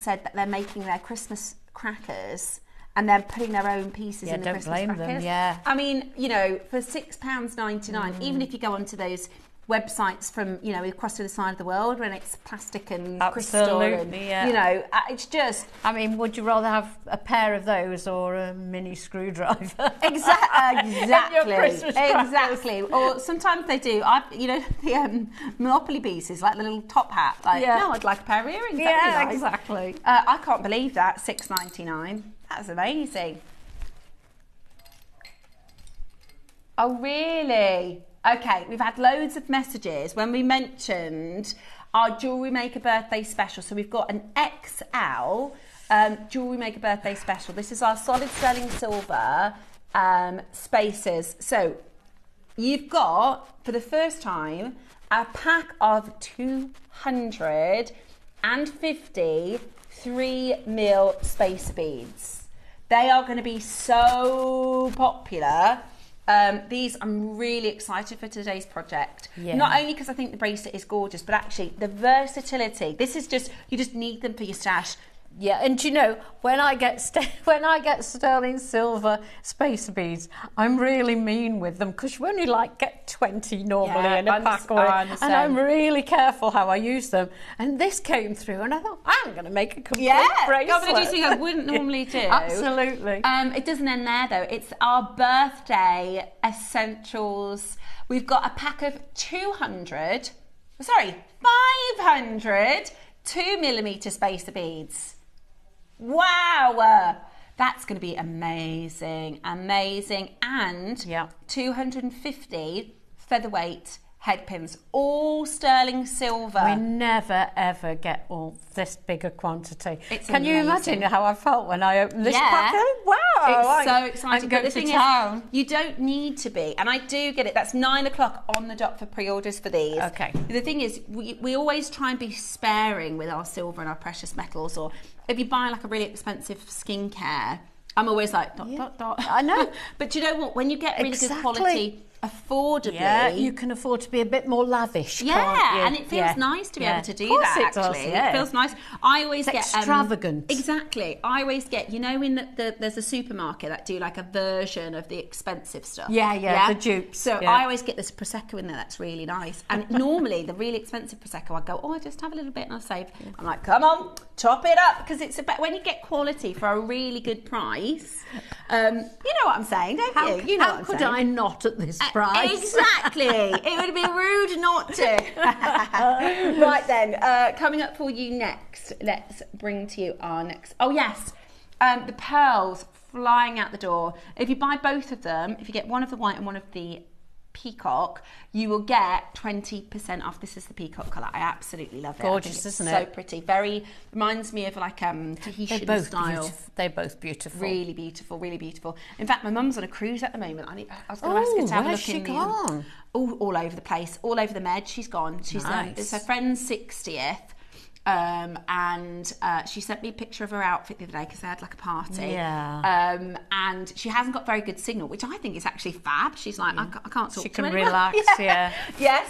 said that they're making their Christmas crackers and they're putting their own pieces in the Christmas crackers. Them, yeah. I mean, you know, for £6.99, even if you go onto those websites from, you know, across to the side of the world when it's plastic and crystal and, you know, it's just... I mean, would you rather have a pair of those or a mini screwdriver? Exactly. Or sometimes they do. You know, the Monopoly pieces, like the little top hat. Like, no, I'd like a pair of earrings. Yeah, nice. exactly. I can't believe that, £6.99. That's amazing. Oh, really? Okay, we've had loads of messages when we mentioned our JewelleryMaker birthday special. So we've got an XL JewelleryMaker birthday special. This is our solid sterling silver spacers. So you've got, for the first time, a pack of 250 3mm spacer beads. They are going to be so popular. These, I'm really excited for today's project. Yeah. Not only because I think the bracelet is gorgeous, but actually the versatility. This is just, you just need them for your stash. Yeah, and you know, when I get sterling silver spacer beads, I'm really mean with them because you only get 20 normally in a pack, and I'm really careful how I use them. And this came through, and I thought I'm going to make a complete bracelet. I'm going to do something I wouldn't normally do. Absolutely. It doesn't end there though. It's our birthday essentials. We've got a pack of 500 2mm spacer beads. Wow, that's going to be amazing. And 250 featherweight head pins, all sterling silver. We never ever get all this bigger quantity. Can you imagine how I felt when I opened this packet? Wow, it's so exciting. I'm going the thing to town. Is, you don't need to be, and I do get it. That's 9 o'clock on the dot for pre-orders for these. Okay. The thing is, we always try and be sparing with our silver and our precious metals, or if you buy like a really expensive skincare, I'm always like dot. I know. But you know what? When you get really good quality affordably, you can afford to be a bit more lavish. Yeah, can't you? and it feels nice to be able to do that. It does, actually, it feels nice. I always get extravagant. Exactly. I always get, you know, in there's a supermarket that do like a version of the expensive stuff. Yeah, the dupes. So I always get this prosecco in there. That's really nice. And normally the really expensive prosecco, I go, I just have a little bit and I'll save. I'm like, come on, top it up, because it's about when you get quality for a really good price. You know what I'm saying, don't you? You know how could I not at this price? Exactly. It would be rude not to. Right then, coming up for you next, let's bring to you our next. Oh yes, the pearls flying out the door. If you buy both of them, if you get one of the white and one of the peacock, you will get 20% off. This is the peacock colour. I absolutely love it. Gorgeous, isn't it? So pretty. Very reminds me of like Tahitian style. They're both beautiful. Really beautiful, really beautiful. In fact, my mum's on a cruise at the moment. I was going to ask her to have a look in gone? All over the place, all over the Med. She's gone. She's it's her friend's 60th. And she sent me a picture of her outfit the other day because they had like a party. And she hasn't got very good signal, which I think is actually fab. She's like, I can't talk. She can relax. Yeah.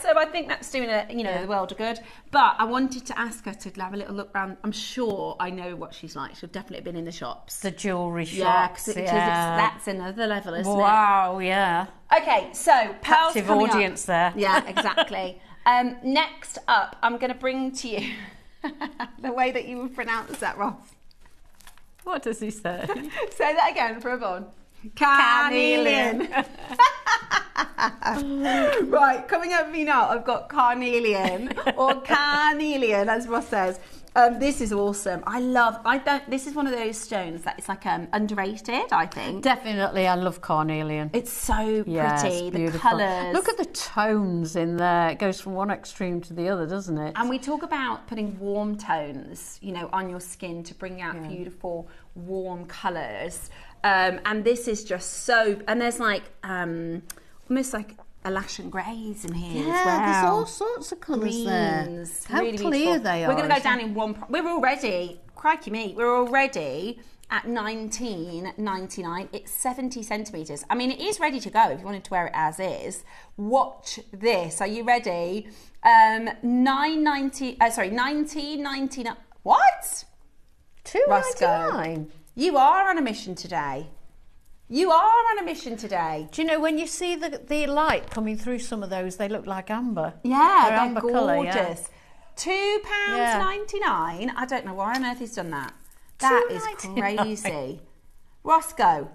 So I think that's doing the world a good. But I wanted to ask her to have a little look around. I'm sure I know what she's like. She'll definitely have been in the shops, the jewellery shops. Because that's another level, isn't it? Wow, yeah. Okay, so pearls captive audience there. Yeah, exactly. Next up, I'm going to bring to you. The way that you would pronounce that, Ross. What does he say? Say that again for everyone. Carnelian. Right, coming up for you now, I've got Carnelian, or Carnelian, as Ross says. This is awesome. This is one of those stones that it's like underrated, I think. Definitely, I love Carnelian. It's so pretty, it's the colours. Look at the tones in there. It goes from one extreme to the other, doesn't it? And we talk about putting warm tones, you know, on your skin to bring out beautiful, warm colours. And this is just so, and there's like, almost like Alaskan greys in here as well. Yeah, there's all sorts of colours there. How really clear beautiful. they are. We're going to go down in one. We're already, crikey me, we're already at $19.99. It's 70 centimetres. I mean, it is ready to go if you wanted to wear it as is. Watch this. Are you ready? $19.99. What? $2.99. You are on a mission today. You are on a mission today. Do you know, when you see the light coming through some of those, they look like amber. Yeah, they're amber gorgeous. Colour, yeah. £2.99. I don't know why on earth he's done that. That is crazy. Roscoe,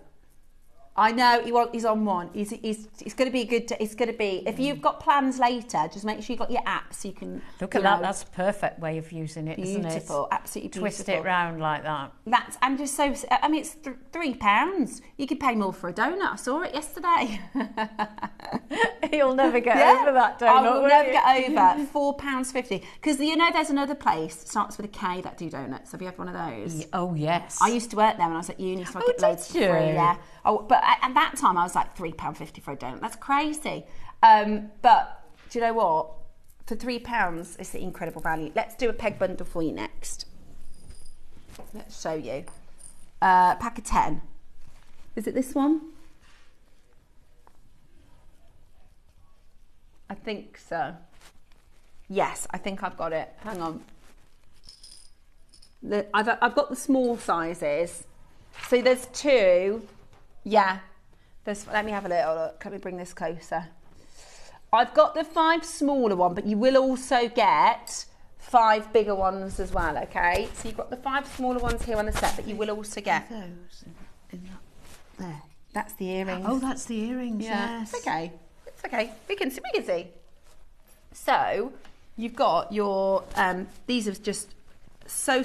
I know he's on one. It's going to be a good. It's going to be. If you've got plans later, just make sure you've got your app so you can. Look at that. That's a perfect way of using it, isn't it? Beautiful, absolutely beautiful. Twist it round like that. I'm just so. I mean, it's £3. You could pay more for a donut. I saw it yesterday. You'll never get over that donut. I will never get over £4.50 because you know there's another place that starts with a K that do donuts. Have you had one of those? Oh yes. I used to work there when I was at uni, so I get loads for free. Yeah. Oh, but at that time I was like £3.50 for a donut. That's crazy. But do you know what? For £3, it's an incredible value. Let's do a peg bundle for you next. Let's show you. Pack of 10. Is it this one? I think so. Yes, I think I've got it. Hang on. I've got the small sizes. So there's 2. Yeah. Let me have a little look. Let me bring this closer. I've got the 5 smaller one, but you will also get 5 bigger ones as well, okay? So you've got the 5 smaller ones here on the set, but you will also get those in that there. That's the earrings. Oh, that's the earrings. Yeah. Yes. It's okay. It's okay. We can see. So you've got your these are just so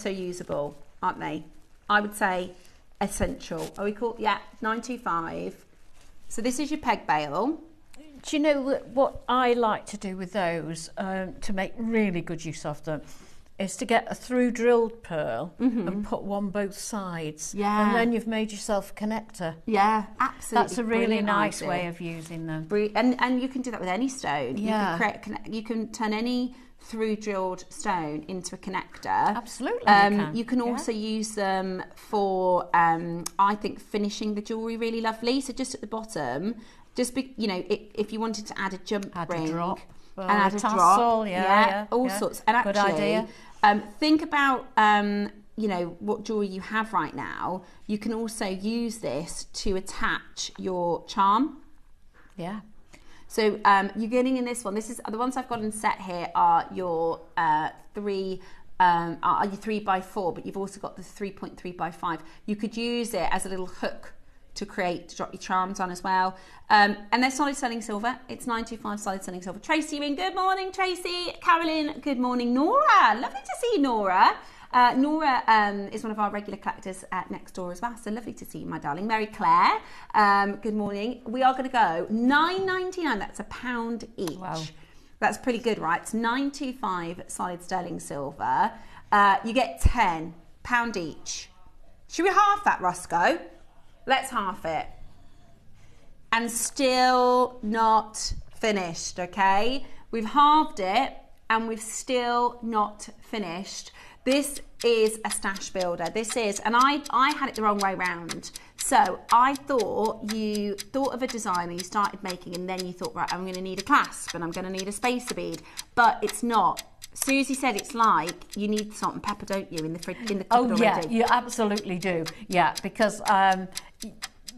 usable, aren't they? I would say essential. Are we called? Yeah, 925. So this is your peg bail. Do you know what I like to do with those to make really good use of them? Is to get a through drilled pearl and put one both sides. Yeah. And then you've made yourself a connector. Yeah, absolutely. That's a really nice way of using them. And you can do that with any stone. Yeah. You can turn any through drilled stone into a connector. Absolutely. You can also use them for, I think, finishing the jewellery really lovely. So just at the bottom, if you wanted to add a jump ring. A drop. And add a tassel, drop. All sorts. And actually, good idea. Think about, what jewellery you have right now. You can also use this to attach your charm. Yeah. So you're getting in this one. This is the ones I've got in set here are your 3 by 4, but you've also got the 3.3 by 5. You could use it as a little hook to drop your charms on as well. And they're solid sterling silver. It's 925 solid sterling silver. Tracy Ring, good morning, Tracy. Carolyn, good morning. Nora, lovely to see you, Nora. Nora is one of our regular collectors next door as well, so lovely to see you, my darling. Mary Claire, good morning. We are going to go £9.99. That's £1 each. Wow. That's pretty good, right? It's 925 solid sterling silver. You get £10 each. Should we half that, Roscoe? Let's half it. And still not finished, okay? We've halved it and we've still not finished. This is a stash builder. This is, and I had it the wrong way round. So I thought you thought of a design and you started making, and then you thought, right, I'm going to need a clasp and I'm going to need a spacer bead, but it's not. Susie said it's like you need salt and pepper, don't you, in the cupboard already? Yeah, you absolutely do. Yeah, because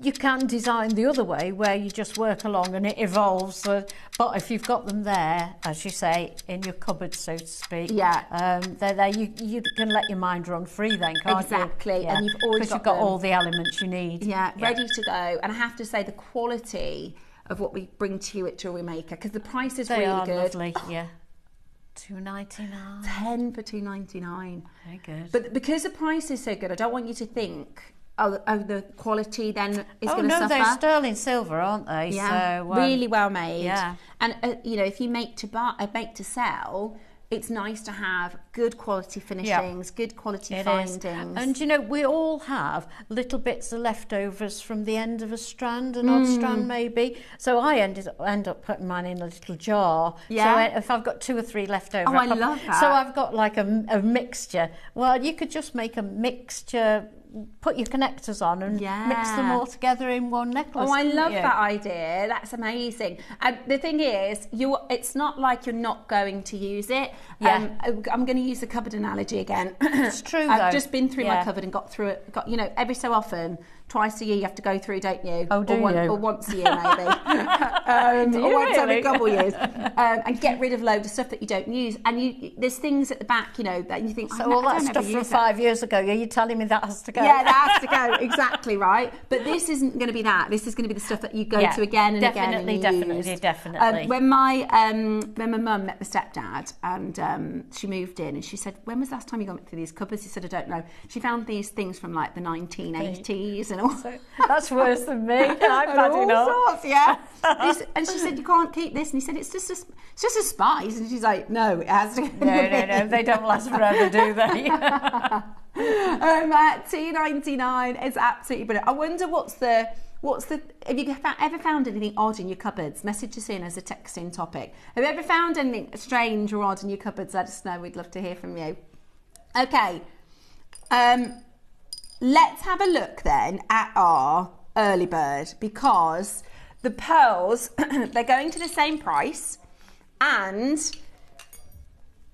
you can design the other way where you just work along and it evolves. But if you've got them there, as you say, in your cupboard, so to speak, they're there. You can let your mind run free then, can't you? Exactly, Yeah. and you've always got all the elements you need. Yeah, ready to go. And I have to say the quality of what we bring to you at JewelleryMaker, because the price is really good. They are lovely, yeah. $2.99. 10 for $2.99. Very good. But because the price is so good, I don't want you to think, the quality then is going to suffer. Oh no, they're sterling silver, aren't they? Yeah, so, really well made. Yeah. And if you make to sell, it's nice to have good quality finishings, good quality findings. And we all have little bits of leftovers from the end of a strand, an odd strand maybe. So I end up putting mine in a little jar. Yeah. So if I've got 2 or 3 left over, I love that. So I've got like a mixture. Well, you could just make a mixture put your connectors on and mix them all together in one necklace. Oh, I love that idea. That's amazing. And the thing is, it's not like you're not going to use it. I'm going to use the cupboard analogy again. It's true, though. I've just been through my cupboard and got through it. You know, every so often, twice a year you have to go through, don't you? Oh, do you? Or once a year, maybe. Or once every couple of years. And get rid of loads of stuff that you don't use. And there's things at the back, you know, that you think, so all that stuff from 5 years ago, are you telling me that has to go? Yeah, that has to go, exactly right. But this isn't going to be that. This is going to be the stuff that you go to again and again and Definitely. When my mum met my stepdad and she moved in and she said, when was the last time you got through these cupboards? He said, I don't know. She found these things from like the 1980s and all. So, that's worse than me. I'm bad enough. Sorts, yeah. And she said, you can't keep this. And he said, it's just a spice. And she's like, no, it has to go. No, they don't last forever, do they? $2.99 is absolutely brilliant. I wonder what's the have you ever found anything odd in your cupboards? Message us in as a texting topic. Have you ever found anything strange or odd in your cupboards? Let us know. We'd love to hear from you. Okay. Let's have a look then at our early bird, because the pearls, they're going to the same price, and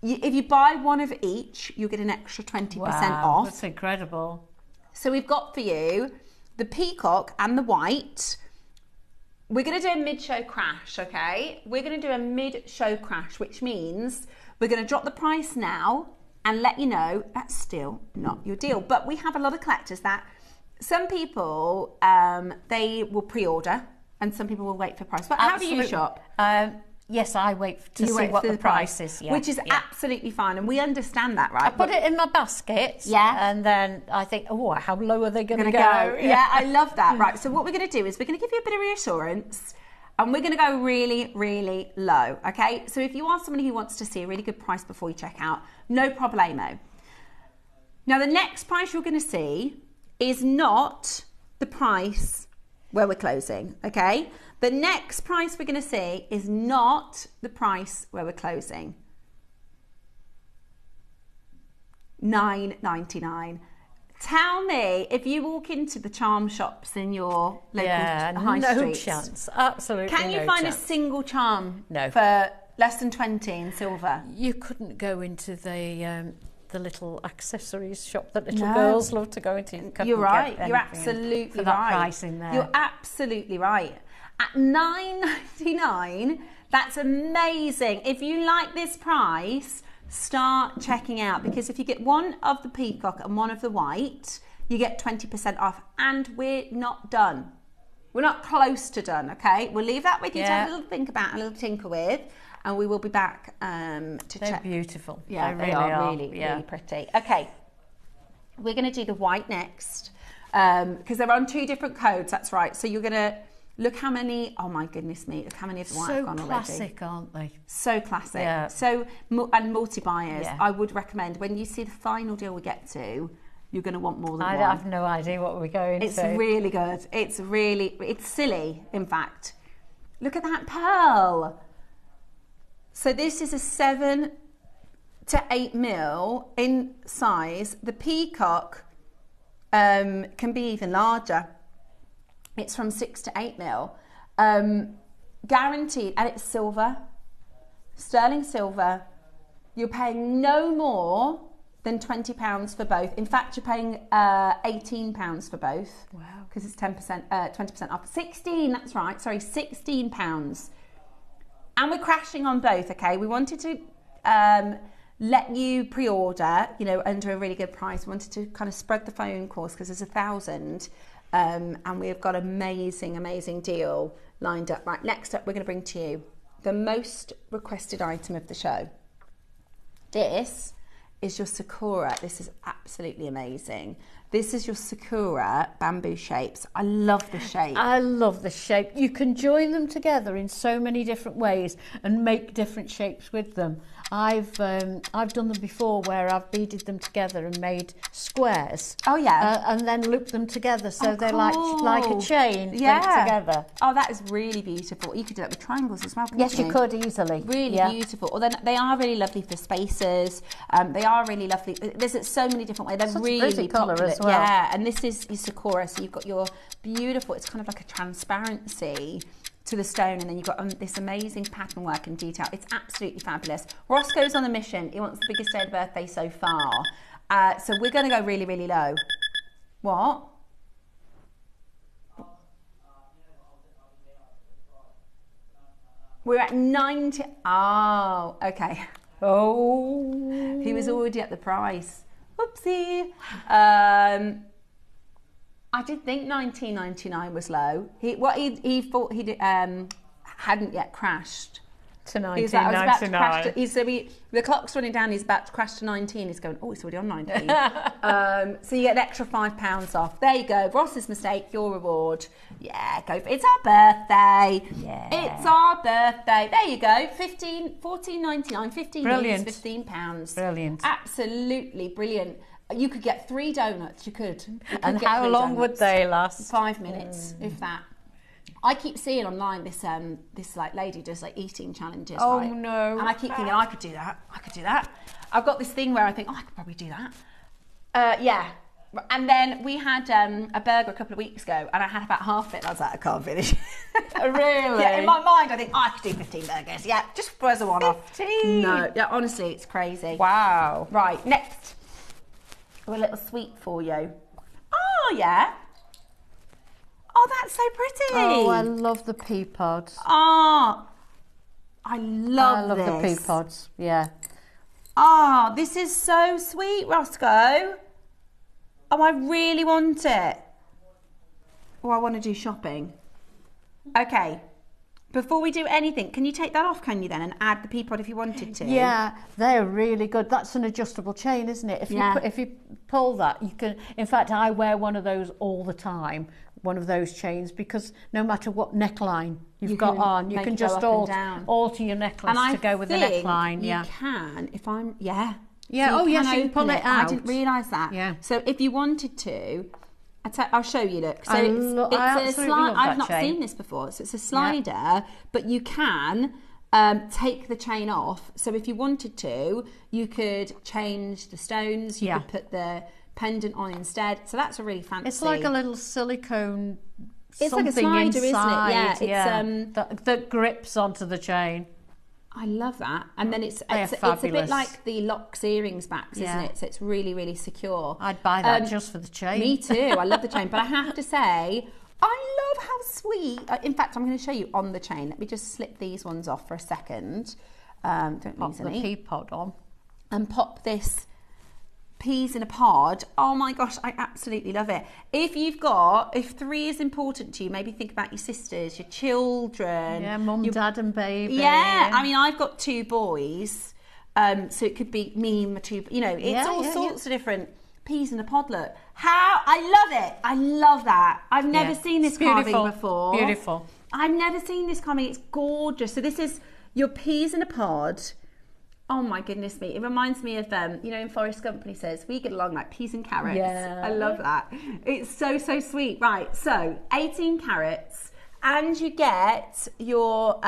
if you buy one of each, you get an extra 20% off. That's incredible. So we've got for you the peacock and the white. We're going to do a mid-show crash, okay? We're going to do a mid-show crash, which means we're going to drop the price now and let you know that's still not your deal. But we have a lot of collectors that some people, they will pre-order and some people will wait for price. But how do you shop? Yes, I wait to see what the price is. Yeah, which is absolutely fine, and we understand that, right? I put it in my basket, and then I think, oh, how low are they going to go? Yeah, I love that. Right, so what we're going to do is we're going to give you a bit of reassurance, and we're going to go really, really low, okay? So if you are somebody who wants to see a really good price before you check out, no problemo. Now, the next price you're going to see is not the price where we're closing, okay? The next price we're going to see is not the price where we're closing. $9.99. Tell me, if you walk into the charm shops in your local high streets, no chance. Absolutely no chance. Can you find a single charm for less than 20 in silver? You couldn't go into the little accessories shop that little girls love to go into. You're right. You're absolutely for that price in there. You're absolutely right. At $9.99, that's amazing. If you like this price, start checking out, because if you get one of the peacock and one of the white, you get 20% off. And we're not done. We're not close to done, okay? We'll leave that with you to have a little think about, a little tinker with, and we will be back to check. They're beautiful. Yeah, they are really pretty. Okay, we're going to do the white next, because they're on 2 different codes, that's right. So you're going to look how many, oh my goodness me, look how many of the white have gone already. So classic, aren't they? So classic. Yeah. So, and multi-buyers, I would recommend, when you see the final deal we get to, you're going to want more than one. I have no idea what we're going to. It's really good. It's silly, in fact. Look at that pearl. So this is a 7 to 8 mil in size. The peacock can be even larger. It's from 6 to 8 mil. Guaranteed, and it's silver, sterling silver. You're paying no more than £20 for both. In fact, you're paying £18 for both. Wow. Because it's 20% off. 16, that's right, sorry, £16. And we're crashing on both, okay? We wanted to let you pre-order, you know, under a really good price. We wanted to kind of spread the phone calls because there's 1,000. And we've got an amazing deal lined up. Right, next up, we're going to bring to you the most requested item of the show. This is your Sakura. This is absolutely amazing. This is your Sakura bamboo shapes. I love the shape. I love the shape. You can join them together in so many different ways and make different shapes with them. I've done them before where I've beaded them together and made squares. Oh yeah. And then looped them together so they're cool. like a chain linked together. Oh, that is really beautiful. You could do that with triangles as well. Yes, you could easily. Really beautiful. Well, then they are really lovely for spaces. They are really lovely. There's so many different ways. They're Such really pretty colour popular. as well. Yeah, and this is your Sakura, so you've got your beautiful, it's kind of like a transparency to the stone, and then you've got this amazing pattern work and detail. It's absolutely fabulous. Roscoe's on a mission. He wants the biggest day of the birthday so far. So we're going to go really, really low. What? We're at 90. Oh, okay. Oh. He was already at the price. Whoopsie. I did think 19.99 was low. He thought he hadn't yet crashed to 19.99. The clock's running down. He's about to crash to 19. He's going, oh, it's already on 19. So you get an extra £5 off. There you go. Ross's mistake. Your reward. Yeah, go for it. It's our birthday. Yeah, it's our birthday. There you go. 14.99. 15 brilliant. £15. Brilliant. Absolutely brilliant. You could get 3 donuts. You could and how long would they last? 5 minutes, if that. I keep seeing online this like lady does like eating challenges. Oh right? no! And I keep thinking I could do that. I could do that. I've got this thing where I think, oh, I could probably do that. Yeah. And then we had a burger a couple of weeks ago, and I had about half of it. And I was like, I can't finish. Really? Yeah. In my mind, I think I could do 15 burgers. Yeah, just as a one-off. 15. No. Yeah. Honestly, it's crazy. Wow. Right. Next. A little sweet for you. Oh, yeah. Oh, that's so pretty. Oh, I love the pea pods. Oh, I love the pea pods, yeah. Oh, this is so sweet, Roscoe. Oh, I really want it. Oh, I want to do shopping. Okay. Before we do anything, can you take that off, can you then, and add the pea pod if you wanted to? Yeah, they're really good. That's an adjustable chain, isn't it? If you pull that, you can... In fact, I wear one of those all the time, one of those chains, because no matter what neckline you've got on, you can just alter your necklace to go with the neckline. You can, if I'm... Yeah. Yeah, so yes, you can pull it out. I didn't realise that. Yeah. So if you wanted to... I'll show you, look. So I've not seen this before. So it's a slider, but you can take the chain off. So if you wanted to, you could change the stones. You could put the pendant on instead. So that's a really fancy. It's like a little silicone. It's like a slider, inside, isn't it? Yeah. It's that grips onto the chain. I love that. And then it's a bit like the locks earrings backs, isn't it? So it's really, really secure. I'd buy that just for the chain. Me too. I love the chain. But I have to say, I love how sweet. In fact, I'm going to show you on the chain. Let me just slip these ones off for a second. Don't pop the pea pod on. And pop this peas in a pod. Oh my gosh, I absolutely love it. If 3 is important to you, maybe think about your sisters, your children. Yeah, mum, dad and baby. Yeah, I mean, I've got 2 boys, so it could be me and my 2, it's all sorts of different peas in a pod look. I love it. I love that. I've never seen this carving before. Beautiful. I've never seen this carving. It's gorgeous. So this is your peas in a pod. Oh my goodness me. It reminds me of, in Forrest Gump when he says, we get along like peas and carrots. Yeah. I love that. It's so, so sweet. Right, so 18 carats, and you get your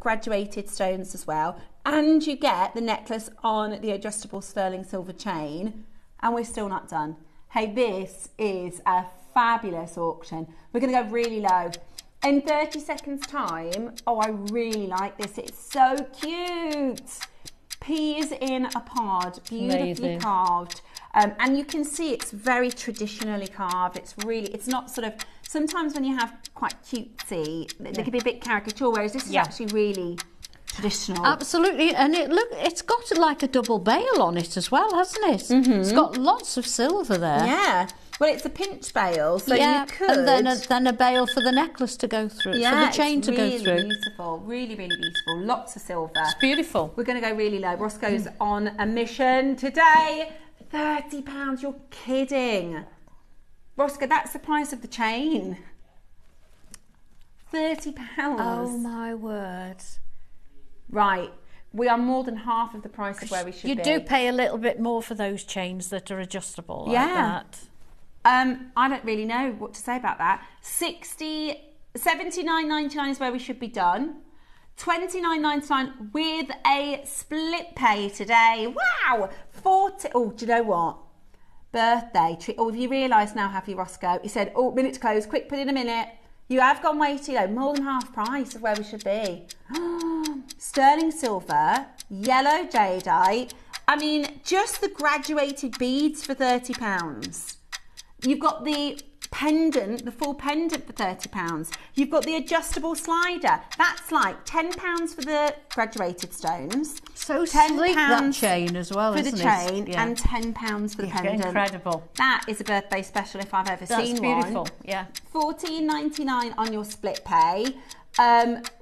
graduated stones as well, and you get the necklace on the adjustable sterling silver chain, and we're still not done. Hey, this is a fabulous auction. We're going to go really low. In 30 seconds time, oh, I really like this. It's so cute. Peas in a pod, beautifully carved. And you can see it's very traditionally carved. It's not sort of, sometimes when you have quite cutesy, they can be a bit caricature, whereas this is actually really traditional. Absolutely, and it's got like a double bail on it as well, hasn't it? Mm-hmm. It's got lots of silver there. Yeah. Well, it's a pinch bail, so you could... and then a bail for the necklace to go through, for the chain to go through. Really beautiful, really, really beautiful. Lots of silver. It's beautiful. We're going to go really low. Roscoe's on a mission today. £30, you're kidding. Roscoe, that's the price of the chain. £30. Oh, my word. Right. We are more than half of the price of where we should be. You do pay a little bit more for those chains that are adjustable like that. I don't really know what to say about that. $79.99 is where we should be done. $29.99 with a split pay today. Wow! 40, oh, do you know what? Birthday treat. Oh, have you realised now, have you, Roscoe? He said, oh, minute to close, quick, put in a minute. You have gone way too low, more than half price of where we should be. Sterling silver, yellow jadeite. I mean, just the graduated beads for £30. You've got the pendant, the full pendant for £30. You've got the adjustable slider. That's like £10 for the graduated stones. So sleek, that chain as well, for isn't the chain, yeah. and £10 for the pendant. Incredible. That is a birthday special if I've ever seen one. That's beautiful, yeah. $14.99 on your split pay.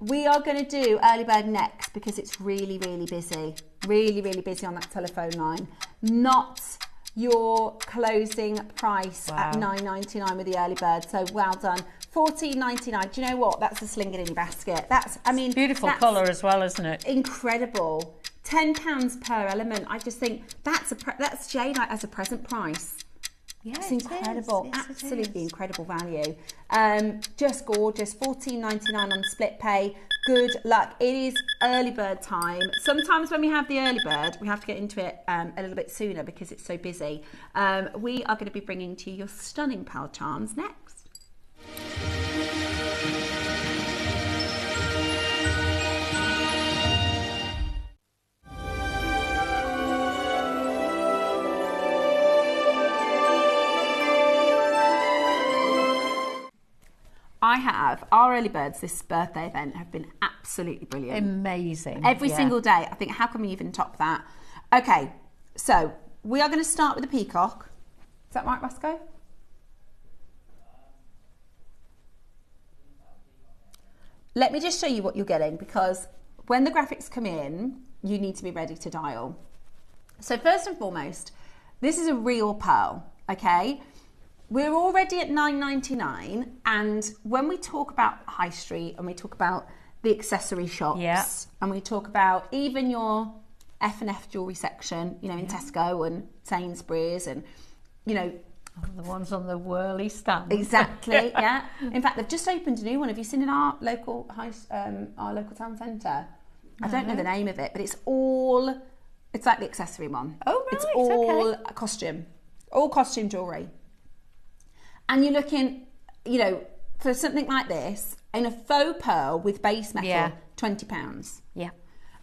We are going to do early bird next because it's really, really busy. Really, really busy on that telephone line. Not your closing price at $9.99 with the early bird. So well done. $14.99. Do you know what? That's a sling it in your basket. That's, I mean, beautiful colour as well, isn't it? Incredible. £10 per element. I just think that's Jadeite as a present price. Yeah, it's incredible. Yes, absolutely incredible value. Just gorgeous. $14.99 on split pay. Good luck. It is early bird time. Sometimes when we have the early bird, we have to get into it a little bit sooner because it's so busy. We are going to be bringing to you your stunning pearl charms next. Our early birds this birthday event have been absolutely brilliant. Amazing. Every single day. I think, how can we even top that? Okay, so we are going to start with the peacock. Is that right, Roscoe? Let me just show you what you're getting, because when the graphics come in, you need to be ready to dial. So first and foremost, this is a real pearl, okay? We're already at $9.99, and when we talk about high street and we talk about the accessory shops and we talk about even your F&F jewellery section, you know, in Tesco and Sainsbury's and, you know... the ones on the whirly stand. Exactly, yeah. In fact, they've just opened a new one. Have you seen in our local town centre? I don't know the name of it, but it's like the accessory one. Oh, right, it's all costume. All costume jewellery. And you're looking, you know, for something like this, in a faux pearl with base metal, £20. Yeah.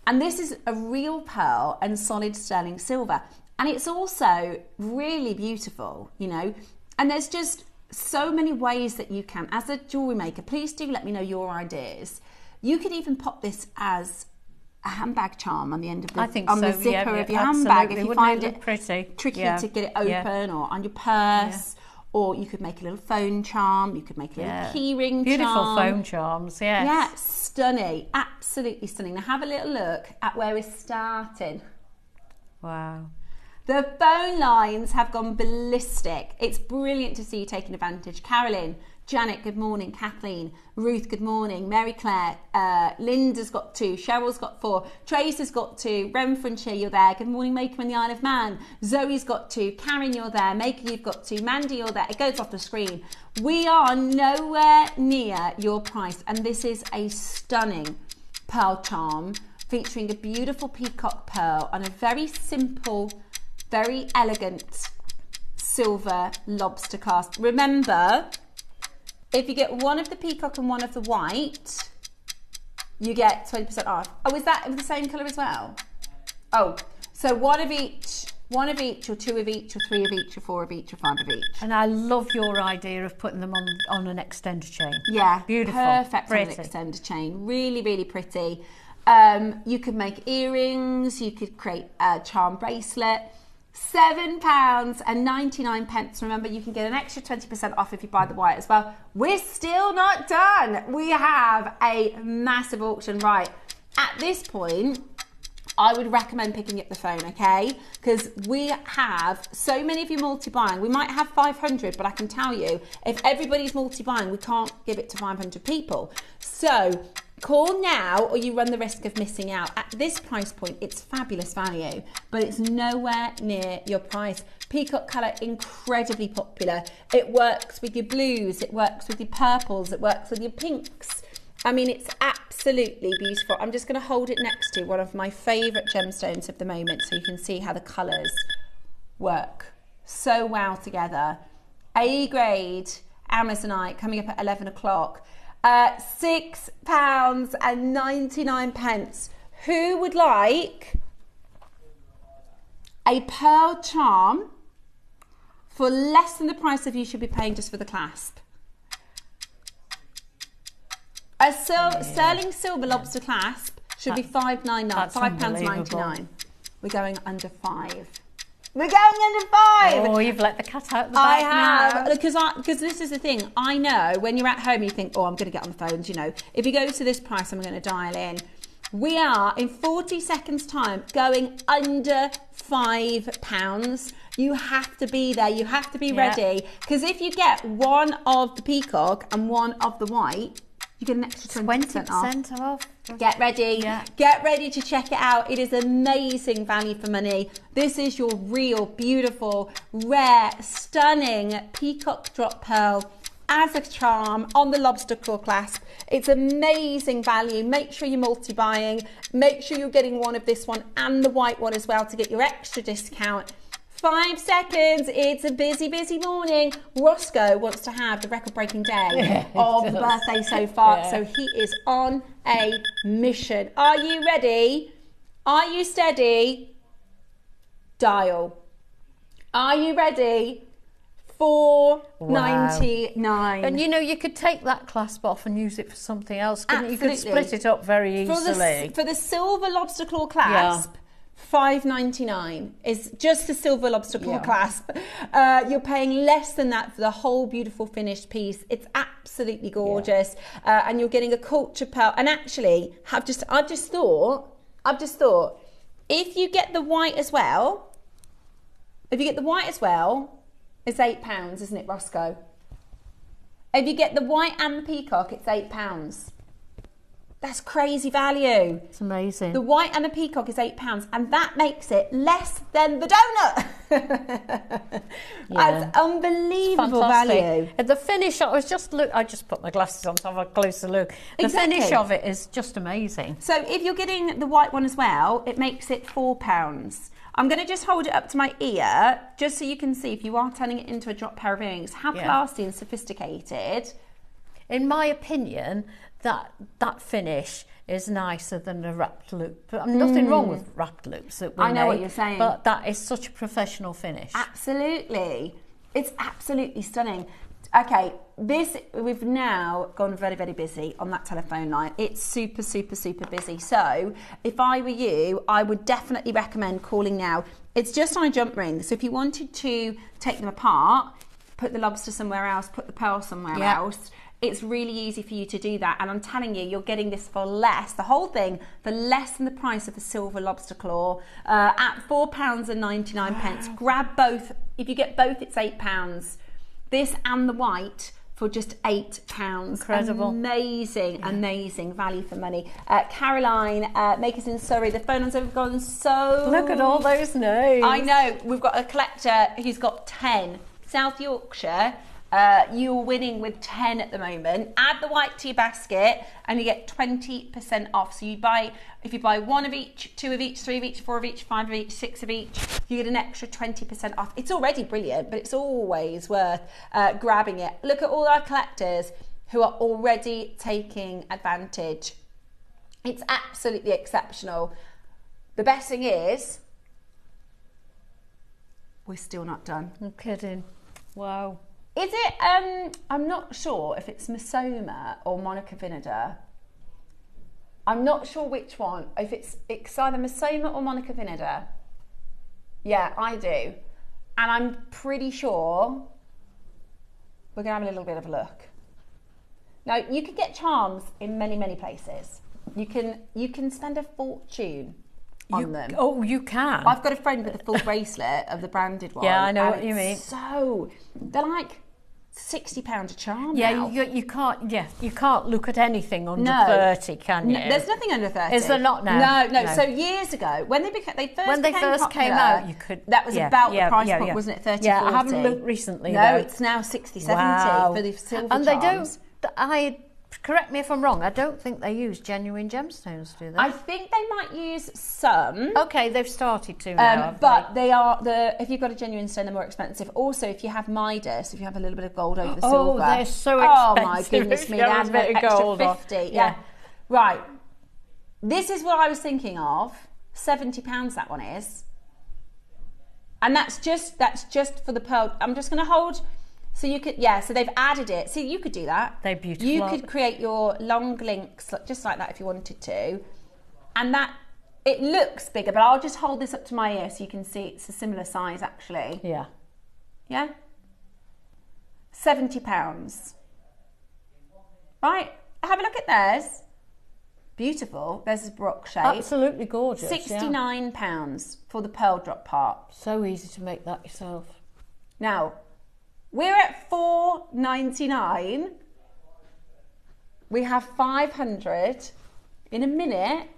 And this is a real pearl and solid sterling silver. And it's also really beautiful, you know. And there's just so many ways that you can, as a jewellery maker, please do let me know your ideas. You could even pop this as a handbag charm on the end of the, the zipper of your handbag if you find it pretty. Tricky to get it open, or on your purse. Or you could make a little phone charm. You could make a little key ring charm. Beautiful phone charms, yes. Yeah, stunning. Absolutely stunning. Now have a little look at where we're starting. Wow. The phone lines have gone ballistic. It's brilliant to see you taking advantage. Carolyn, Janet, good morning. Kathleen, Ruth, good morning. Mary Claire, Linda's got 2. Cheryl's got 4. Tracy's got 2. Renfrewshire, you're there. Good morning, Maker in the Isle of Man. Zoe's got 2. Karen, you're there. Maker, you've got 2. Mandy, you're there. It goes off the screen. We are nowhere near your price, and this is a stunning pearl charm featuring a beautiful peacock pearl on a very simple, very elegant silver lobster clasp. Remember, if you get one of the peacock and one of the white, you get 20% off. Oh, is that the same colour as well? Oh, so one of each, or 2 of each, or 3 of each, or 4 of each, or 5 of each. And I love your idea of putting them on an extender chain. Yeah, beautiful. Perfect pretty. On an extender chain. Really, really pretty. You could make earrings. You could create a charm bracelet. £7.99. Remember, you can get an extra 20% off if you buy the white as well. We're still not done. We have a massive auction. Right, at this point, I would recommend picking up the phone, okay? Because we have so many of you multi-buying. We might have 500, but I can tell you, if everybody's multi-buying, we can't give it to 500 people. So call now, or you run the risk of missing out. At this price point, it's fabulous value, but it's nowhere near your price. Peacock colour, incredibly popular. It works with your blues, it works with your purples, it works with your pinks. I mean, it's absolutely beautiful. I'm just going to hold it next to one of my favourite gemstones of the moment so you can see how the colours work so well together. A grade Amazonite coming up at 11 o'clock. £6.99. Who would like a pearl charm for less than the price of you should be paying just for the clasp? A sterling silver lobster clasp should be £5.99. We're going under £5. We're going under £5. Oh, you've let the cat out the bag. I have, because this is the thing. I know when you're at home, you think, oh, I'm going to get on the phones. You know, if you go to this price, I'm going to dial in. We are in 40 seconds time going under £5. You have to be there. You have to be ready, because if you get one of the peacock and one of the white, you get an extra 20% off. Get ready. Yeah. Get ready to check it out. It is amazing value for money. This is your real, beautiful, rare, stunning peacock drop pearl as a charm on the lobster claw clasp. It's amazing value. Make sure you're multi-buying. Make sure you're getting one of this one and the white one as well to get your extra discount. 5 seconds. It's a busy, busy morning. Roscoe wants to have the record-breaking day of the birthday so far. So he is on a mission. Are you ready? Are you steady? Dial. Are you ready? £4.99. And you know, you could take that clasp off and use it for something else. You could split it up very easily. For the silver lobster claw clasp, £5.99 is just the silver lobster claw clasp. You're paying less than that for the whole beautiful finished piece. It's absolutely gorgeous, and you're getting a culture pearl. And actually, I've just thought, if you get the white as well, it's £8, isn't it, Roscoe? If you get the white and the peacock, it's £8. That's crazy value. It's amazing. The white and the peacock is £8, and that makes it less than the donut. That's unbelievable value. And the finish, I just put my glasses on to have a closer look. The finish of it is just amazing. So if you're getting the white one as well, it makes it £4. I'm going to just hold it up to my ear, just so you can see, if you are turning it into a drop pair of earrings, how classy and sophisticated. In my opinion, that finish is nicer than a wrapped loop. But nothing wrong with wrapped loops that we I know what you're saying. But that is such a professional finish. Absolutely. It's absolutely stunning. Okay, we've now gone very, very busy on that telephone line. It's super, super, super busy. So if I were you, I would definitely recommend calling now. It's just on a jump ring. So if you wanted to take them apart, put the lobster somewhere else, put the pearl somewhere else, it's really easy for you to do that. And I'm telling you, you're getting this for less, the whole thing, for less than the price of a silver lobster claw at £4.99. Grab both. If you get both, it's £8. This and the white for just £8. Incredible. Amazing, amazing value for money. Caroline, Makers in Surrey, the phone lines have gone so... Look at all those names. I know. We've got a collector who's got 10. South Yorkshire, you're winning with 10 at the moment. Add the white to your basket and you get 20% off. So if you buy 1 of each, 2 of each, 3 of each, 4 of each, 5 of each, 6 of each, you get an extra 20% off. It's already brilliant, but it's always worth grabbing it. Look at all our collectors who are already taking advantage. It's absolutely exceptional. The best thing is, we're still not done. No kidding. Wow. Is it, I'm not sure if it's Mosoma or Monica Vinader. I'm not sure which one. If it's either Mosoma or Monica Vinader. Yeah, I do. And I'm pretty sure we're going to have a little bit of a look. Now, you could get charms in many, many places. You can spend a fortune on them. Oh, you can. I've got a friend with a full bracelet of the branded one. Yeah, I know what you mean. So they're like £60 a charm. Yeah, now. you can't. Yeah, you can't look at anything under 30, can you? No, there's nothing under 30. Is there not now? No. So years ago, when they first came out, you could. That was about the price point, wasn't it? 30, yeah, 40. I haven't looked recently. No, it's now 60, 70 for the silver and charms. I correct me if I'm wrong, I don't think they use genuine gemstones, do they? I think they might use some. Okay, they've started to now, but they are if you've got a genuine stone, they're more expensive. Also, if you have Midas, if you have a little bit of gold over the silver. Oh, they're so expensive. Oh my goodness me, that's a bit of gold extra 50. Yeah. Right. This is what I was thinking of. £70 that one is. And that's just for the pearl. I'm just going to hold. So you could, so they've added it. See, you could do that. They're beautiful. You could create your long links just like that if you wanted to. And that, it looks bigger, but I'll just hold this up to my ear so you can see it's a similar size actually. Yeah. Yeah? £70. Right, have a look at theirs. Beautiful. There's a Baroque shape. Absolutely gorgeous. £69 for the pearl drop part. So easy to make that yourself. Now, we're at $4.99. We have 500. In a minute,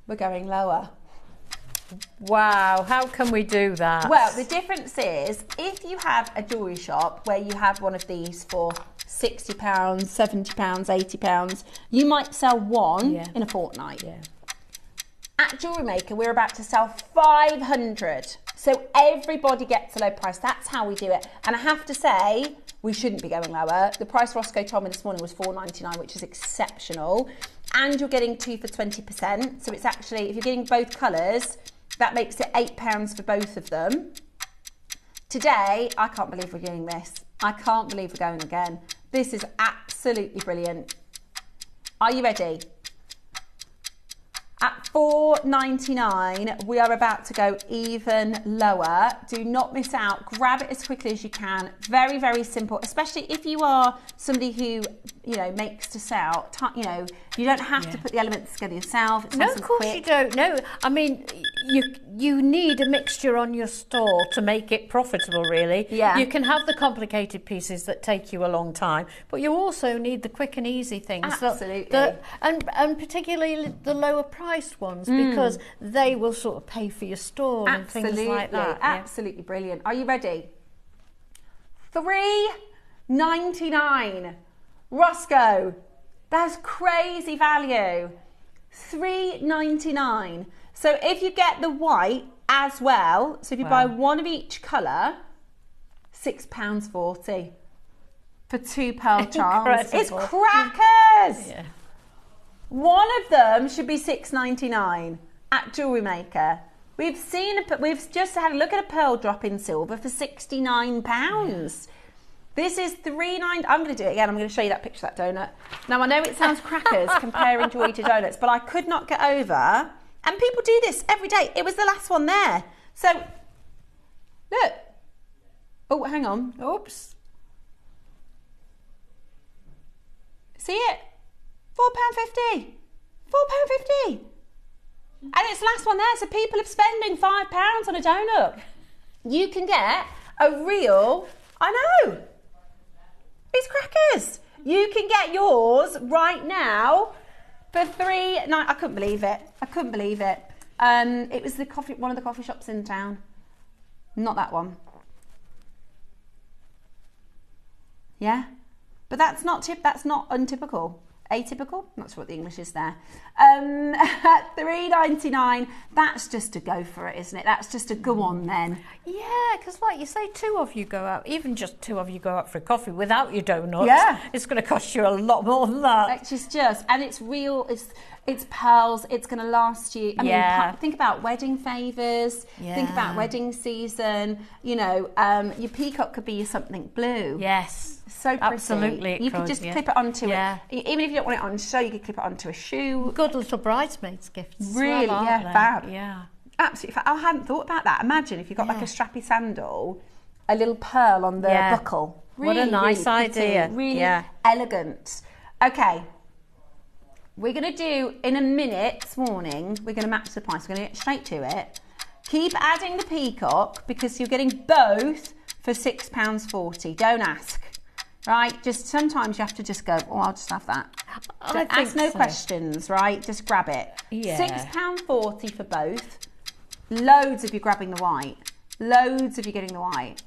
we're going lower. Wow, how can we do that? Well, the difference is if you have a jewellery shop where you have one of these for £60, £70, £80, you might sell one in a fortnight. Yeah. At JewelleryMaker, we're about to sell 500. So everybody gets a low price. That's how we do it. And I have to say, we shouldn't be going lower. The price Roscoe told me this morning was $4.99, which is exceptional. And you're getting 2 for 20%. So it's actually, if you're getting both colours, that makes it £8 for both of them. Today, I can't believe we're doing this. I can't believe we're going again. This is absolutely brilliant. Are you ready? At $4.99, we are about to go even lower. Do not miss out. Grab it as quickly as you can. Very, very simple, especially if you are somebody who, makes to sell. You don't have to put the elements together yourself. It's nice and quick. No, of course you don't. No, I mean, you need a mixture on your store to make it profitable, really. Yeah. You can have the complicated pieces that take you a long time, but you also need the quick and easy things. Absolutely. And particularly the lower priced ones, because they will sort of pay for your store and things like that. Absolutely brilliant. Are you ready? $3.99. Roscoe, that's crazy value. $3.99. So if you get the white as well, so if you buy one of each colour, £6.40 for 2 pearl charms. It's crackers. Yeah. One of them should be $6.99 at JewelleryMaker. We've just had a look at a pearl drop in silver for £69. Yeah. This is $3.99. I'm going to do it again. I'm going to show you that picture of that donut. Now, I know it sounds crackers comparing jewellery to donuts, but I could not get over, and people do this every day. It was the last one there. So, look. Oh, hang on. Oops. See it? £4.50. £4.50. And it's the last one there, so people are spending £5 on a donut. You can get a real, I know, it's crackers. You can get yours right now for $3.99. I couldn't believe it. I couldn't believe it. It was one of the coffee shops in town. Not that one. Yeah, but that's not untypical. Atypical? Not sure what the English is there. At $3.99, that's just a go for it, isn't it? That's just a go on then. Yeah, because like you say, two of you go out, even just two of you go out for a coffee without your donuts. Yeah. It's going to cost you a lot more than that. Which is and it's real, it's pearls, it's going to last you. I mean, think about wedding favours, think about wedding season, your peacock could be something blue. Yes. So pretty. Absolutely. You could just clip it onto it. Even if you don't want it on show, you could clip it onto a shoe. Good little bridesmaids gifts. Really, fab. Yeah. Absolutely. I hadn't thought about that. Imagine if you got like a strappy sandal, a little pearl on the buckle. Really, what a nice idea. Really elegant. Okay. We're going to do, in a minute this morning, we're going to match the price. We're going to get straight to it. Keep adding the peacock because you're getting both for £6.40. Don't ask. Right? Just sometimes you have to just go, I'll just have that. Ask no questions, right? Just grab it. Yeah. £6.40 for both. Loads of you grabbing the white. Loads of you getting the white.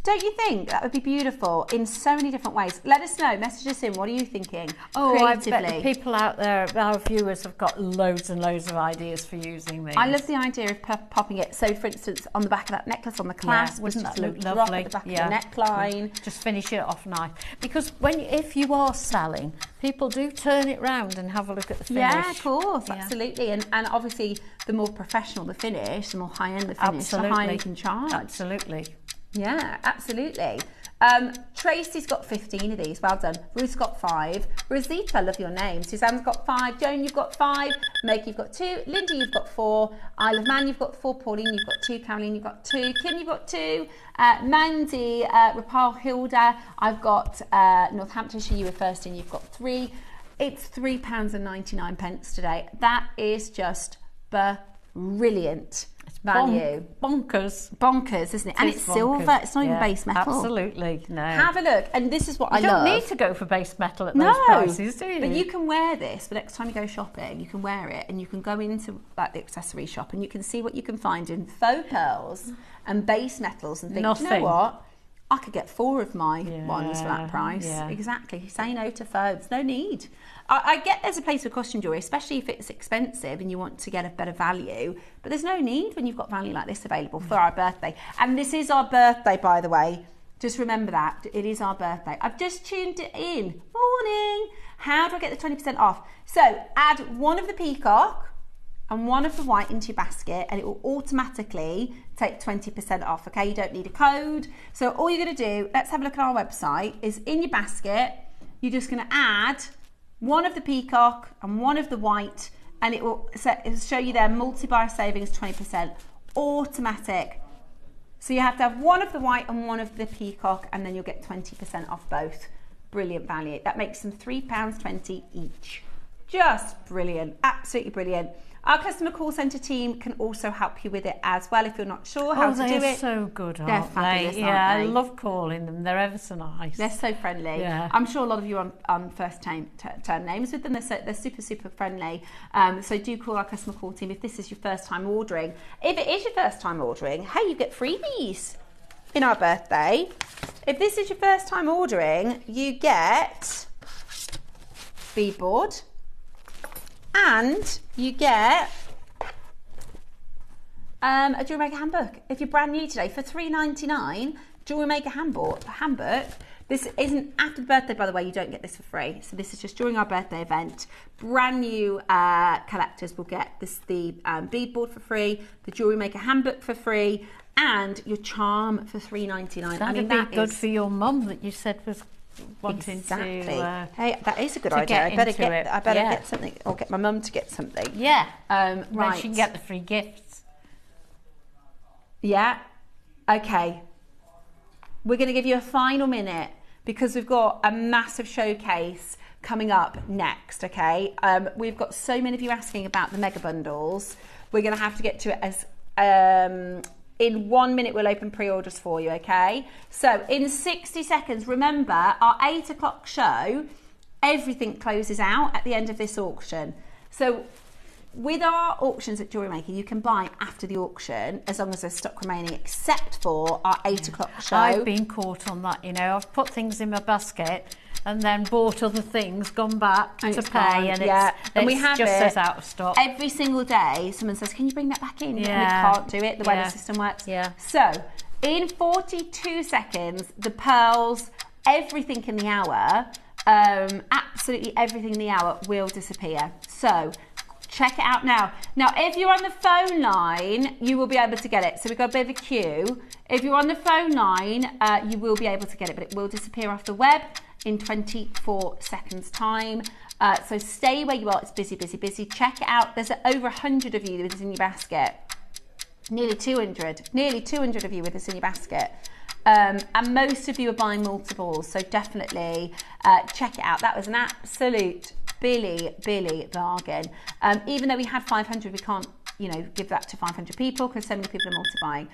Don't you think that would be beautiful in so many different ways? Let us know. Message us in. What are you thinking? Oh, I bet the people out there, our viewers, have got loads and loads of ideas for using these. I love the idea of popping it. So, for instance, on the back of that necklace, on the clasp, wouldn't that look drop lovely? at the back of the neckline. Just finish it off nice. Because if you are selling, people do turn it round and have a look at the finish. Yeah, of course, absolutely. And obviously, the more professional the finish, the more high-end the finish, the higher you can charge. Absolutely. Yeah, absolutely. Tracy's got 15 of these. Well done. Ruth's got 5. Rosita, love your name. Suzanne's got 5. Joan, you've got 5. Meg, you've got 2. Linda, you've got 4. Isle of Man, you've got 4. Pauline, you've got 2. Caroline, you've got 2. Kim, you've got 2. Mandy, Rapal, Hilda, I've got Northamptonshire, you were first in, you've got 3. It's £3.99 today. That is just brilliant value. Bonkers, isn't it? And it's silver. It's not even base metal. Absolutely, no. Have a look. And this is what I love. You don't need to go for base metal at those prices, do you? But you can wear this. The next time you go shopping, you can wear it, and you can go into like the accessory shop, and you can see what you can find in faux pearls and base metals, and think, you know what? I could get 4 of my ones for that price. Yeah. Exactly. Say no to faux. No need. I get there's a place for costume jewellery, especially if it's expensive and you want to get a better value. But there's no need when you've got value like this available for our birthday. And this is our birthday, by the way. Just remember that. It is our birthday. I've just tuned it in. Morning. How do I get the 20% off? So add one of the peacock and one of the white into your basket, and it will automatically take 20% off, okay? You don't need a code. So all you're gonna do, let's have a look at our website, is in your basket, you're just gonna add one of the peacock and one of the white, and it'll show you there multi-buy savings 20%, automatic. So you have to have one of the white and one of the peacock, and then you'll get 20% off both. Brilliant value. That makes them £3.20 each. Just brilliant, absolutely brilliant. Our customer call centre team can also help you with it as well if you're not sure how to do it. They're so good, aren't they're fabulous, they? Yeah, I love calling them. They're ever so nice. They're so friendly. Yeah. I'm sure a lot of you are on first term names with them. They're super, super friendly. So do call our customer call team if this is your first time ordering. If it is your first time ordering, hey, you get freebies in our birthday. If this is your first time ordering, you get beadboard. And you get a JewelleryMaker handbook. If you're brand new today, for $3.99, JewelleryMaker handbook. This isn't after the birthday, by the way, you don't get this for free. So this is just during our birthday event. Brand new collectors will get the beadboard for free, the JewelleryMaker handbook for free, and your charm for $3.99. That'd be good for your mum that you said was wanting to hey, that is a good idea. I better get something, or get my mum to get something. Yeah. Right. She can get the free gifts. Yeah. Okay. We're going to give you a final minute because we've got a massive showcase coming up next. Okay. We've got so many of you asking about the mega bundles. We're going to have to get to it as in 1 minute, we'll open pre-orders for you, okay? So in 60 seconds, remember our 8 o'clock show, everything closes out at the end of this auction. So with our auctions at JewelleryMaker, you can buy after the auction as long as there's stock remaining, except for our 8 o'clock show. I've been caught on that, you know. I've put things in my basket and then bought other things, gone back to pay, and we have just says out of stock. Every single day, someone says, can you bring that back in? Yeah. And we can't do it, the way the system works. Yeah. So, in 42 seconds, the pearls, everything in the hour, absolutely everything in the hour will disappear. So, check it out now. Now, if you're on the phone line, you will be able to get it. So we've got a bit of a queue. If you're on the phone line, you will be able to get it, but it will disappear off the web in 24 seconds time. So stay where you are. It's busy, busy, busy. Check it out. There's over 100 of you with this in your basket. Nearly 200 of you with this in your basket. And most of you are buying multiples. So definitely check it out. That was an absolute Billy bargain. Even though we had 500, we can't, give that to 500 people because so many people are multi-buying.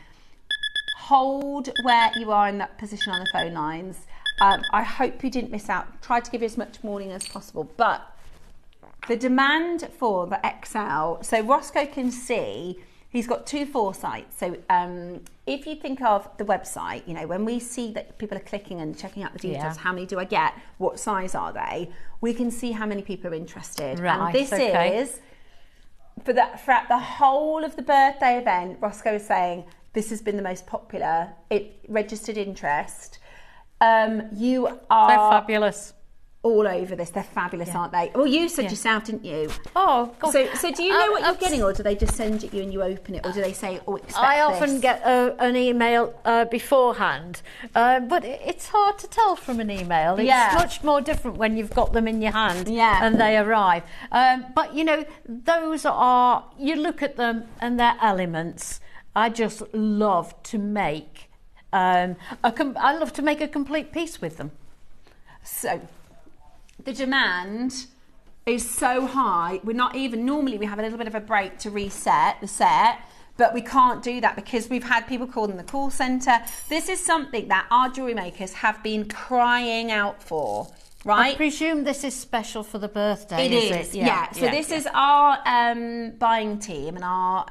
Hold where you are in that position on the phone lines. I hope you didn't miss out. Tried to give you as much warning as possible, but the demand for the XL, so Roscoe can see He's got 2 foresights. So if you think of the website, you know, when we see that people are clicking and checking out the details, how many do I get? What size are they? We can see how many people are interested. Right, and this is, for the whole of the birthday event, Roscoe is saying, this has been the most popular. It registered interest. You are... They're fabulous. All over this. They're fabulous, aren't they? Well, you said yourself, didn't you? Oh, God. So do you know what you're getting, or do they just send it you and you open it, or do they say, oh, expect I often get an email beforehand, but it's hard to tell from an email. It's much more different when you've got them in your hand and they arrive. But, you know, those are, you look at them and they're elements. I just love to make, I love to make a complete piece with them. So... the demand is so high. We're not even, normally we have a little bit of a break to reset the set, but we can't do that because we've had people calling the call centre. This is something that our jewellery makers have been crying out for, right? I presume this is special for the birthday, It is. So this is our buying team and our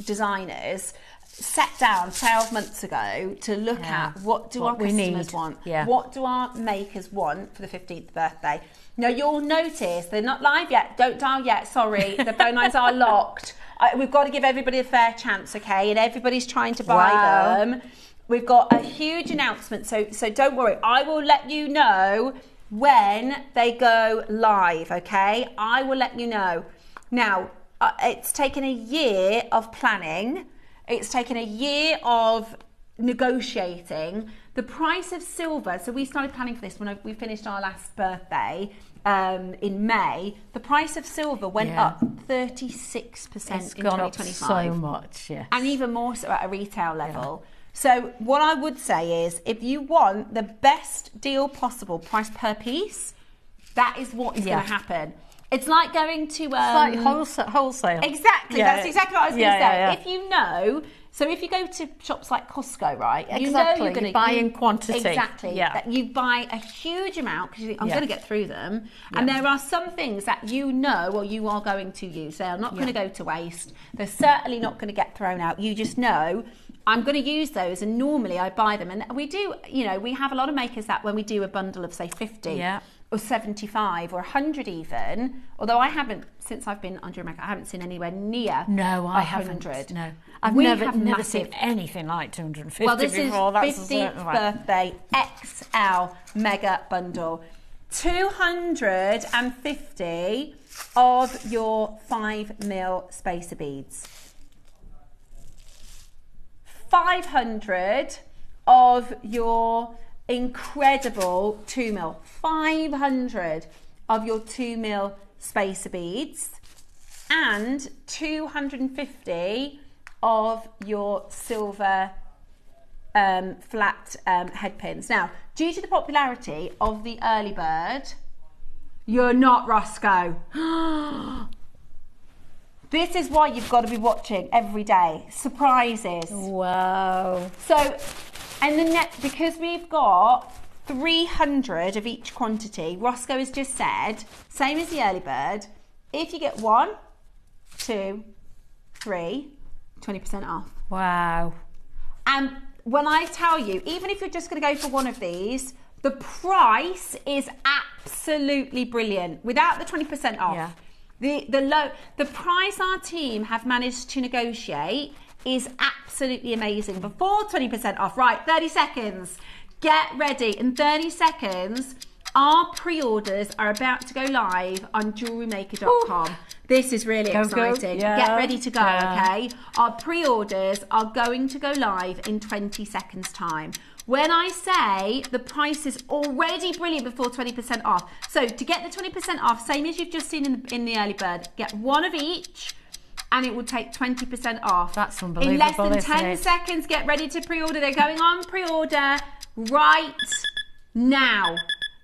designers sat down 12 months ago to look at what our customers want, what do our makers want for the 15th birthday. Now you'll notice they're not live yet, don't dial yet, sorry, the phone lines are locked. We've got to give everybody a fair chance, okay, and everybody's trying to buy them. We've got a huge announcement, so don't worry, I will let you know when they go live, okay? I will let you know. Now, it's taken a year of planning. It's taken a year of negotiating. The price of silver, so we started planning for this when we finished our last birthday in May. The price of silver went up 36% in 2025. So much, yes. And even more so at a retail level. So what I would say is, if you want the best deal possible, price per piece, that is what is going to happen. It's like going to... it's like wholesale. Exactly, that's exactly what I was going to say. If you know... So if you go to shops like Costco, right? You know you're going to buy in quantity. Exactly. That you buy a huge amount because you think, I'm going to get through them. And there are some things that you know or you are going to use. They are not going to go to waste. They're certainly not going to get thrown out. You just know... I'm going to use those, and normally I buy them. And we do, you know, we have a lot of makers that when we do a bundle of, say, 50 or 75 or 100 even, although I haven't, since I've been on JewelleryMaker, I haven't seen anywhere near 100. No, I've never seen anything like 250 well, this before. Is 50th birthday XL mega bundle. 250 of your 5mm spacer beads. 500 of your incredible 2mm. 500 of your 2mm spacer beads. And 250 of your silver flat head pins. Now, due to the popularity of the early bird, you're not Roscoe. This is why you've got to be watching every day. Surprises. Wow. So, and because we've got 300 of each quantity, Roscoe has just said, same as the early bird, if you get 1, 2, 3, 20% off. Wow. And when I tell you, even if you're just going to go for one of these, the price is absolutely brilliant without the 20% off. Yeah. The price our team have managed to negotiate is absolutely amazing. Before 20% off, right, 30 seconds. Get ready. In 30 seconds, our pre-orders are about to go live on JewelleryMaker.com. This is really exciting. Yeah. Get ready to go, okay? Our pre-orders are going to go live in 20 seconds time. When I say the price is already brilliant before 20% off. So to get the 20% off, same as you've just seen in the early bird, get one of each and it will take 20% off. That's unbelievable. In less than 10 seconds, get ready to pre-order. They're going on pre-order right now.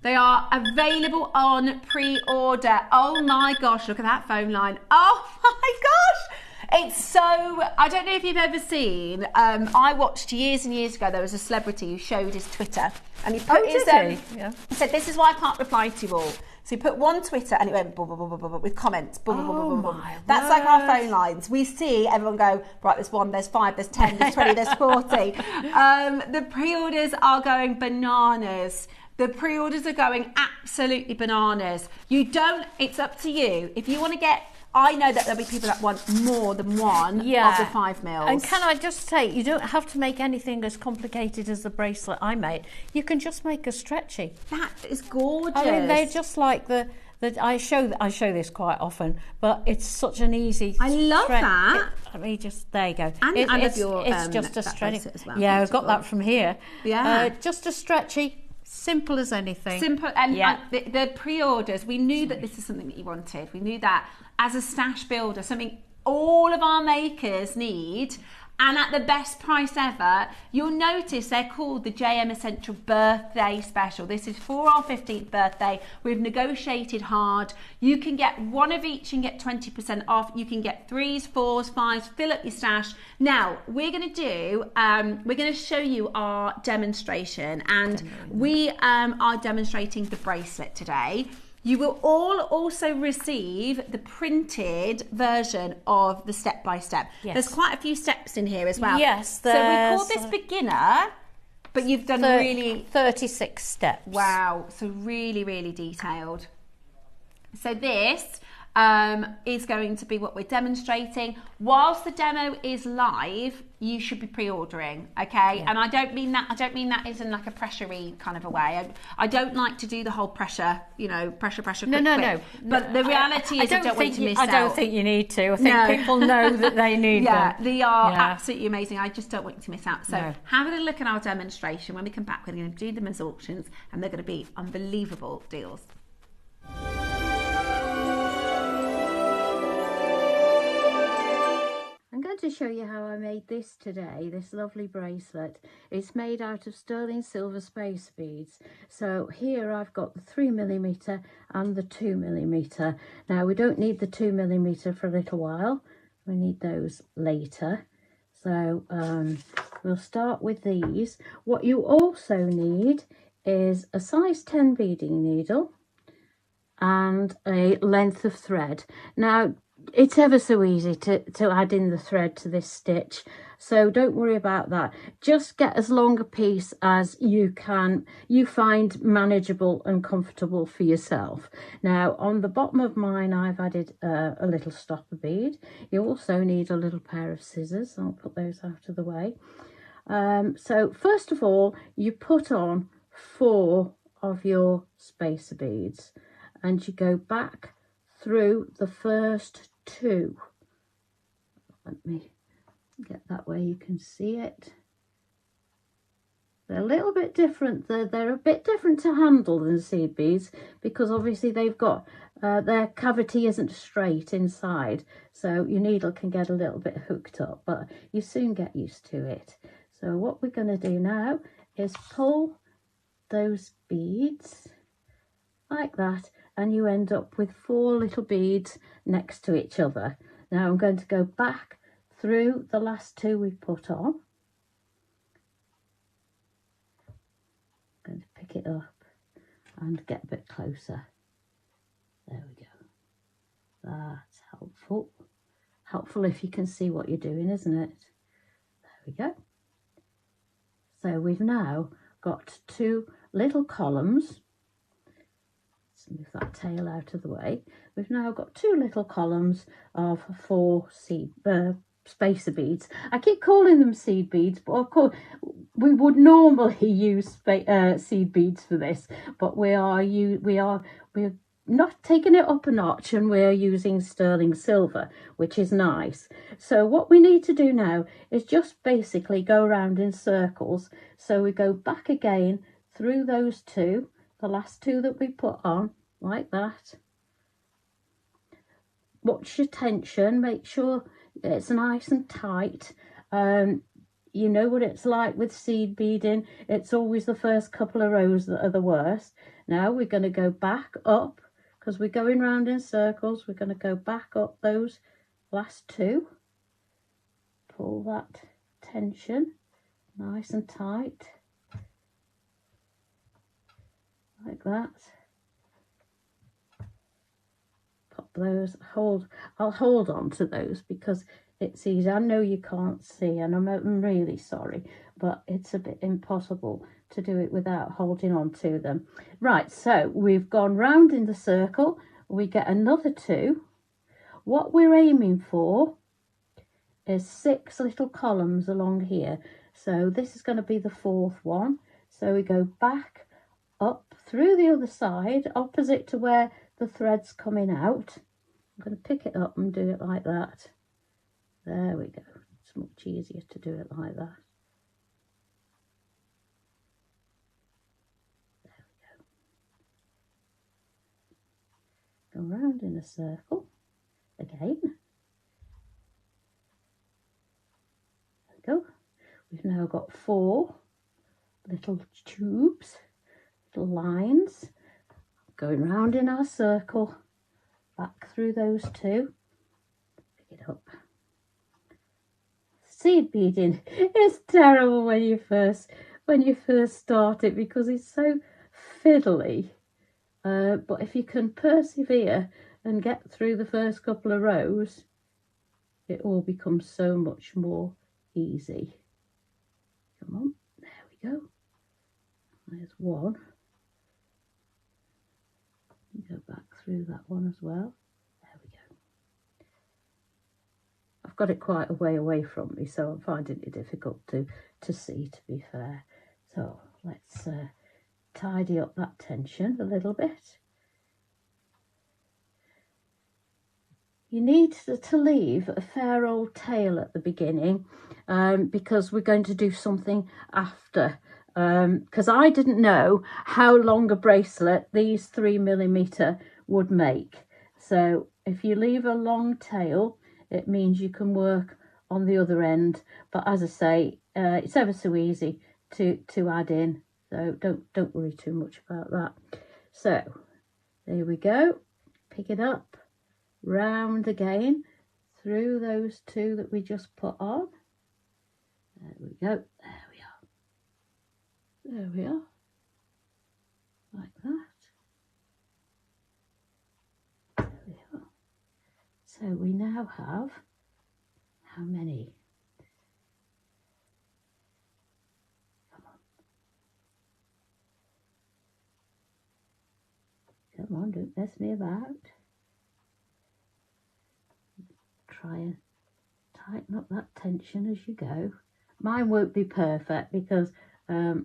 They are available on pre-order. Oh my gosh, look at that phone line. Oh my gosh. It's so, I don't know if you've ever seen, I watched years and years ago, there was a celebrity who showed his Twitter and he put he said, this is why I can't reply to you all. So you put one Twitter and it went boom, boom, boom, boom, boom, boom, with comments. Boom, boom, boom, boom, boom, boom. My That's like our word. phone lines. We see everyone go, right, there's 1, there's 5, there's 10, there's 20, there's 40. The pre-orders are going bananas. The pre-orders are going absolutely bananas. It's up to you. If you want to get, I know that there'll be people that want more than one of the 5 mils. And can I just say, you don't have to make anything as complicated as the bracelet I made. You can just make a stretchy. That is gorgeous. I mean, they're just like the I show this quite often, but it's such an easy. I love that. There you go. And I love your it's just a stretchy as well. Yeah, I've got that from here. Yeah, just a stretchy. Simple as anything. Simple, and the pre-orders, we knew that this is something that you wanted. We knew that as a stash builder, something all of our makers need, and at the best price ever. You'll notice they're called the JM Essential Birthday Special. This is for our 15th birthday. We've negotiated hard. You can get one of each and get 20% off. You can get 3s, 4s, 5s, fill up your stash. Now, we're going to show you our demonstration, and we are demonstrating the bracelet today. You will all also receive the printed version of the step-by-step. Yes. There's quite a few steps in here as well. Yes. So we call this beginner, but you've done really... 36 steps. Wow. So really, really detailed. So this is going to be what we're demonstrating. Whilst the demo is live, you should be pre-ordering, okay? And I don't mean that is in like a pressure-y kind of a way. I don't like to do the whole pressure, pressure, quick. No. But the reality is I don't want to miss out. I don't think you need to. I think people know that they need them. Yeah, they are absolutely amazing. I just don't want you to miss out. So have a look at our demonstration. When we come back, we're going to do them as auctions, and they're going to be unbelievable deals. I'm going to show you how I made this today, this lovely bracelet. It's made out of sterling silver space beads. So here I've got the 3mm and the 2mm. Now we don't need the 2mm for a little while. We need those later. So we'll start with these. What you also need is a size 10 beading needle and a length of thread. Now, it's ever so easy to add in the thread to this stitch, so don't worry about that. Just get as long a piece as you find manageable and comfortable for yourself. Now on the bottom of mine I've added a little stopper bead. You also need a little pair of scissors. I'll put those out of the way. So first of all, you put on 4 of your spacer beads and you go back through the first 2. Let me get that way you can see it. They're a little bit different. They're a bit different to handle than seed beads because obviously they've got their cavity isn't straight inside, so your needle can get a little bit hooked up, but you soon get used to it. So what we're going to do now is pull those beads like that, and you end up with 4 little beads next to each other. Now I'm going to go back through the last 2 we put on. I'm going to pick it up and get a bit closer. There we go. That's helpful. Helpful if you can see what you're doing, isn't it? There we go. So we've now got 2 little columns. Move that tail out of the way. We've now got 2 little columns of 4 spacer beads. I keep calling them seed beads, but of course we would normally use seed beads for this, but we're not taking it up a notch, and we're using sterling silver, which is nice. So what we need to do now is just basically go around in circles. So we go back again through those 2, the last 2 that we put on, like that. Watch your tension, make sure it's nice and tight. You know what it's like with seed beading, it's always the first couple of rows that are the worst. Now we're going to go back up, because we're going round in circles. We're going to go back up those last 2. Pull that tension nice and tight, like that. those. I'll hold on to those because it's easy. I know you can't see, and I'm really sorry, but it's a bit impossible to do it without holding on to them. Right, so we've gone round in the circle. We get another 2. What we're aiming for is 6 little columns along here. So this is going to be the 4th one. So we go back up through the other side, opposite to where the thread's coming out. I'm going to pick it up and do it like that. There we go. It's much easier to do it like that. There we go. Go round in a circle again. There we go. We've now got 4 little tubes, little lines, going round in our circle, back through those 2. Pick it up. Seed beading is terrible when you first start it because it's so fiddly. But if you can persevere and get through the first couple of rows, it all becomes so much more easy. Come on, there we go. There's 1. Go back through that one as well. There we go. I've got it quite a way away from me, so I'm finding it difficult to see, to be fair. So let's tidy up that tension a little bit. You need to leave a fair old tail at the beginning because we're going to do something after. Because I didn't know how long a bracelet these 3mm would make. So if you leave a long tail, it means you can work on the other end. But as I say, it's ever so easy to add in. So don't worry too much about that. So there we go. Pick it up, round again through those 2 that we just put on. There we go. There we are, like that. There we are. So we now have, how many? Come on, don't mess me about. Try and tighten up that tension as you go. Mine won't be perfect because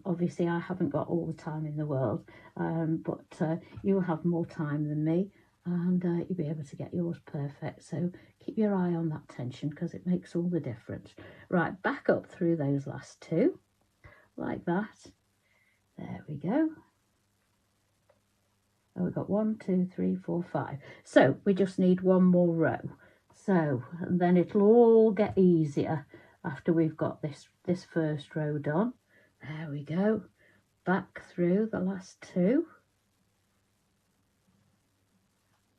obviously I haven't got all the time in the world, but you'll have more time than me, and you'll be able to get yours perfect. So keep your eye on that tension because it makes all the difference. Right, back up through those last 2 like that. There we go. And we've got 1, 2, 3, 4, 5. So we just need 1 more row. So and then it'll all get easier after we've got this first row done. There we go. Back through the last 2.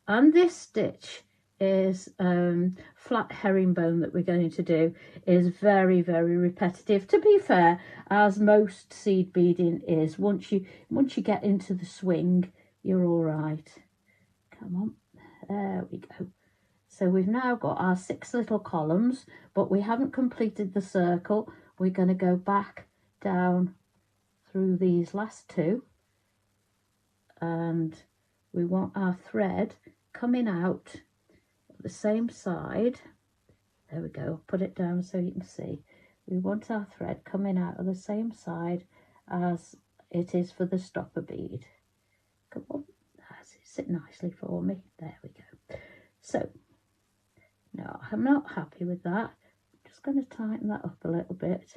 And this stitch is flat herringbone that we're going to do is very, very repetitive, to be fair, as most seed beading is. Once you get into the swing, you're all right. Come on, there we go. So we've now got our 6 little columns, but we haven't completed the circle. We're going to go back down through these last 2, and we want our thread coming out the same side. There we go. Put it down so you can see. We want our thread coming out of the same side as it is for the stopper bead. Come on, that's it. Sit nicely for me. There we go. So now I'm not happy with that. I'm just going to tighten that up a little bit.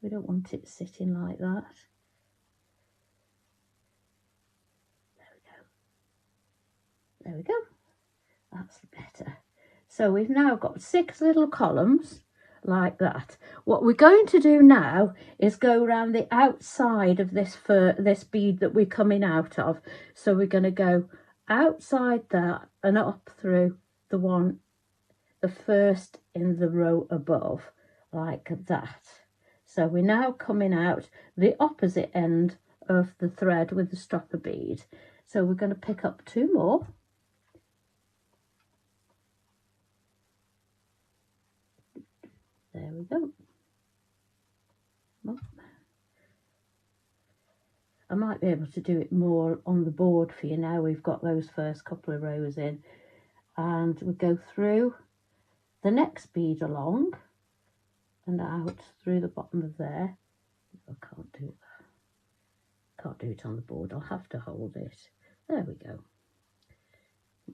We don't want it sitting like that. There we go. That's better. So we've now got 6 little columns like that. What we're going to do now is go around the outside of this bead that we're coming out of. So we're going to go outside that and up through the first in the row above, like that. So we're now coming out the opposite end of the thread with the stopper bead. So we're going to pick up 2 more. There we go. Oh. I might be able to do it more on the board for you now we've got those first couple of rows in. And we go through the next bead along and out through the bottom of there. I can't do that. Can't do it on the board. I'll have to hold it. There we go.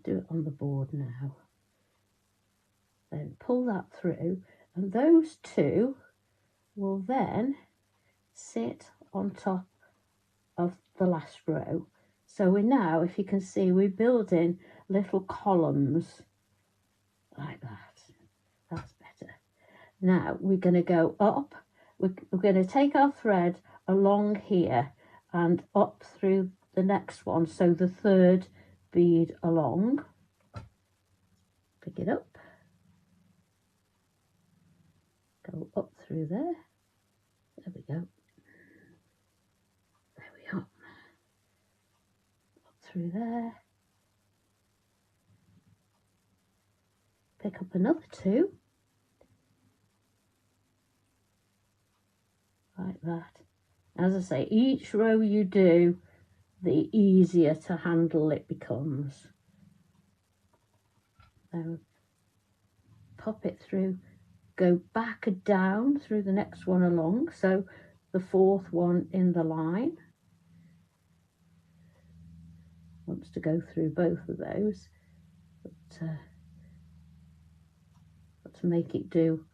Do it on the board now. Then pull that through, and those two will then sit on top of the last row. So we now, if you can see, we're building little columns like that. That's better. Now we're going to go up. We're going to take our thread along here and up through the next one. So the third bead along. Pick it up. Go up through there. There we go. There we are. Up through there. Pick up another two. Like that. As I say, each row you do, the easier to handle it becomes. Now, pop it through, go back and down through the next one along, so the fourth one in the line. Wants to go through both of those, but got to make it do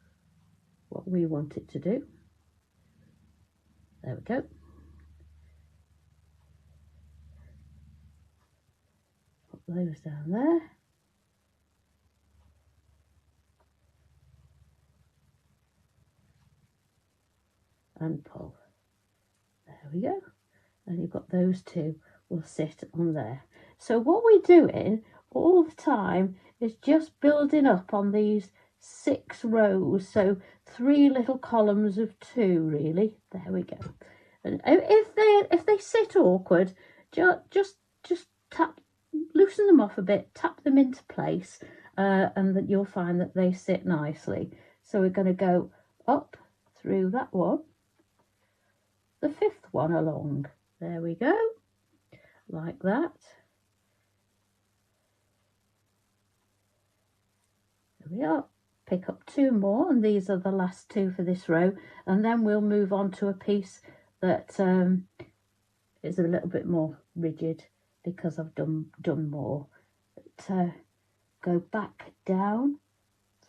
what we want it to do. There we go. Pop those down there. And pull. There we go. And you've got those two will sit on there. So what we're doing all the time is just building up on these 6 rows. So 3 little columns of 2 really. There we go. And if they sit awkward, just tap, loosen them off a bit, tap them into place, and that you'll find that they sit nicely. So we're going to go up through that one. The 5th one along. There we go, like that. There we are. Pick up 2 more, and these are the last 2 for this row, and then we'll move on to a piece that is a little bit more rigid because I've done more. But, go back down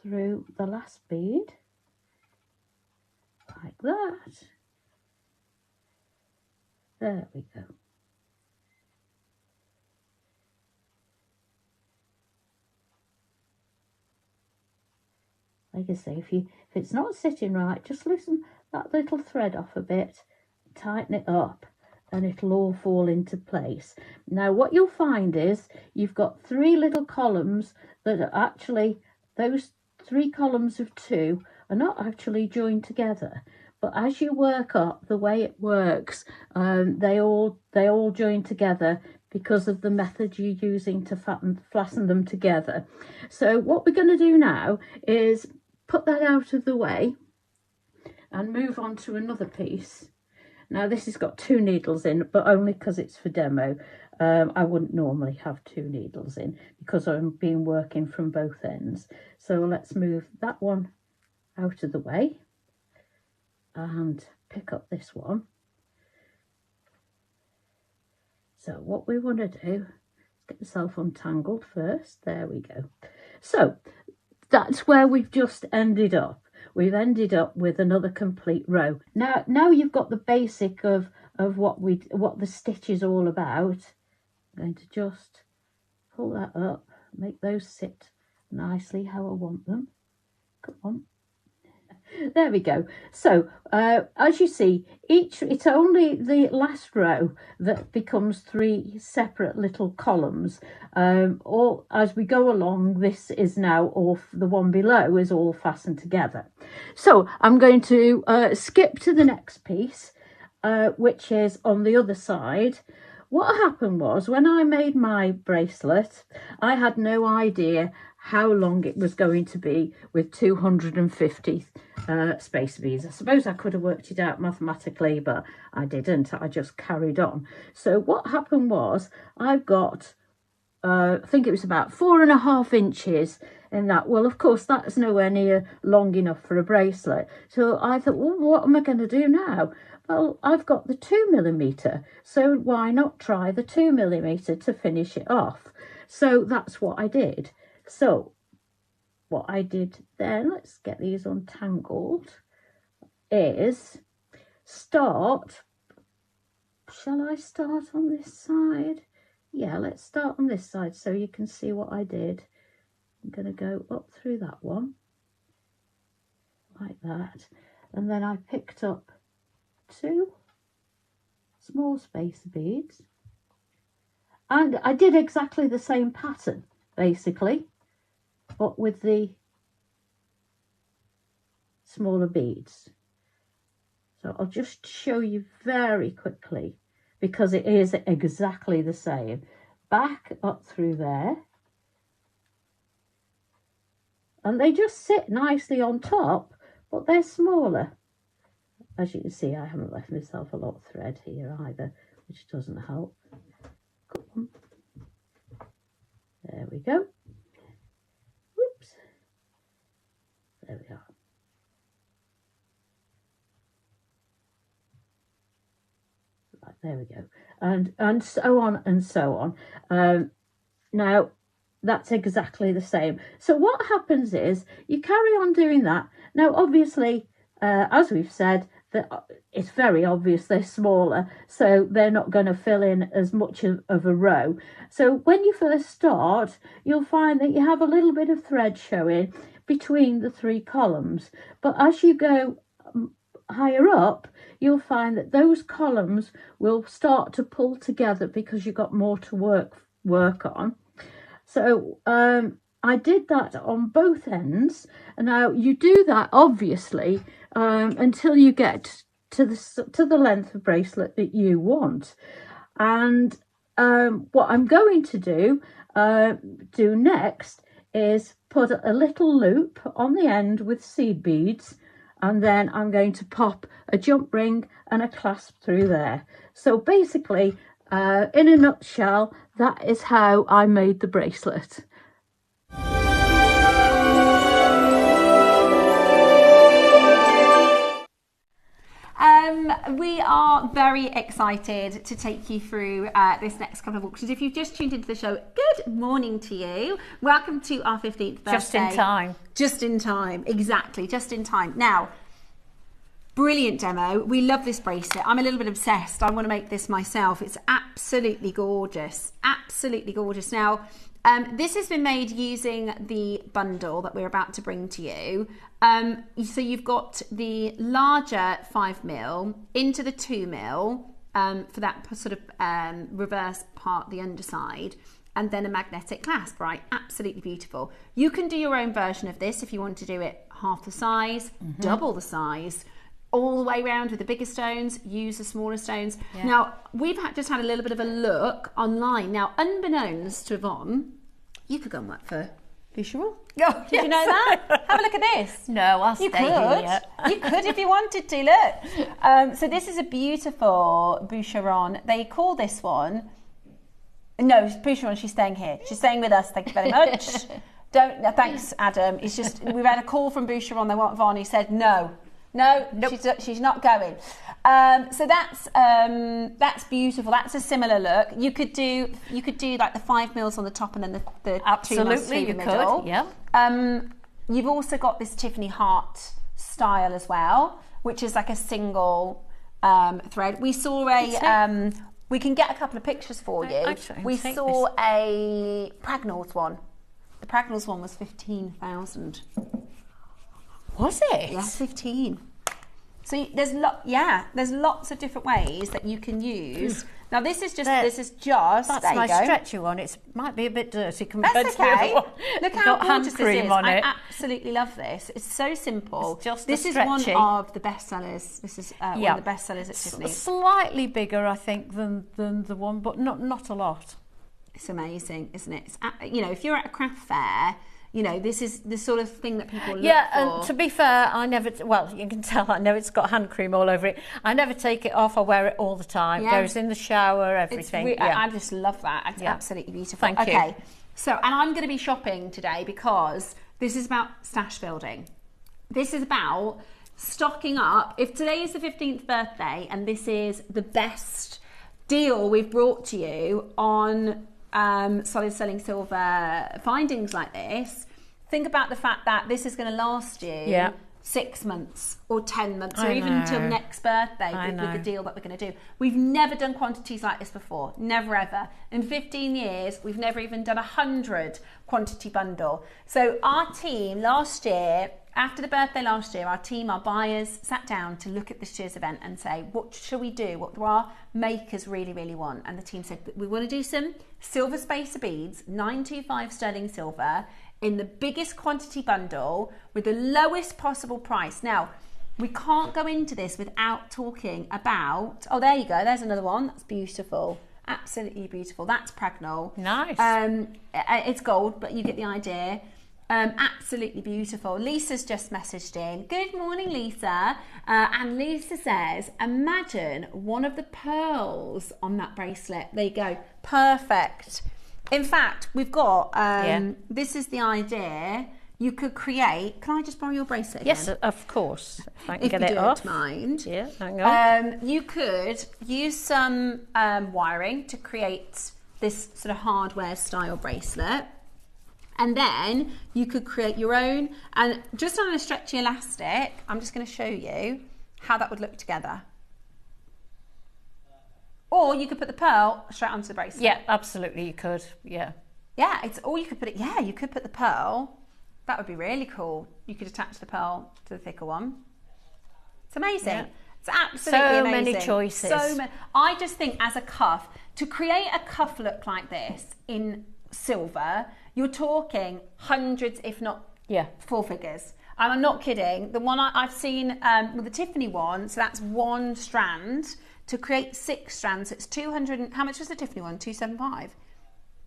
through the last bead, like that. There we go. Like I say, if it's not sitting right, just loosen that little thread off a bit, tighten it up, and it'll all fall into place. Now what you'll find is you've got 3 little columns that are actually, those 3 columns of 2 are not actually joined together. But as you work up, the way it works, they all join together because of the method you're using to fasten them together. So what we're going to do now is put that out of the way and move on to another piece. Now this has got 2 needles in, but only because it's for demo. I wouldn't normally have 2 needles in because I've been working from both ends. So let's move that one out of the way and pick up this one. So what we want to do is get myself untangled first. There we go. So that's where we've just ended up. We've ended up with another complete row. Now you've got the basic of what the stitch is all about. I'm going to just pull that up, make those sit nicely how I want them. Come on. There we go. So as you see, it's only the last row that becomes 3 separate little columns. All as we go along, this is now all, the one below is all fastened together. So I'm going to skip to the next piece, which is on the other side. What happened was, when I made my bracelet, I had no idea how long it was going to be with 250 space beads. I suppose I could have worked it out mathematically, but I didn't. I just carried on. So what happened was I've got, I think it was about 4.5 inches in that. Well, of course, that's nowhere near long enough for a bracelet. So I thought, well, what am I going to do now? Well, I've got the 2mm, so why not try the 2mm to finish it off? So that's what I did. So what I did then, let's get these untangled, is start, shall I start on this side? Yeah, let's start on this side so you can see what I did. I'm going to go up through that one, like that, and then I picked up 2 small spacer beads, and I did exactly the same pattern basically, but with the smaller beads. So I'll just show you very quickly because it is exactly the same. Back up through there, and they just sit nicely on top, but they're smaller. As you can see, I haven't left myself a lot of thread here either, which doesn't help. Come on. There we go. Whoops. There we are. Right, there we go. And so on and so on. Now, that's exactly the same. So what happens is you carry on doing that. Now, obviously, as we've said, it's very obvious they're smaller, so they're not going to fill in as much of a row. So when you first start, you'll find that you have a little bit of thread showing between the 3 columns. But as you go higher up, you'll find that those columns will start to pull together because you've got more to work on. So I did that on both ends. And now you do that obviously until you get to the length of bracelet that you want. And what I'm going to do next is put a little loop on the end with seed beads, and then I'm going to pop a jump ring and a clasp through there. So basically, in a nutshell, that is how I made the bracelet. We are very excited to take you through this next couple of auctions. If you've just tuned into the show, good morning to you. Welcome to our 15th birthday. Just in time. Just in time, exactly, just in time. Now, brilliant demo. We love this bracelet. I'm a little bit obsessed. I want to make this myself. It's absolutely gorgeous, absolutely gorgeous. Now, this has been made using the bundle that we're about to bring to you. So you've got the larger 5mm into the 2mm for that sort of reverse part, the underside, and then a magnetic clasp, right? Absolutely beautiful. You can do your own version of this if you want to do it half the size, double the size, all the way around with the bigger stones, use the smaller stones. Yeah. Now, we've just had a little bit of a look online. Now, unbeknownst to Yvonne, you could go and work for Boucheron. Oh, Did you know that? Have a look at this. No, I'll stay here. You could if you wanted to, look. So this is a beautiful Boucheron. They call this one, no, Boucheron, she's staying here. She's staying with us, thank you very much. Thanks, Adam. It's just, we've had a call from Boucheron, they want Yvonne, he said no. No, nope. She's not going. So that's beautiful. That's a similar look. You could do like the 5mm on the top and then the 2mm through the middle. Yeah. You've also got this Tiffany heart style as well, which is like a single thread. We saw a. We can get a couple of pictures for you. Actually, we saw a Pragnall's one. The Pragnall's one was 15,000. Was it? Yes, 15. So there's lots of different ways that you can use. Now this is just that's my stretchy one. It might be a bit dirty compared to the other one. Look how gorgeous this is. I absolutely love this. It's so simple. It's just this is one of the best sellers. This is one of the best sellers at Tiffany's. Slightly bigger, I think, than the one, but not a lot. It's amazing, isn't it? It's, if you're at a craft fair, You know, this is the sort of thing that people look for. And to be fair, I never, well, you can tell, I know it's got hand cream all over it. I never take it off. I wear it all the time. It goes in the shower, everything. I just love that. It's absolutely beautiful. Thank you. Okay, so, and I'm going to be shopping today because this is about stash building. This is about stocking up. If today is the 15th birthday and this is the best deal we've brought to you on solid sterling silver findings like this, think about the fact that this is going to last you 6 months or 10 months or even until next birthday with the deal that we're going to do. We've never done quantities like this before, never ever. In 15 years, we've never even done 100 quantity bundle. So our team last year, after the birthday last year, our team, our buyers, sat down to look at this year's event and say, what shall we do? What do our makers really, really want? And the team said, we want to do some silver spacer beads, 925 sterling silver, in the biggest quantity bundle with the lowest possible price. Now, we can't go into this without talking about, oh, there you go. There's another one. That's beautiful. Absolutely beautiful. That's Pragnol. Nice. It's gold, but you get the idea. Absolutely beautiful. Lisa's just messaged in. Good morning, Lisa. And Lisa says, imagine one of the pearls on that bracelet. There you go. Perfect. In fact, we've got, this is the idea. You could create, can I just borrow your bracelet again? Yes, of course. If I can get it off. If you don't mind. Yeah, hang on. You could use some wiring to create this sort of hardware style bracelet. And then you could create your own, and just on a stretchy elastic, I'm just going to show you how that would look together. Or you could put the pearl straight onto the bracelet. Yeah, absolutely, you could. Yeah. Yeah, or you could put it. Yeah, you could put the pearl. That would be really cool. You could attach the pearl to the thicker one. It's amazing. Yeah. It's absolutely so amazing. Many choices. I just think as a cuff, to create a cuff look like this in silver, you're talking hundreds, if not 4 figures. And I'm not kidding. The one I've seen with the Tiffany one, so that's one strand. To create 6 strands, it's 200. How much was the Tiffany one? 275.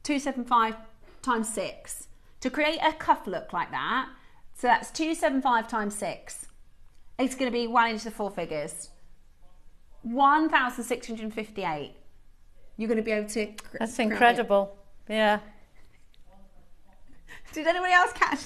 275 times 6. To create a cuff look like that, so that's 275 times 6. It's going to be well into the 4 figures. 1,658. You're going to be able to. That's incredible. Yeah. Did anybody else catch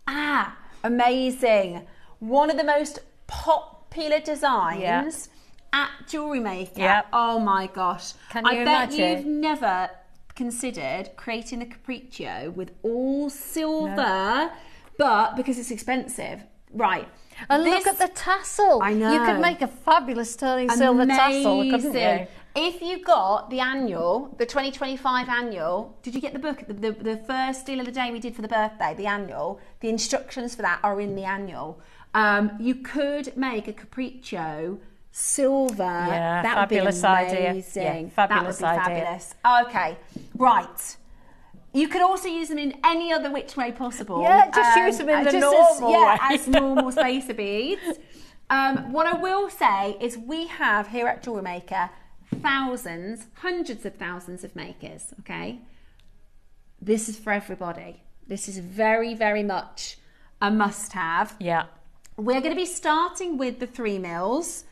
that? Amazing. One of the most popular designs at JewelleryMaker. Yep. Oh my gosh. Can you imagine? I bet you've never considered creating the Capriccio with all silver, but because it's expensive. Right. And look at the tassel. I know. You could make a fabulous sterling silver tassel, couldn't you? If you got the annual, the 2025 annual, did you get the book? The first deal of the day we did for the birthday, the annual, the instructions for that are in the annual. You could make a Capriccio silver. Yeah, that fabulous would be idea. amazing. Yeah, fabulous that would be idea. fabulous. Okay, right. You could also use them in any other which way possible. Yeah, just use them in the normal way. As normal spacer beads. What I will say is we have here at JewelleryMaker thousands, hundreds of thousands of makers, okay? This is for everybody. This is very, very much a must-have. Yeah. We're going to be starting with the 3 mils.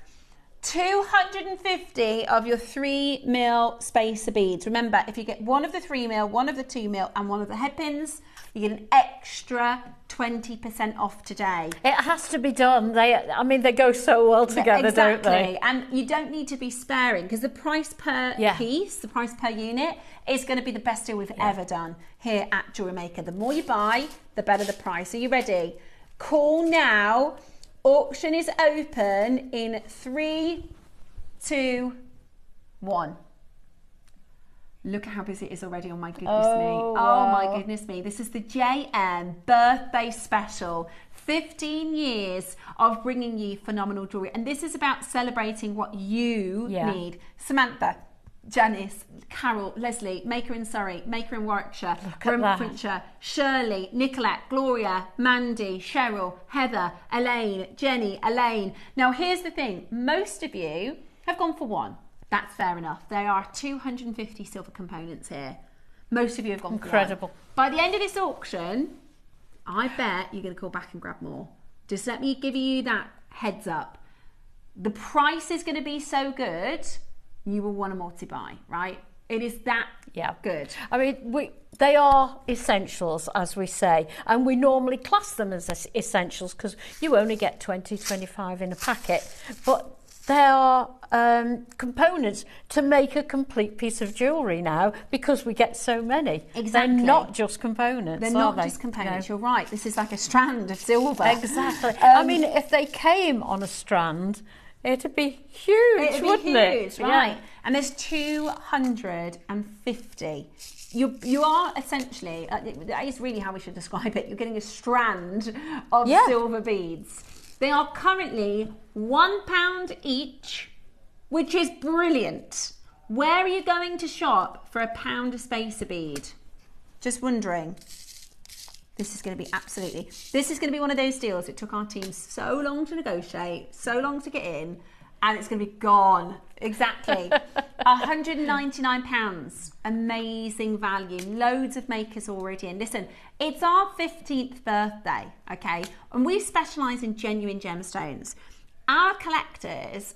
250 of your 3 mil spacer beads. Remember, if you get one of the 3 mil, one of the 2 mil, and one of the head pins, you get an extra 20% off today. It has to be done. They go so well together, don't they? And you don't need to be sparing because the price per piece, the price per unit, is going to be the best deal we've ever done here at JewelleryMaker. The more you buy, the better the price. Are you ready? Call now. Auction is open in 3, 2, 1. Look at how busy it is already. Oh my goodness me. Oh my goodness me. This is the JM birthday special. 15 years of bringing you phenomenal jewellery. And this is about celebrating what you need. Samantha, Janice, Carol, Leslie, Maker in Surrey, Maker in Warwickshire, Fincher, Shirley, Nicolette, Gloria, Mandy, Cheryl, Heather, Elaine, Jenny, Elaine. Now here's the thing. Most of you have gone for one. That's fair enough. There are 250 silver components here. Most of you have gone incredible. For one. By the end of this auction, I bet you're going to call back and grab more. Just let me give you that heads up. The price is going to be so good, you will want to multi-buy, right? It is that good. I mean, they are essentials, as we say, and we normally class them as essentials because you only get 20, 25 in a packet, but they are components to make a complete piece of jewellery now because we get so many. Exactly. They're not just components, They're not just components, You're right. This is like a strand of silver. Exactly. I mean, if they came on a strand, it'd be huge, wouldn't it? Right. Yeah. And there's 250. You are essentially, that is really how we should describe it. You're getting a strand of silver beads. They are currently £1 each, which is brilliant. Where are you going to shop for £1 a spacer bead? Just wondering. This is going to be one of those deals. It took our team so long to negotiate, so long to get in, and it's going to be gone. Exactly. £199. Amazing value. Loads of makers already in. Listen, it's our 15th birthday, okay? And we specialise in genuine gemstones. Our collectors,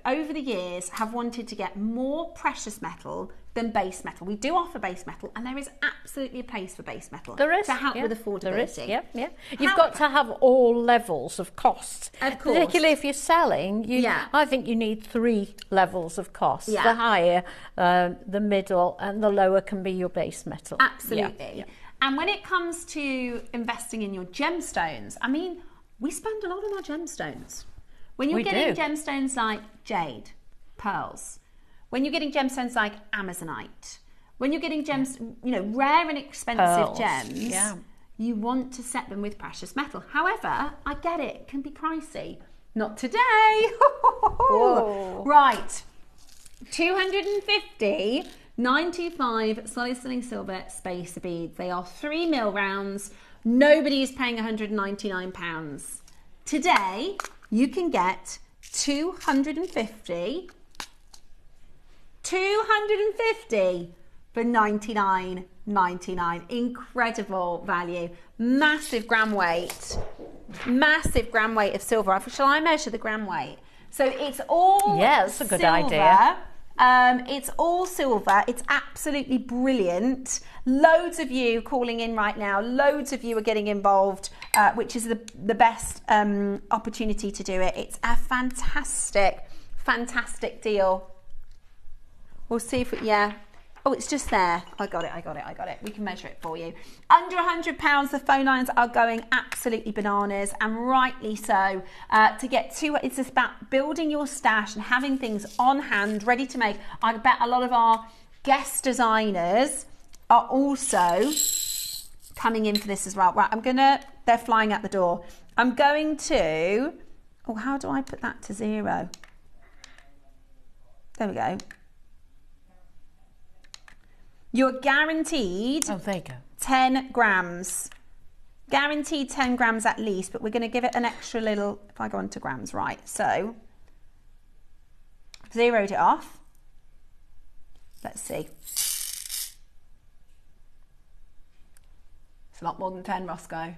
over the years, have wanted to get more precious metal than base metal. We do offer base metal, and there is absolutely a place for base metal. There is. To help with affordability. There is, You've got to have all levels of cost. Of course. Particularly if you're selling, I think you need 3 levels of cost. Yeah. The higher, the middle, and the lower can be your base metal. Absolutely. Yeah. And when it comes to investing in your gemstones, I mean, we spend a lot on our gemstones. When you're getting gemstones like jade, pearls, when you're getting gemstones like amazonite, when you're getting gems, rare and expensive pearls. Gems, you want to set them with precious metal. However, I get it can be pricey. Not today. Right. 250 925 solid sterling silver spacer beads. They are 3mm rounds. Nobody is paying £199. Today, you can get 250 for $99.99. Incredible value. Massive gram weight of silver. Shall I measure the gram weight? So it's all that's a good idea. It's all silver. It's absolutely brilliant. Loads of you calling in right now. Loads of you are getting involved, which is the best opportunity to do it. It's a fantastic deal. We'll see if oh, it's just there. I got it. We can measure it for you. Under £100, the phone lines are going absolutely bananas, and rightly so. To get to it's just about building your stash and having things on hand, ready to make. I bet a lot of our guest designers are also coming in for this as well. Right, they're flying out the door. I'm going to, how do I put that to 0? There we go. You're guaranteed there you go. 10 grams. Guaranteed 10 grams at least, but we're going to give it an extra little, if I go on to grams, right. So, I've zeroed it off. Let's see. It's a lot more than 10, Roscoe.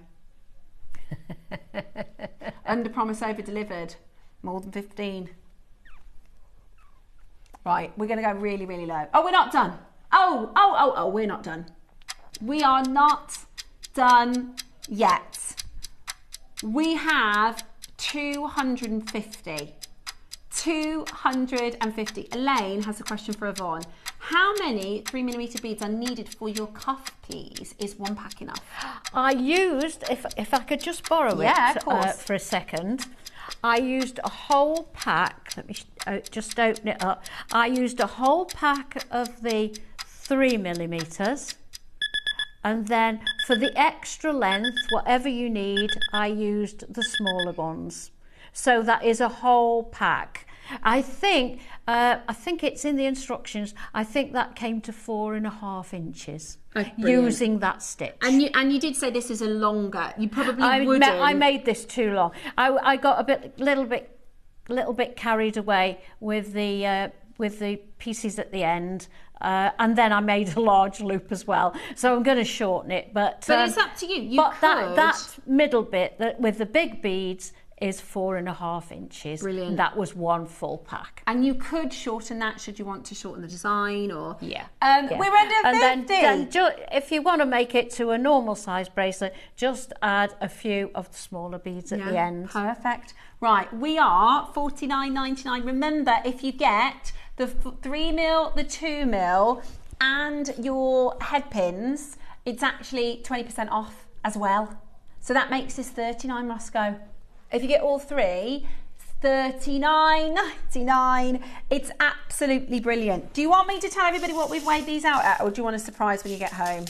Under promise, over delivered. More than 15. Right, we're going to go really, really low. Oh, we're not done. Oh, we're not done. We are not done yet. We have 250. 250. Elaine has a question for Yvonne. How many 3mm beads are needed for your cuff, please? Is 1 pack enough? I used, if I could just borrow it for a second, I used a whole pack. Let me just open it up. I used a whole pack of the 3mm, and then for the extra length, whatever you need, I used the smaller ones. So that is a whole pack. I think it's in the instructions. I think that came to 4.5 inches. Using that stitch. And you did say this is a longer. You probably wouldn't. I made this too long. I got a little bit carried away with the with the pieces at the end. And then I made a large loop as well. So I'm going to shorten it. But it's up to you. That middle bit with the big beads is 4.5 inches. Brilliant. That was one full pack. And you could shorten that should you want to shorten the design or... Yeah. We're under 50. And then if you want to make it to a normal size bracelet, just add a few of the smaller beads at the end. Perfect. Right, we are $49.99. Remember, if you get the 3mm, the 2mm, and your head pins, it's actually 20% off as well. So that makes this $39, Roscoe. If you get all three, $39.99. It's absolutely brilliant. Do you want me to tell everybody what we've weighed these out at, or do you want a surprise when you get home?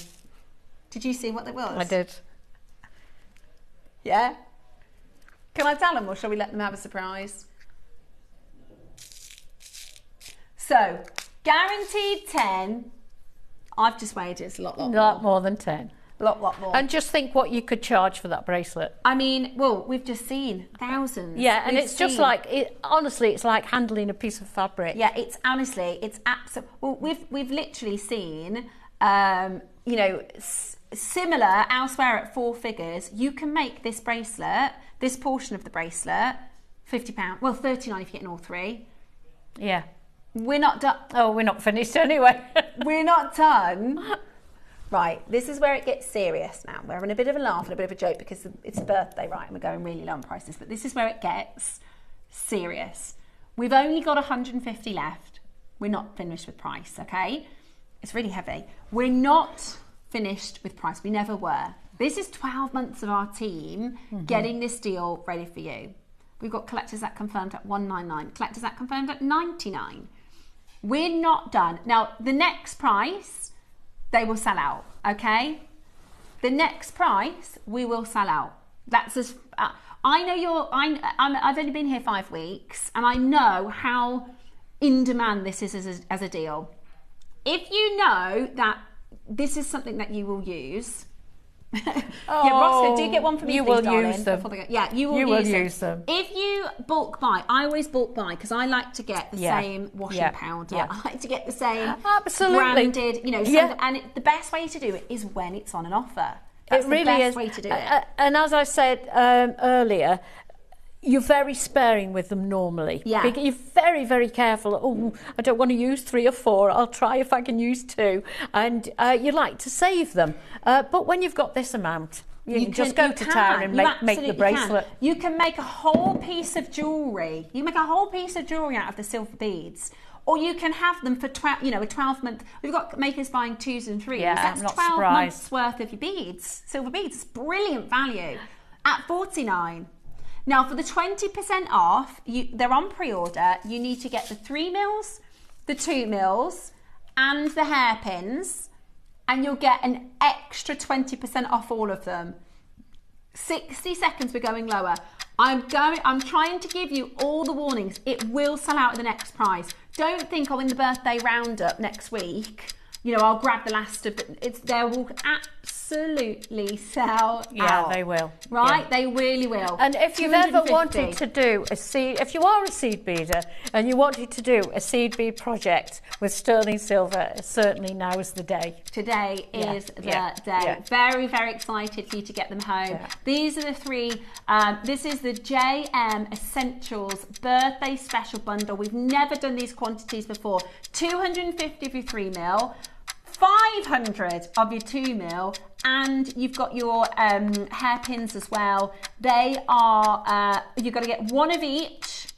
Did you see what it was? I did. Yeah? Can I tell them, or shall we let them have a surprise? So, guaranteed 10. I've just weighed it. It's a lot more than 10. Lot more. And just think what you could charge for that bracelet. I mean, well, we've just seen thousands. Yeah, and it's just like, honestly, it's like handling a piece of fabric. Yeah, it's absolutely, well, we've literally seen, similar elsewhere at 4 figures. You can make this bracelet, this portion of the bracelet, £50. Well, $39 if you're getting all three. Yeah. We're not done. Oh, we're not finished anyway. We're not done. Right, this is where it gets serious now. We're having a bit of a laugh and a bit of a joke because it's a birthday, right? And we're going really low on prices. But this is where it gets serious. We've only got 150 left. We're not finished with price, okay? It's really heavy. We're not finished with price. We never were. This is 12 months of our team getting this deal ready for you. We've got collectors that confirmed at $199. Collectors that confirmed at $99. We're not done. Now, the next price, they will sell out, okay? The next price, we will sell out. That's as I know I've only been here 5 weeks, and I know how in demand this is as a deal. If you know that this is something that you will use, yeah, Roscoe, do get one for me, you please, will darling, use them. Yeah, you will use them. them. If you bulk buy, I always bulk buy because I like to get the same washing powder. I like to get the same branded, and the best way to do it is when it's on an offer. That's the best way to do it. And as I said earlier, you're very sparing with them normally. Yeah. You're very, very careful. Oh, I don't want to use 3 or 4. I'll try if I can use 2. And you like to save them. But when you've got this amount, you can just go to town and make the bracelet. You can make a whole piece of jewellery. You make a whole piece of jewellery out of the silver beads. Or you can have them for a 12-month. We've got makers buying 2s and 3s. Yeah, That's I'm not 12 surprised. months worth of your beads, silver beads. It's brilliant value at $49. Now, for the 20% off, they're on pre-order. You need to get the 3mm, the 2mm, and the hairpins, and you'll get an extra 20% off all of them. 60 seconds, we're going lower. I'm trying to give you all the warnings. It will sell out at the next price. Don't think, in the birthday roundup next week, I'll grab the last of it. They will absolutely sell out. Yeah, they will. Right? Yeah. They really will. And if you've ever wanted to do a seed, if you are a seed beader and you wanted to do a seed bead project with sterling silver, certainly now is the day. Today is the day. Yeah. Very, very excited for you to get them home. Yeah. These are the 3. This is the JM Essentials Birthday Special Bundle. We've never done these quantities before. 250 of your 3mm. 500 of your 2mm, and you've got your hairpins as well. They are, you've got to get 1 of each.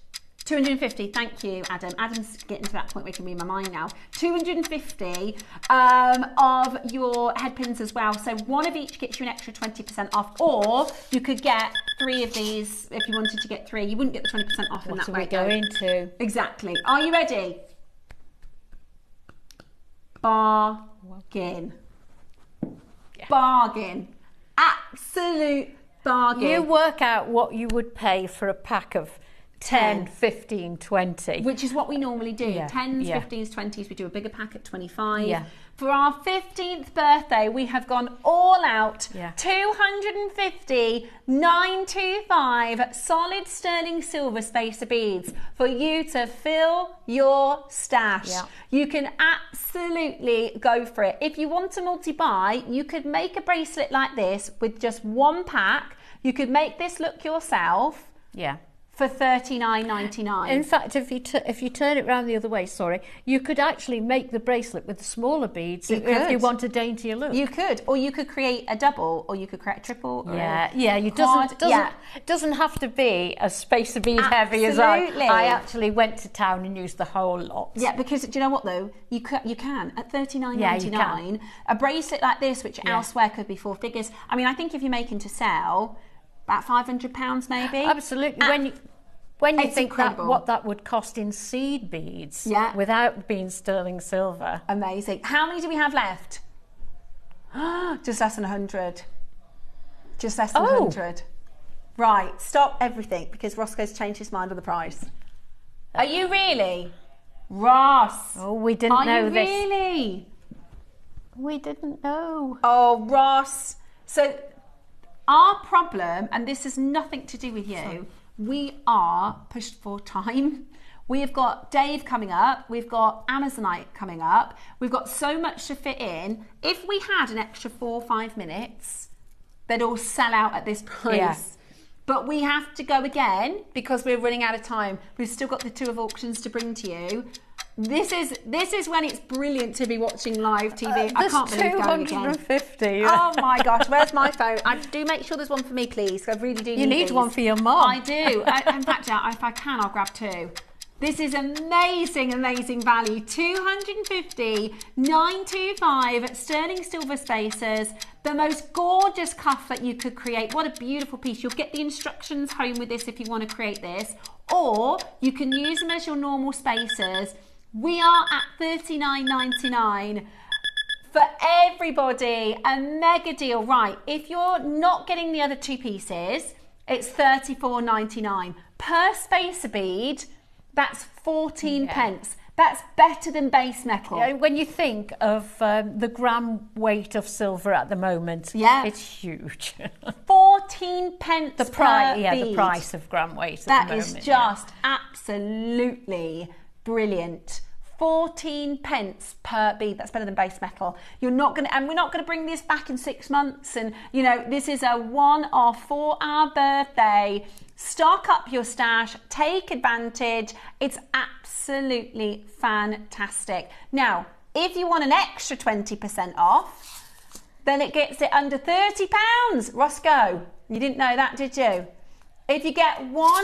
250, thank you, Adam. Adam's getting to that point where he can read my mind now. 250 of your headpins as well. So 1 of each gets you an extra 20% off, or you could get 3 of these if you wanted to get 3. You wouldn't get the 20% off in that way. What are we going to? Exactly. Are you ready? Bargain. Yeah. Bargain. Absolute bargain. You work out what you would pay for a pack of 10, 15, 20. Which is what we normally do. Yeah. 10s, Yeah. 15s, 20s. We do a bigger pack at 25. Yeah. For our 15th birthday, we have gone all out. Yeah. 250 925 solid sterling silver spacer beads for you to fill your stash. Yeah. You can absolutely go for it. If you want to multi-buy, you could make a bracelet like this with just one pack. You could make this look yourself. Yeah. For $39.99. In fact, if you turn it around the other way, you could actually make the bracelet with the smaller beads if you want a daintier look. You could, or you could create a double, or you could create a triple. It doesn't have to be as spacer bead heavy as I actually went to town and used the whole lot. Yeah, because do you know what though? You can at $39.99 a bracelet like this, which elsewhere could be 4 figures. I mean, I think if you're making to sell, about £500 maybe. Absolutely. When you think what that would cost in seed beads, without being sterling silver. Amazing. How many do we have left? Just less than 100. Just less than 100. Right, stop everything because Roscoe's changed his mind on the price. Are you really? Ross. Oh, we didn't know this. Are you really? We didn't know. Oh, Ross. So our problem, and this has nothing to do with you, we are pushed for time. We've got Dave coming up. We've got Amazonite coming up. We've got so much to fit in. If we had an extra 4 or 5 minutes, they'd all sell out at this price. Yeah. But we have to go again because we're running out of time. We've still got the tour of auctions to bring to you. This is when it's brilliant to be watching live TV. I can't believe going again. 250. Oh my gosh, where's my phone? I do make sure there's one for me, please. I really do. You need one for your mum. I do. In fact, if I can, I'll grab 2. This is amazing, amazing value. 250 925 sterling silver spacers. The most gorgeous cuff that you could create. What a beautiful piece. You'll get the instructions home with this if you want to create this. Or you can use them as your normal spacers. We are at $39.99 for everybody. A mega deal. Right, if you're not getting the other 2 pieces, it's $34.99 per spacer bead. That's 14 pence. That's better than base metal. Yeah, when you think of the gram weight of silver at the moment, it's huge. 14 pence the per bead. The price of gram weight at the moment. That is just absolutely brilliant. 14 pence per bead. That's better than base metal. You're not going to, and we're not going to bring this back in 6 months. And you know, this is a one-off for our birthday. Stock up your stash, take advantage. It's absolutely fantastic. Now, if you want an extra 20% off, then it gets it under £30. Roscoe, you didn't know that, did you? If you get 1,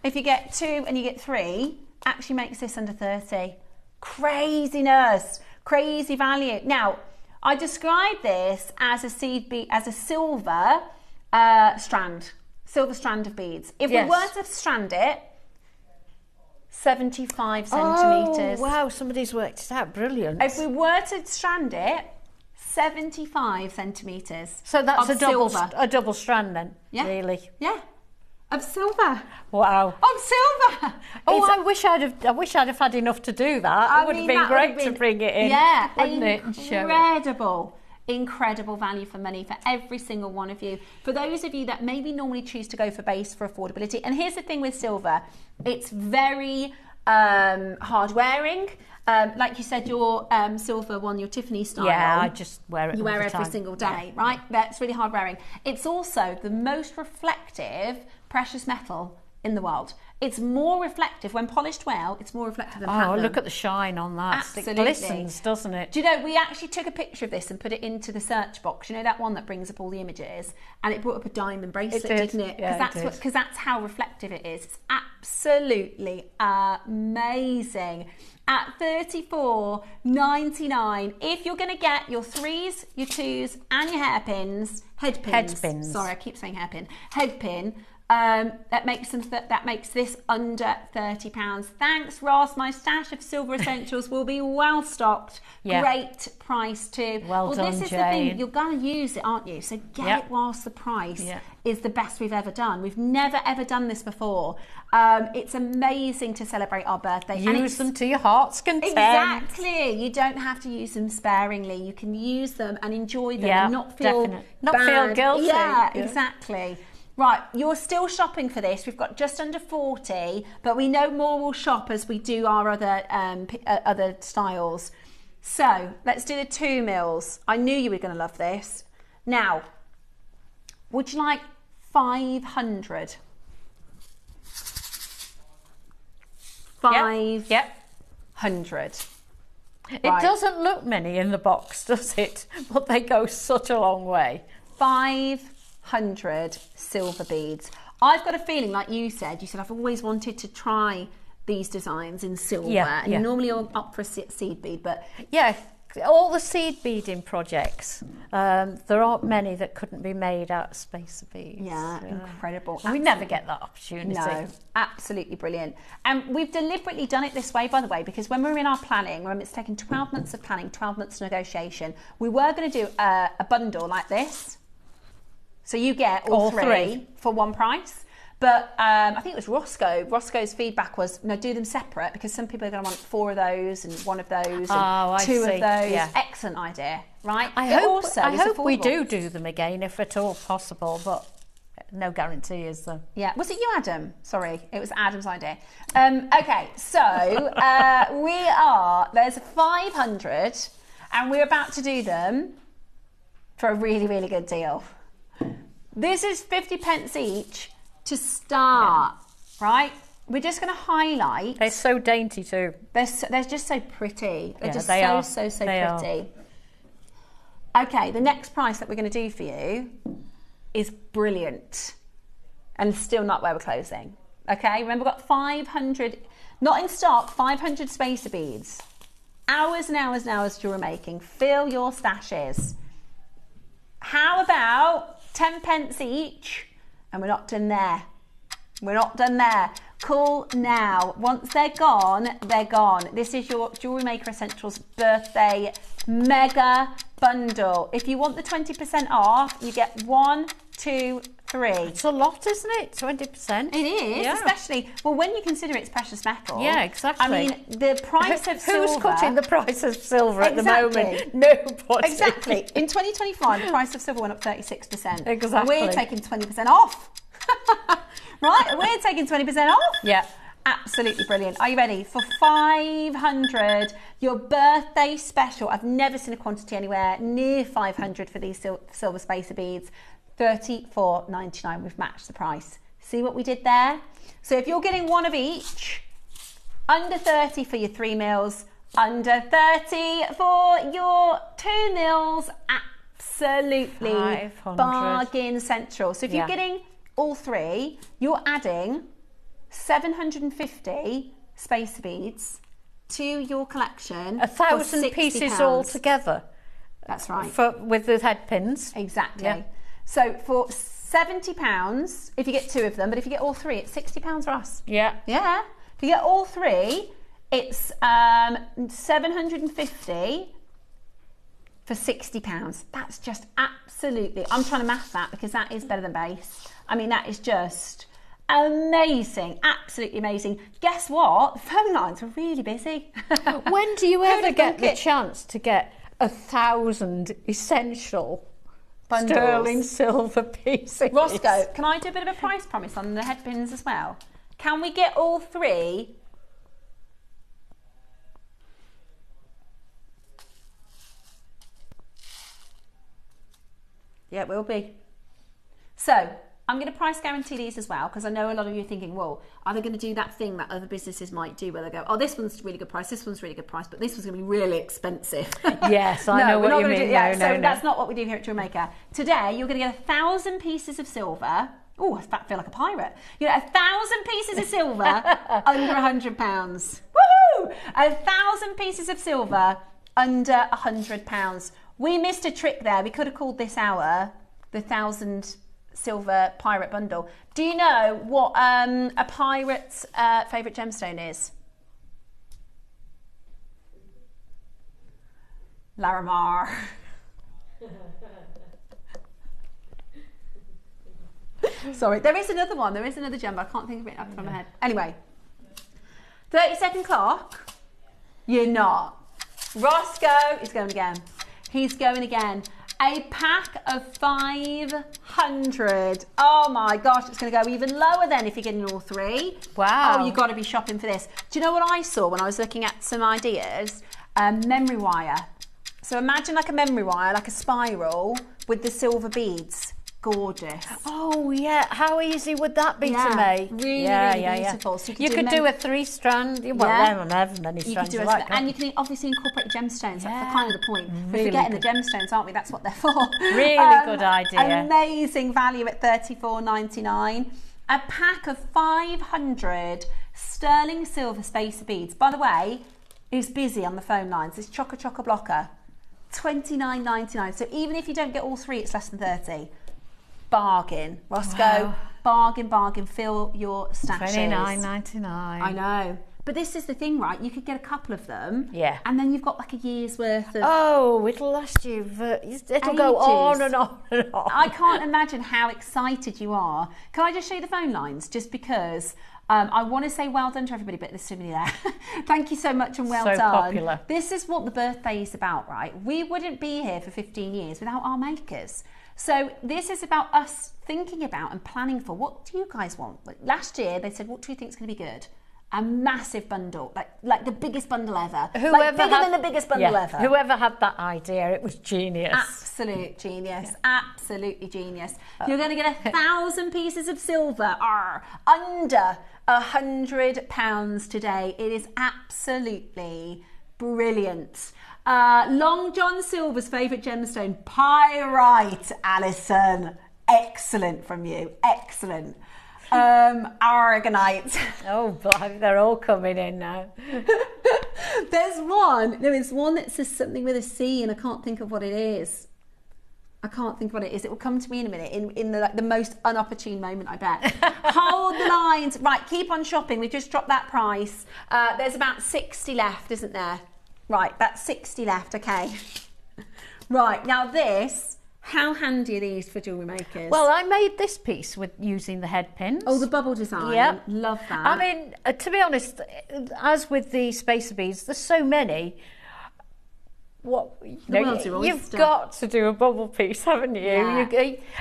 if you get 2 and you get 3, actually makes this under 30. Craziness, crazy value. Now, I describe this as a seed bead, as a silver silver strand of beads. If we were to strand it, 75 centimetres. Oh, wow, somebody's worked it out. Brilliant. If we were to strand it, 75 centimetres. So that's a double strand then, really? Yeah. Of silver. Wow. Of silver. Oh, I wish I'd have had enough to do that. It would have been great to bring it in. Yeah, wouldn't it? Incredible. Incredible value for money for every single one of you. For those of you that maybe normally choose to go for base for affordability, and here's the thing with silver, it's very hard wearing. Like you said, your silver one, your Tiffany style. Yeah, I just wear it. You wear it every single day, right? That's really hard wearing. It's also the most reflective precious metal in the world. It's more reflective when polished well. It's more reflective than platinum. Oh, look at the shine on that. Absolutely. It glistens, doesn't it? Do you know, we actually took a picture of this and put it into the search box. You know that one that brings up all the images, and it brought up a diamond bracelet, didn't it? Because that's how reflective it is. It's absolutely amazing. At $34.99, if you're going to get your 3s, your 2s, and your head pins. Sorry, I keep saying hairpin. Head pin. that makes this under £30. Thanks, Ross. My stash of silver essentials will be well stocked. Yeah. Great price too. Well done, this is Jane. the thing. You're going to use it, aren't you? So get it whilst the price is the best we've ever done. We've never ever done this before. It's amazing to celebrate our birthday. Use them to your heart's content. Exactly. You don't have to use them sparingly. You can use them and enjoy them and not feel bad. Not feel guilty. Yeah, exactly. Right, you're still shopping for this. We've got just under 40, but we know more will shop as we do our other styles. So let's do the 2 mils. I knew you were going to love this. Now, would you like 500? 500. It doesn't look many in the box, does it? But they go such a long way. 500 silver beads. I've got a feeling, like you said I've always wanted to try these designs in silver. And you're normally up for a seed bead, but all the seed beading projects, there aren't many that couldn't be made out of spacer beads. Incredible. We never get that opportunity. No, absolutely brilliant. And we've deliberately done it this way, by the way, because when we're in our planning, it's taken 12 months of planning, 12 months of negotiation, we were going to do a bundle like this. So you get all three for one price. But I think it was Roscoe. Roscoe's feedback was, no, do them separate, because some people are going to want 4 of those and 1 of those and 2 of those. Yeah. Excellent idea, right? I hope we do them again if at all possible, but no guarantee, is there? Yeah. Was it you, Adam? Sorry, it was Adam's idea. Okay, so there's 500 and we're about to do them for a really, really good deal. This is 50 pence each to start, right? We're just going to highlight. They're so dainty too. They're just so pretty. They're just so pretty. Okay, the next price that we're going to do for you is brilliant, and still not where we're closing. Okay, remember we've got 500, not in stock, 500 spacer beads. Hours and hours and hours jewellery making. Fill your stashes. How about 10 pence each? And we're not done there. We're not done there. Call now. Once they're gone, they're gone. This is your Jewellery Maker Essentials birthday mega bundle. If you want the 20% off, you get 1, 2, 3. It's a lot, isn't it? 20%. It is, especially, well, when you consider it's precious metal. Yeah, exactly. I mean, the price of silver. Who's cutting the price of silver at the moment? Nobody. Exactly. In 2025, the price of silver went up 36%. Exactly. We're taking 20% off. Right? We're taking 20% off. Yeah. Absolutely brilliant. Are you ready for 500? Your birthday special. I've never seen a quantity anywhere near 500 for these silver spacer beads. $34.99. We've matched the price. See what we did there? So if you're getting 1 of each, under 30 for your 3 mils, under 30 for your 2 mils, absolutely 500. Bargain central. So if you're getting all 3, you're adding 750 spacer beads to your collection. 1,000 pieces altogether. That's right. With the head pins. Exactly. Yeah. So for £70, if you get 2 of them, but if you get all 3, it's £60 for us. Yeah. Yeah. If you get all 3, it's 750 for £60. That's just absolutely, I'm trying to math that because that is better than base. I mean, that is just amazing, absolutely amazing. Guess what? The phone lines are really busy. When do you ever get the chance to get 1,000 essential bundles. Sterling silver pieces? Roscoe, can I do a bit of a price promise on the head pins as well? Can we get all 3? Yeah, it will be. So I'm going to price guarantee these as well, because I know a lot of you are thinking, well, are they going to do that thing that other businesses might do where they go, oh, this one's really good price, this one's really good price, but this one's going to be really expensive. Yes, I know what you mean. So that's not what we do here at Jewellerymaker. Today, you're going to get 1,000 pieces of silver. Oh, I feel like a pirate. You know, 1,000 pieces of silver under £100. Woohoo! 1,000 pieces of silver under £100. We missed a trick there. We could have called this hour the 1,000 silver pirate bundle. Do you know what a pirate's favourite gemstone is? Larimar. Sorry, there is another one. There is another gem, but I can't think of it off the top of my head. Anyway, 30-second clock. You're not. Roscoe is going again. He's going again. A pack of 500. Oh my gosh, it's going to go even lower then if you're getting all three. Wow. Oh, you've got to be shopping for this. Do you know what I saw when I was looking at some ideas? Memory wire. So imagine like a memory wire, like a spiral with the silver beads. Gorgeous. Oh yeah, how easy would that be to make? Really, really beautiful. So you could do a 3-strand. Well, however many strands you like. And you can obviously incorporate gemstones. That's kind of the point. We're forgetting the gemstones, aren't we? That's what they're for. Really good idea. Amazing value at $34.99. A pack of 500 sterling silver spacer beads. By the way, who's busy on the phone lines? It's Choco Blocker. $29.99. So even if you don't get all three, it's less than 30. Bargain. Roscoe, bargain, fill your stashes. $29.99. I know. But this is the thing, right? You could get a couple of them. Yeah. And then you've got like a year's worth of... Oh, it'll last you... It'll go on and on and on. I can't imagine how excited you are. Can I just show you the phone lines? Just because... I want to say well done to everybody, but there's so many there. Thank you so much and well done. So popular. This is what the birthday is about, right? We wouldn't be here for 15 years without our makers. So this is about us thinking about and planning for what do you guys want? Last year they said, what do you think is going to be good? A massive bundle, like the biggest bundle ever. Bigger than the biggest bundle ever. Whoever had that idea, it was genius. Absolute genius, absolutely genius. You're going to get 1,000 pieces of silver, under £100 today. It is absolutely brilliant. Long John Silver's favourite gemstone, pyrite, Alison. Excellent from you, excellent. Aragonite. Oh, they're all coming in now. There is one that says something with a C and I can't think of what it is. It will come to me in a minute, in the most unopportune moment, I bet. Hold the lines. Right, keep on shopping. We've just dropped that price. There's about 60 left, isn't there? Right, that's 60 left, okay. Right, now this, how handy are these for jewellery makers? Well, I made this piece with using the head pins. Oh, the bubble design. Yep. Love that. I mean, to be honest, as with the spacer beads, there's so many. You've got to do a bubble piece, haven't you? Yeah.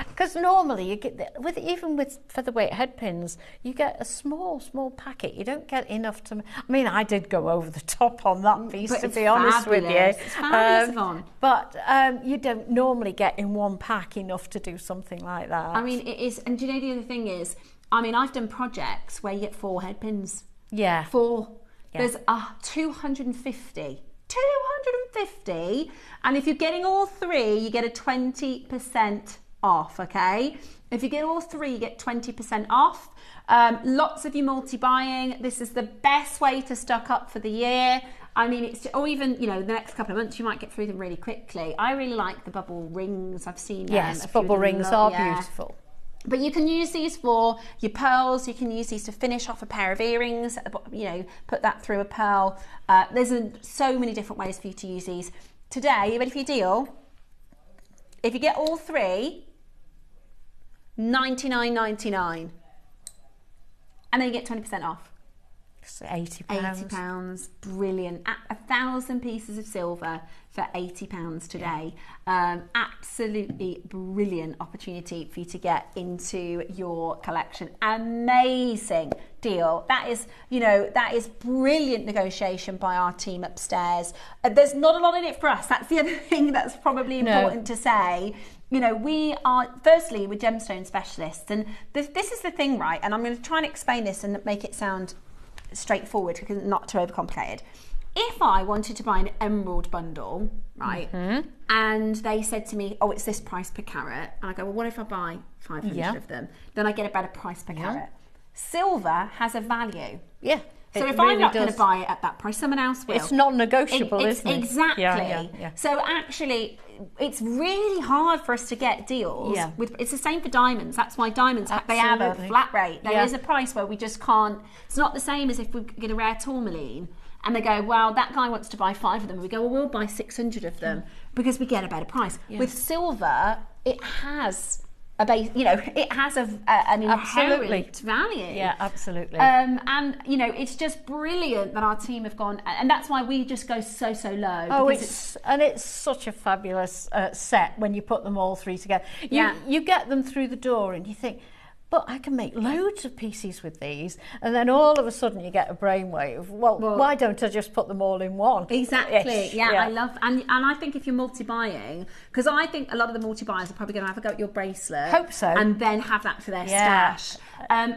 Because normally you get even with featherweight head pins, you get a small packet. You don't get enough to. I mean, I did go over the top on that piece, to be honest with you. It's fabulous, Yvonne. But you don't normally get in one pack enough to do something like that. I mean, it is. And do you know the other thing is? I mean, I've done projects where you get 4 head pins. Yeah. 4. Yeah. There's 250. 250, and if you're getting all 3 you get a 20% off. Okay, if you get all 3 you get 20% off. Lots of you multi-buying. This is the best way to stock up for the year. I mean, it's, or even, you know, the next couple of months you might get through them really quickly. I really like the bubble rings. I've seen yes, bubble rings are beautiful. But you can use these for your pearls. You can use these to finish off a pair of earrings. You know, put that through a pearl. There's so many different ways for you to use these. Today, you ready for your deal? If you get all 3, $99.99, and then you get 20% off. So £80. £80, brilliant. 1,000 pieces of silver for £80 today. Absolutely brilliant opportunity for you to get into your collection. Amazing deal. That is, you know, that is brilliant negotiation by our team upstairs. There's not a lot in it for us. That's the other thing that's probably important to say. You know, we are, firstly, we're gemstone specialists, and this is the thing, right? And I'm going to try and explain this and make it sound straightforward, because not too overcomplicated. If I wanted to buy an emerald bundle, right, and they said to me, oh, it's this price per carat, and I go, well, what if I buy 500 of them? Then I get a better price per carat. Silver has a value. Yeah. So if I'm not going to buy it at that price, someone else will. It's non-negotiable, isn't it? Exactly. Yeah. So actually, it's really hard for us to get deals. Yeah. It's the same for diamonds. That's why diamonds, they have a flat rate. There is a price where we just can't. It's not the same as if we get a rare tourmaline and they go, well, that guy wants to buy 5 of them. And we go, well, we'll buy 600 of them because we get a better price. Yeah. With silver, it has a base, it has an inherent value. Yeah, absolutely. And it's just brilliant that our team have gone, and that's why we just go so low. Oh, it's such a fabulous set when you put them all 3 together. You get them through the door and you think, but I can make loads of pieces with these, and then all of a sudden you get a brainwave. Well, why don't I just put them all in one? Exactly. Yeah, I love, and I think if you're multi-buying, because I think a lot of the multi-buyers are probably going to have a go at your bracelet. Hope so. And then have that for their stash.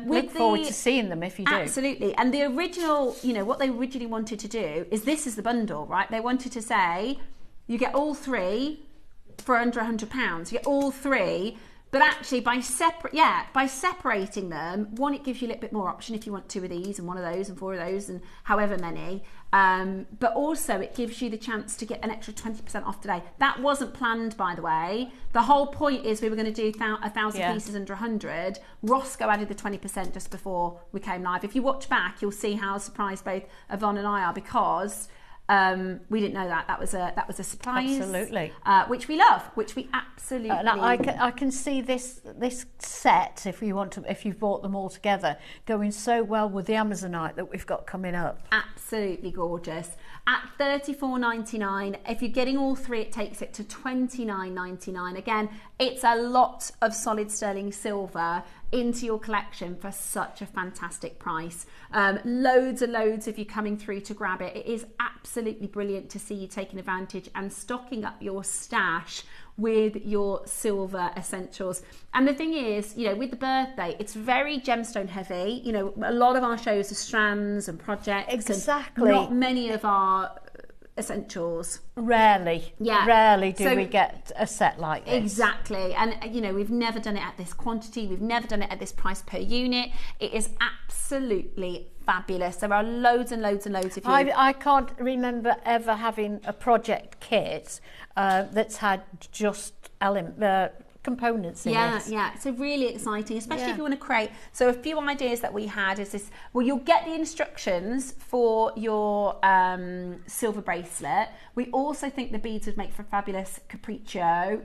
Look forward to seeing them if you do. Absolutely. And the original, what they originally wanted to do is this is the bundle, right? They wanted to say, you get all 3 for under £100. You get all 3. But actually, by separating them, one, it gives you a little bit more option if you want 2 of these and 1 of those and 4 of those and however many. But also, it gives you the chance to get an extra 20% off today. That wasn't planned, by the way. The whole point is we were going to do 1,000 pieces under 100. Roscoe added the 20% just before we came live. If you watch back, you'll see how surprised both Yvonne and I are because we didn't know that was a surprise. Absolutely, which we love, which we absolutely. And I can see this set if you've bought them all together going so well with the Amazonite that we've got coming up. Absolutely gorgeous. At $34.99, if you're getting all 3, it takes it to $29.99. Again, it's a lot of solid sterling silver into your collection for such a fantastic price. Loads and loads of you coming through to grab it. It is absolutely brilliant to see you taking advantage and stocking up your stash with your silver essentials. And the thing is, with the birthday, it's very gemstone heavy. A lot of our shows are strands and projects. Exactly. And not many of our essentials. Rarely do we get a set like this. Exactly. And we've never done it at this quantity, we've never done it at this price per unit. It is absolutely fabulous. There are loads and loads and loads of you. I can't remember ever having a project kit that's had just components in it. Yeah, so really exciting, especially if you want to create. So a few ideas that we had is this, you'll get the instructions for your silver bracelet. We also think the beads would make for a fabulous capriccio.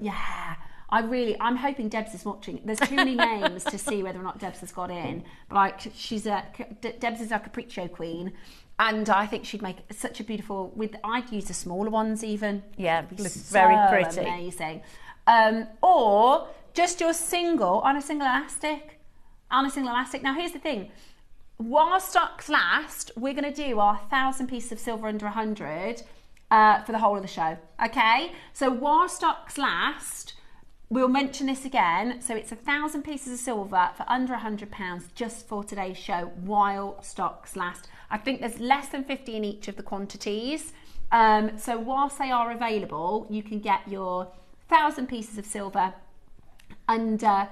I'm hoping Debs is watching. There's too many names to see whether or not Debs has got in, but Debs is our capriccio queen. And I think she'd make such a beautiful, I'd use the smaller ones even. Yeah, very pretty. Amazing. Or just your single on a single elastic. Now here's the thing, while stocks last, we're going to do our 1,000 pieces of silver under 100 for the whole of the show. Okay, so while stocks last, we'll mention this again. So it's 1,000 pieces of silver for under £100 just for today's show while stocks last. I think there's less than 50 in each of the quantities. So whilst they are available, you can get your 1,000 pieces of silver under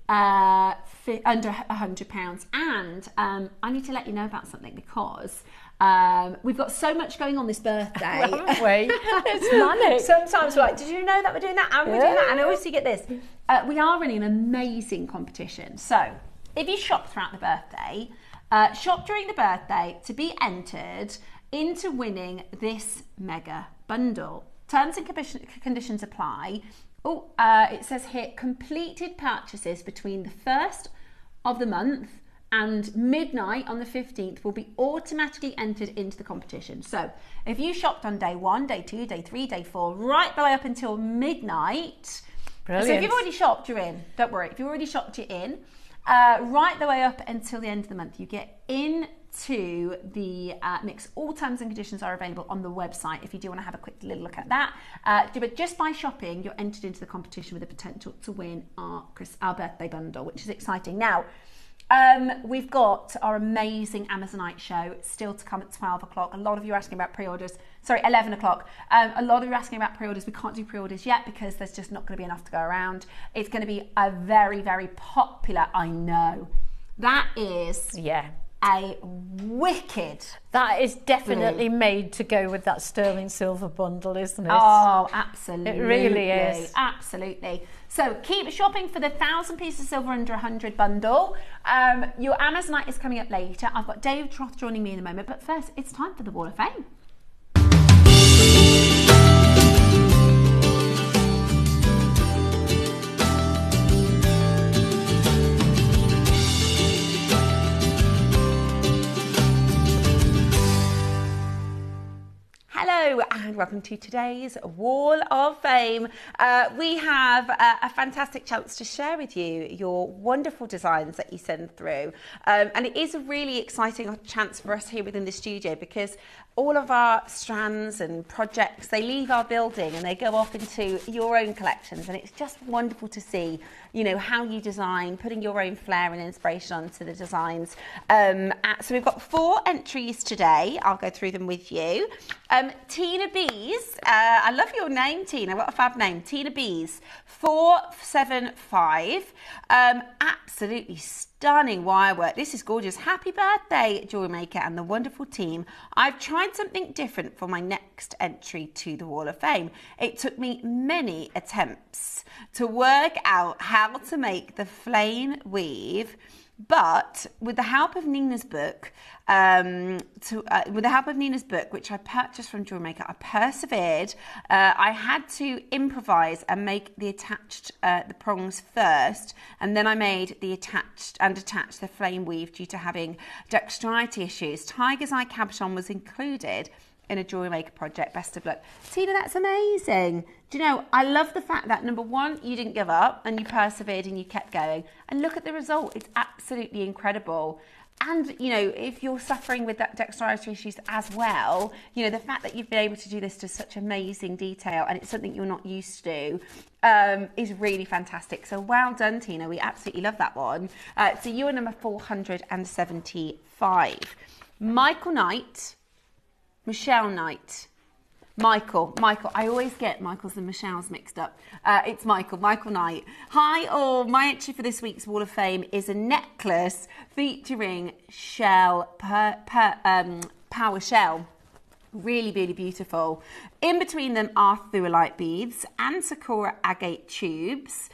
£100. And I need to let you know about something because we've got so much going on this birthday. Haven't we? It's manic. Sometimes we're like, did you know that we're doing that and we're doing that? And I always get this. We are running an amazing competition. So if you shop throughout the birthday, shop during the birthday to be entered into winning this mega bundle. Terms and conditions apply. It says here, completed purchases between the 1st of the month and midnight on the 15th will be automatically entered into the competition. So if you shopped on day 1, day 2, day 3, day 4, right the way up until midnight. Brilliant. So if you've already shopped, you're in. Don't worry. If you've already shopped, you're in. Right the way up until the end of the month, you get into the mix. All terms and conditions are available on the website if you do want to have a quick little look at that. But just by shopping, you're entered into the competition with the potential to win our birthday bundle, which is exciting. Now, we've got our amazing Amazonite show still to come at 12 o'clock. A lot of you are asking about pre-orders. Sorry, 11 o'clock. A lot of you are asking about pre-orders. We can't do pre-orders yet because there's just not going to be enough to go around. It's going to be a very, very popular, I know. That is a wicked. That is definitely made to go with that sterling silver bundle, isn't it? Oh, absolutely. It really is. Absolutely. So keep shopping for the 1,000 pieces of silver under 100 bundle. Your Amazonite is coming up later. I've got Dave Troth joining me in a moment, but first it's time for the Wall of Fame. Hello and welcome to today's Wall of Fame. We have a fantastic chance to share with you your wonderful designs that you send through. And it is a really exciting chance for us here within the studio because all of our strands and projects, they leave our building and they go off into your own collections, and it's just wonderful to see, you know, how you design, putting your own flair and inspiration onto the designs. So we've got 4 entries today. I'll go through them with you. Tina Bees, I love your name, Tina. What a fab name. Tina Bees, 475. Absolutely stunning wire work. This is gorgeous. Happy birthday, JewelleryMaker and the wonderful team. I've tried something different for my next entry to the Wall of Fame. It took me many attempts to work out how to make the flame weave, but with the help of Nina's book, which I purchased from JewelleryMaker, I persevered. I had to improvise and make the attached the prongs first, and then I made the attached the flame weave due to having dexterity issues. Tiger's Eye cabochon was included in a JewelleryMaker project. Best of luck. Tina, that's amazing. Do you know, I love the fact that, number one, you didn't give up and you persevered and you kept going. And look at the result. It's absolutely incredible. And, you know, if you're suffering with that dexterity issues as well, you know, the fact that you've been able to do this to such amazing detail and it's something you're not used to is really fantastic. So well done, Tina. We absolutely love that one. So you are number 475. Michael Knight. Michelle Knight. Michael, I always get Michael's and Michelle's mixed up. It's Michael Knight. Hi all, my entry for this week's Wall of Fame is a necklace featuring power shell. Really, really beautiful. In between them are Thuolite beads and Sakura agate tubes.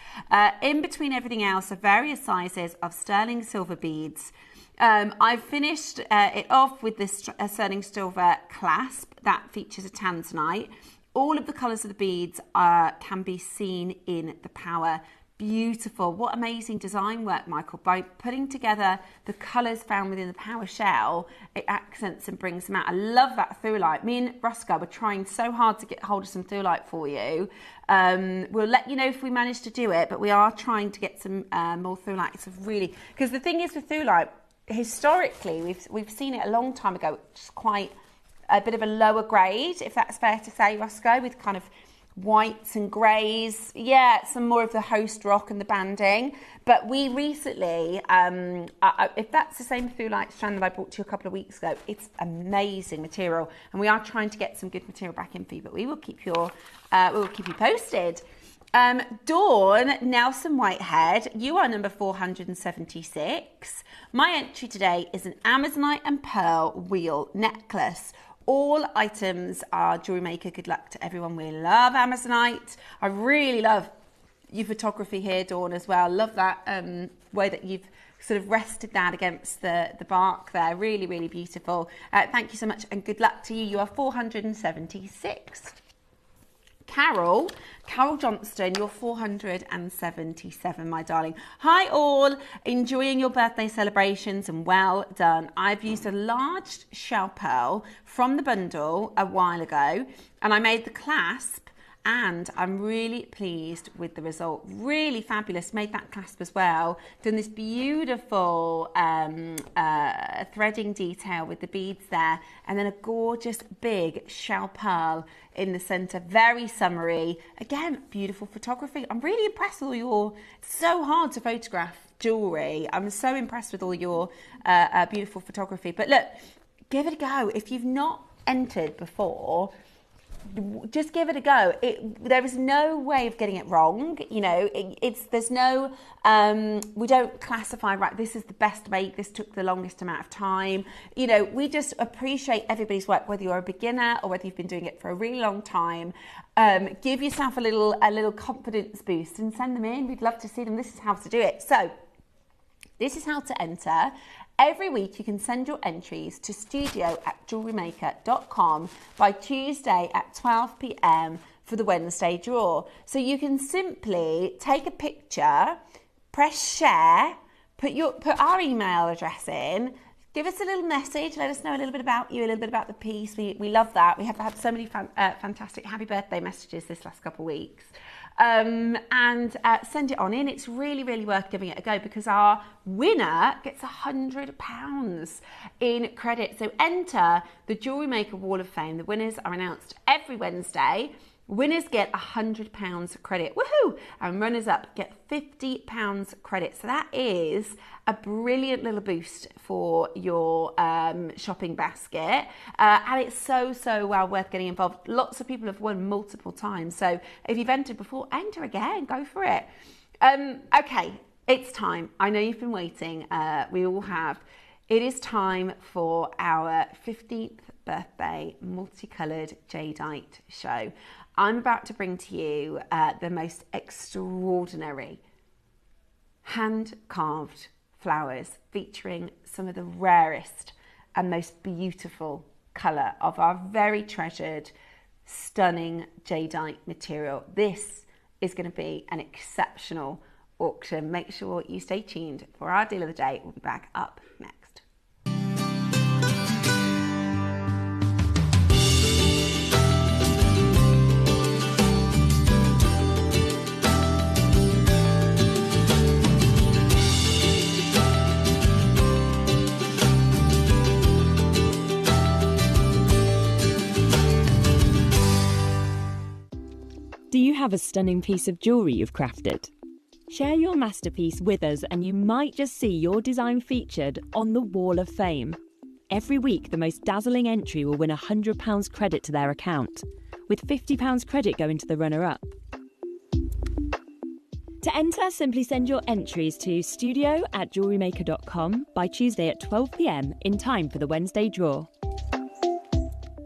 In between everything else are various sizes of sterling silver beads. I've finished it off with this sterling silver clasp that features a tanzanite. All of the colours of the beads can be seen in the power. Beautiful. What amazing design work, Michael. By putting together the colours found within the power shell, it accents and brings them out. I love that Thuolite. Me and Roscoe were trying so hard to get hold of some Thuolite for you. We'll let you know if we manage to do it, but we are trying to get some more Thuolite. It's really... Because the thing is with Thuolite, historically, we've seen it a long time ago, just quite a bit of a lower grade, if that's fair to say, Roscoe, with kind of whites and greys. Yeah, some more of the host rock and the banding. But we recently, if that's the same Thuolite strand that I brought to you a couple of weeks ago, it's amazing material, and we are trying to get some good material back in for you. But we will keep you posted. Dawn Nelson Whitehead, you are number 476. My entry today is an Amazonite and pearl wheel necklace. All items are JewelleryMaker. Good luck to everyone. We love Amazonite. I really love your photography here, Dawn, as well. Love that way that you've sort of rested that against the bark there. Really, really beautiful. Thank you so much and good luck to you. You are 476. Carol Johnston, you're 477, my darling. Hi all, enjoying your birthday celebrations and well done. I've used a large shell pearl from the bundle a while ago and I made the clasp and I'm really pleased with the result. Really fabulous. Made that clasp as well. Done this beautiful threading detail with the beads there, and then a gorgeous big shell pearl in the centre. Very summery. Again, beautiful photography. I'm really impressed with all your... It's so hard to photograph jewellery. I'm so impressed with all your beautiful photography. But look, give it a go. If you've not entered before... just give it a go. There is no way of getting it wrong. You know, there's no, we don't classify, right, this is the best make, this took the longest amount of time. You know, we just appreciate everybody's work, whether you're a beginner or whether you've been doing it for a really long time. Give yourself a little confidence boost and send them in. We'd love to see them. This is how to do it. So this is how to enter. Every week you can send your entries to studio@jewellerymaker.com by Tuesday at 12 p.m. for the Wednesday draw. So you can simply take a picture, press share, put our email address in, give us a little message, let us know a little bit about you, a little bit about the piece. We love that. We have had so many fantastic happy birthday messages this last couple of weeks. And send it on in. It's really, really worth giving it a go because our winner gets £100 in credit. So enter the Jewellery Maker Wall of Fame. The winners are announced every Wednesday. Winners get £100 credit. Woohoo! And runners up get £50 credit. So that is a brilliant little boost for your shopping basket. And it's so well worth getting involved. Lots of people have won multiple times. So if you've entered before, enter again. Go for it. Okay, it's time. I know you've been waiting. We all have. It is time for our 15th birthday multicoloured Jadeite show. I'm about to bring to you the most extraordinary hand-carved flowers featuring some of the rarest and most beautiful colour of our very treasured, stunning Jadeite material. This is going to be an exceptional auction. Make sure you stay tuned for our deal of the day. We'll be back up next. Do you have a stunning piece of jewellery you've crafted? Share your masterpiece with us and you might just see your design featured on the Wall of Fame. Every week, the most dazzling entry will win £100 credit to their account, with £50 credit going to the runner-up. To enter, simply send your entries to studio@jewellerymaker.com by Tuesday at 12 p.m. in time for the Wednesday draw.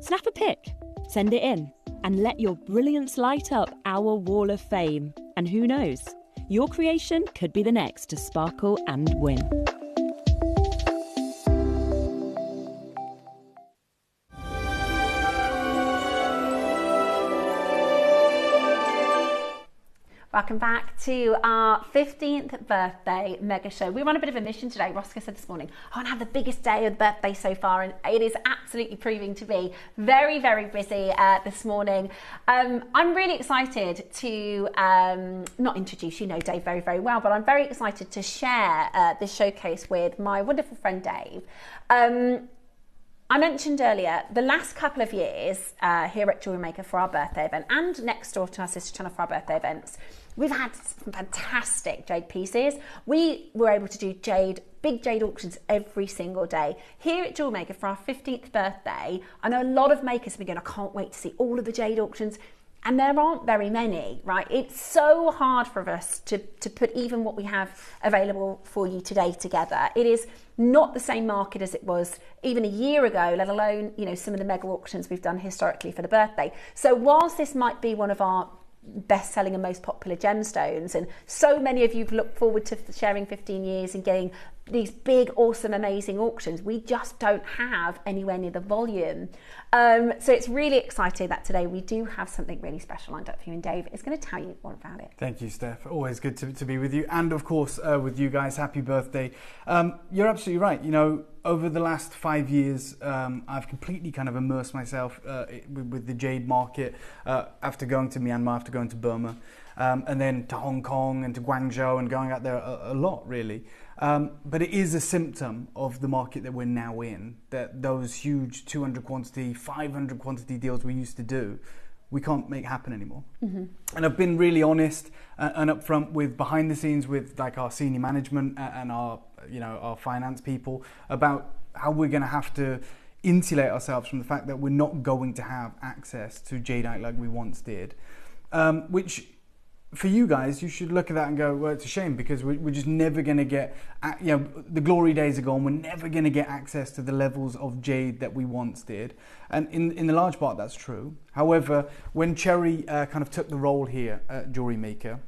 Snap a pic, send it in, and let your brilliance light up our Wall of Fame. And who knows, your creation could be the next to sparkle and win. Welcome back to our 15th birthday mega show. We're on a bit of a mission today. Roscoe said this morning, I want to have the biggest day of the birthday so far, and it is absolutely proving to be very, very busy this morning. I'm really excited to not introduce, you know Dave very, very well, but I'm very excited to share this showcase with my wonderful friend Dave. I mentioned earlier, the last couple of years here at Jewellery Maker for our birthday event and next door to our sister channel for our birthday events, we've had some fantastic jade pieces. We were able to do big jade auctions every single day. Here at Jewellery Maker for our 15th birthday, I know a lot of makers have been going, I can't wait to see all of the jade auctions. And there aren't very many, right? It's so hard for us to put even what we have available for you today together. It is not the same market as it was even a year ago, let alone, you know, some of the mega auctions we've done historically for the birthday. So whilst this might be one of our best-selling and most popular gemstones, and so many of you have looked forward to sharing 15 years and getting these big, awesome, amazing auctions, we just don't have anywhere near the volume. So it's really exciting that today we do have something really special lined up for you, and Dave is going to tell you all about it. Thank you, Steph. Always good to be with you, and of course with you guys. Happy birthday. You're absolutely right. You know, over the last 5 years, I've completely kind of immersed myself with the jade market after going to Myanmar, after going to Burma, and then to Hong Kong and to Guangzhou and going out there a lot, really. But it is a symptom of the market that we're now in, that those huge 200 quantity, 500 quantity deals we used to do, we can't make happen anymore. Mm-hmm. And I've been really honest and upfront with behind the scenes with like our senior management and our finance people about how we're going to have to insulate ourselves from the fact that we're not going to have access to jadeite like we once did, which for you guys, you should look at that and go, well, it's a shame, because we're just never going to get, the glory days are gone. We're never going to get access to the levels of jade that we once did. And in the large part, that's true. However, when Cherry kind of took the role here at JewelleryMaker,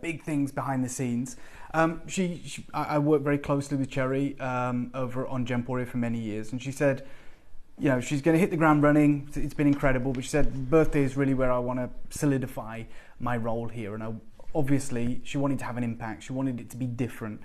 big things behind the scenes, I worked very closely with Cherry over on Gemporia for many years, and she said, she's going to hit the ground running. It's been incredible, but she said birthday is really where I want to solidify my role here. And obviously, she wanted to have an impact. She wanted it to be different.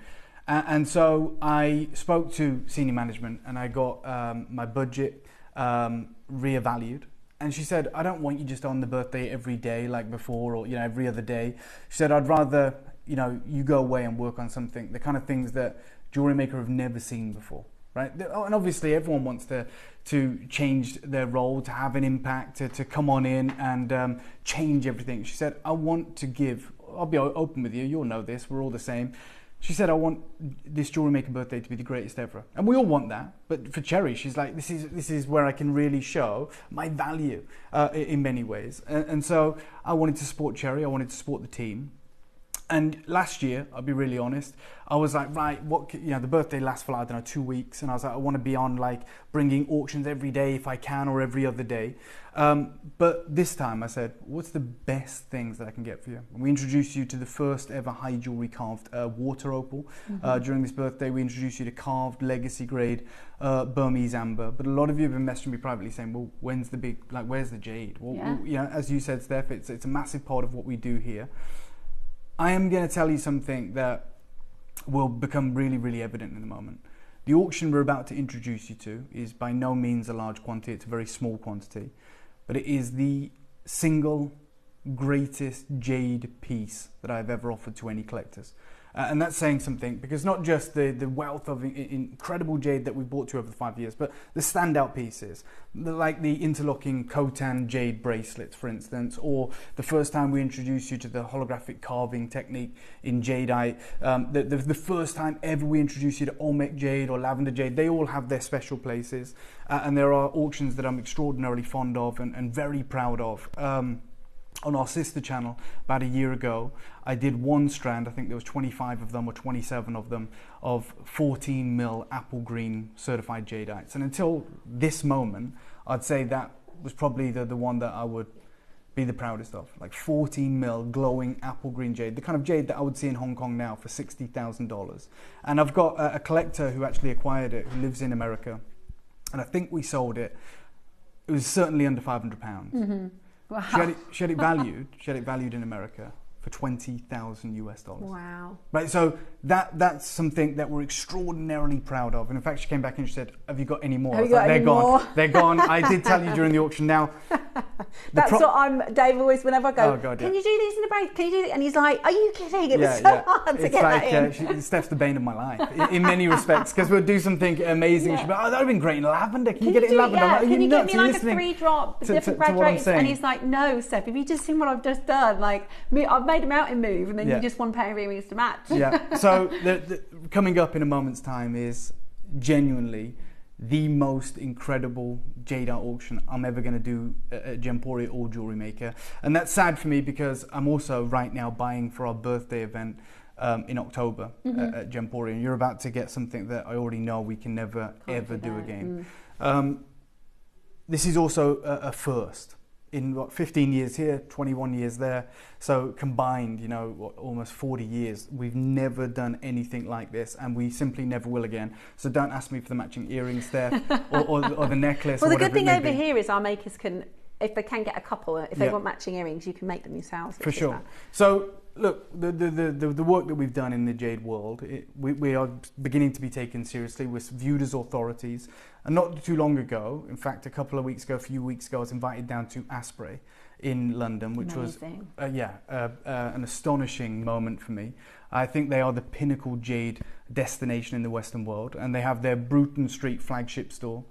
And so I spoke to senior management, and I got my budget reevaluated. And she said, I don't want you just on the birthday every day like before, or every other day. She said, I'd rather you go away and work on something, the kind of things that JewelleryMaker have never seen before. Right, and obviously everyone wants to change their role, to have an impact, to come on in and change everything. She said, I want to give, I'll be open with you, you'll know this, we're all the same. She said, I want this JewelleryMaker birthday to be the greatest ever. And we all want that, but for Cherry, she's like, this is where I can really show my value in many ways. And so I wanted to support Cherry, I wanted to support the team. And last year, I'll be really honest, I was like, right, the birthday lasts for, 2 weeks. And I was like, I want to be on bringing auctions every day if I can, or every other day. But this time I said, what's the best things that I can get for you? And we introduced you to the first ever high jewelry carved water opal. During this birthday, we introduced you to carved legacy grade Burmese amber. But a lot of you have been messaging me privately saying, well, when's the big, where's the jade? Well, as you said, Steph, it's a massive part of what we do here. I am going to tell you something that will become really, really evident in a moment. The auction we're about to introduce you to is by no means a large quantity, it's a very small quantity, but it is the single greatest jade piece that I've ever offered to any collectors. And that's saying something, because not just the wealth of incredible jade that we've brought to you over the 5 years, but the standout pieces, like the interlocking Khotan jade bracelets, for instance, or the first time we introduced you to the holographic carving technique in jadeite, the first time ever we introduced you to Olmec jade or lavender jade. They all have their special places, and there are auctions that I'm extraordinarily fond of and very proud of. On our sister channel about a year ago, I did one strand, I think there was 25 of them or 27 of them, of 14 mil apple green certified jadeites. And until this moment, I'd say that was probably the one that I would be the proudest of. 14 mil glowing apple green jade, the kind of jade that I would see in Hong Kong now for $60,000. And I've got a collector who actually acquired it, who lives in America. And I think we sold it. It was certainly under £500. Mm-hmm. Wow. She had it valued in America for $20,000 US. Wow. Right, so that's something that we're extraordinarily proud of. And in fact, she came back and she said, have you got any more? They're gone. They're gone. I did tell you during the auction. Now, that's what Dave always, whenever I go, can you do these in the break? Can you do this? And he's like, are you kidding? It was so hard to get that in. Steph's the bane of my life in many respects, because we'll do something amazing. She'll be like, that would have been great in lavender. Can you get it in lavender? Yeah. Can you get me a 3-drop, different graduates? And he's like, no, Steph, have you just seen what I've just done? I've made a mountain move, and then you just want a pair of earrings to match. Yeah. So the coming up in a moment's time is genuinely the most incredible jadeite auction I'm ever going to do at Gemporia or JewelleryMaker. And that's sad for me, because I'm also right now buying for our birthday event in October at Gemporia. And you're about to get something that I already know we can never, ever do again. This is also a first. In 15 years here, 21 years there. So combined, almost 40 years. We've never done anything like this, and we simply never will again. So don't ask me for the matching earrings there or the necklace. Well, the good thing over here is our makers can, if they can get a couple, if they want matching earrings, you can make them yourselves. For sure. So look, the work that we've done in the jade world, we are beginning to be taken seriously. We're viewed as authorities. And not too long ago, in fact, a few weeks ago, I was invited down to Asprey in London, which Amazing. Was an astonishing moment for me. I think they are the pinnacle jade destination in the Western world, and they have their Bruton Street flagship store.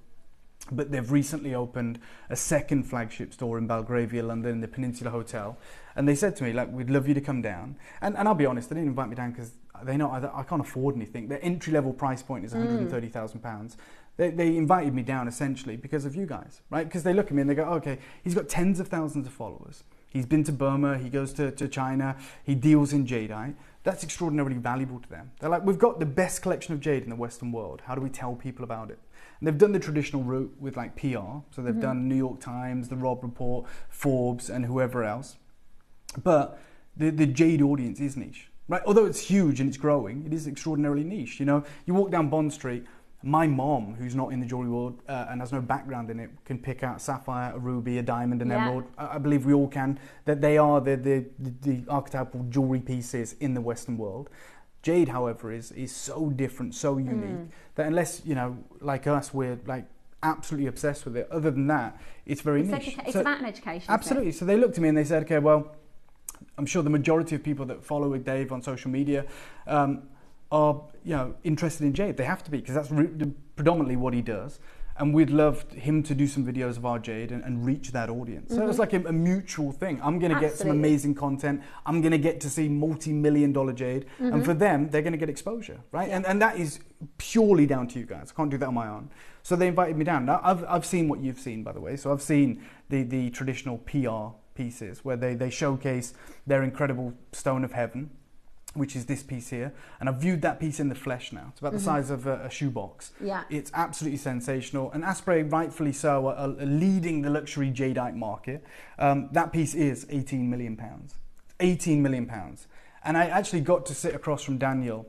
But they've recently opened a second flagship store in Belgravia, London, in the Peninsula Hotel. And they said to me, like, we'd love you to come down. And I'll be honest, they didn't invite me down because they know I can't afford anything. Their entry-level price point is £130,000. They invited me down essentially because of you guys, right? Because they look at me and they go, okay, he's got tens of thousands of followers. He's been to Burma, he goes to China, he deals in jadeite. That's extraordinarily valuable to them. They're like, we've got the best collection of jade in the Western world. How do we tell people about it? And they've done the traditional route with like PR. So they've done New York Times, the Robb Report, Forbes, and whoever else. But the jade audience is niche, right? Although it's huge and it's growing, it is extraordinarily niche. You know, you walk down Bond Street, my mom, who's not in the jewelry world and has no background in it, can pick out a sapphire, a ruby, a diamond, an emerald. I believe we all can. That they are the archetypal jewelry pieces in the Western world. Jade, however, is so different, so unique that unless, you know, like us, we're like absolutely obsessed with it. Other than that, it's very niche. It's about an education. Absolutely. So they looked at me and they said, okay, well, I'm sure the majority of people that follow with Dave on social media are, you know, interested in jade. They have to be, because that's predominantly what he does. And we'd love him to do some videos of our jade and reach that audience. So it's like a mutual thing. I'm going to get some amazing content. I'm going to get to see multi-million-dollar jade. And for them, they're going to get exposure, right? Yeah. And that is purely down to you guys. I can't do that on my own. So they invited me down. Now, I've seen what you've seen, by the way. So I've seen the traditional PR pieces where they showcase their incredible stone of heaven, which is this piece here, and I've viewed that piece in the flesh now. It's about the size of a shoebox. Yeah, it's absolutely sensational, and Asprey, rightfully so, are leading the luxury jadeite market. That piece is £18 million. £18 million, and I actually got to sit across from Daniel,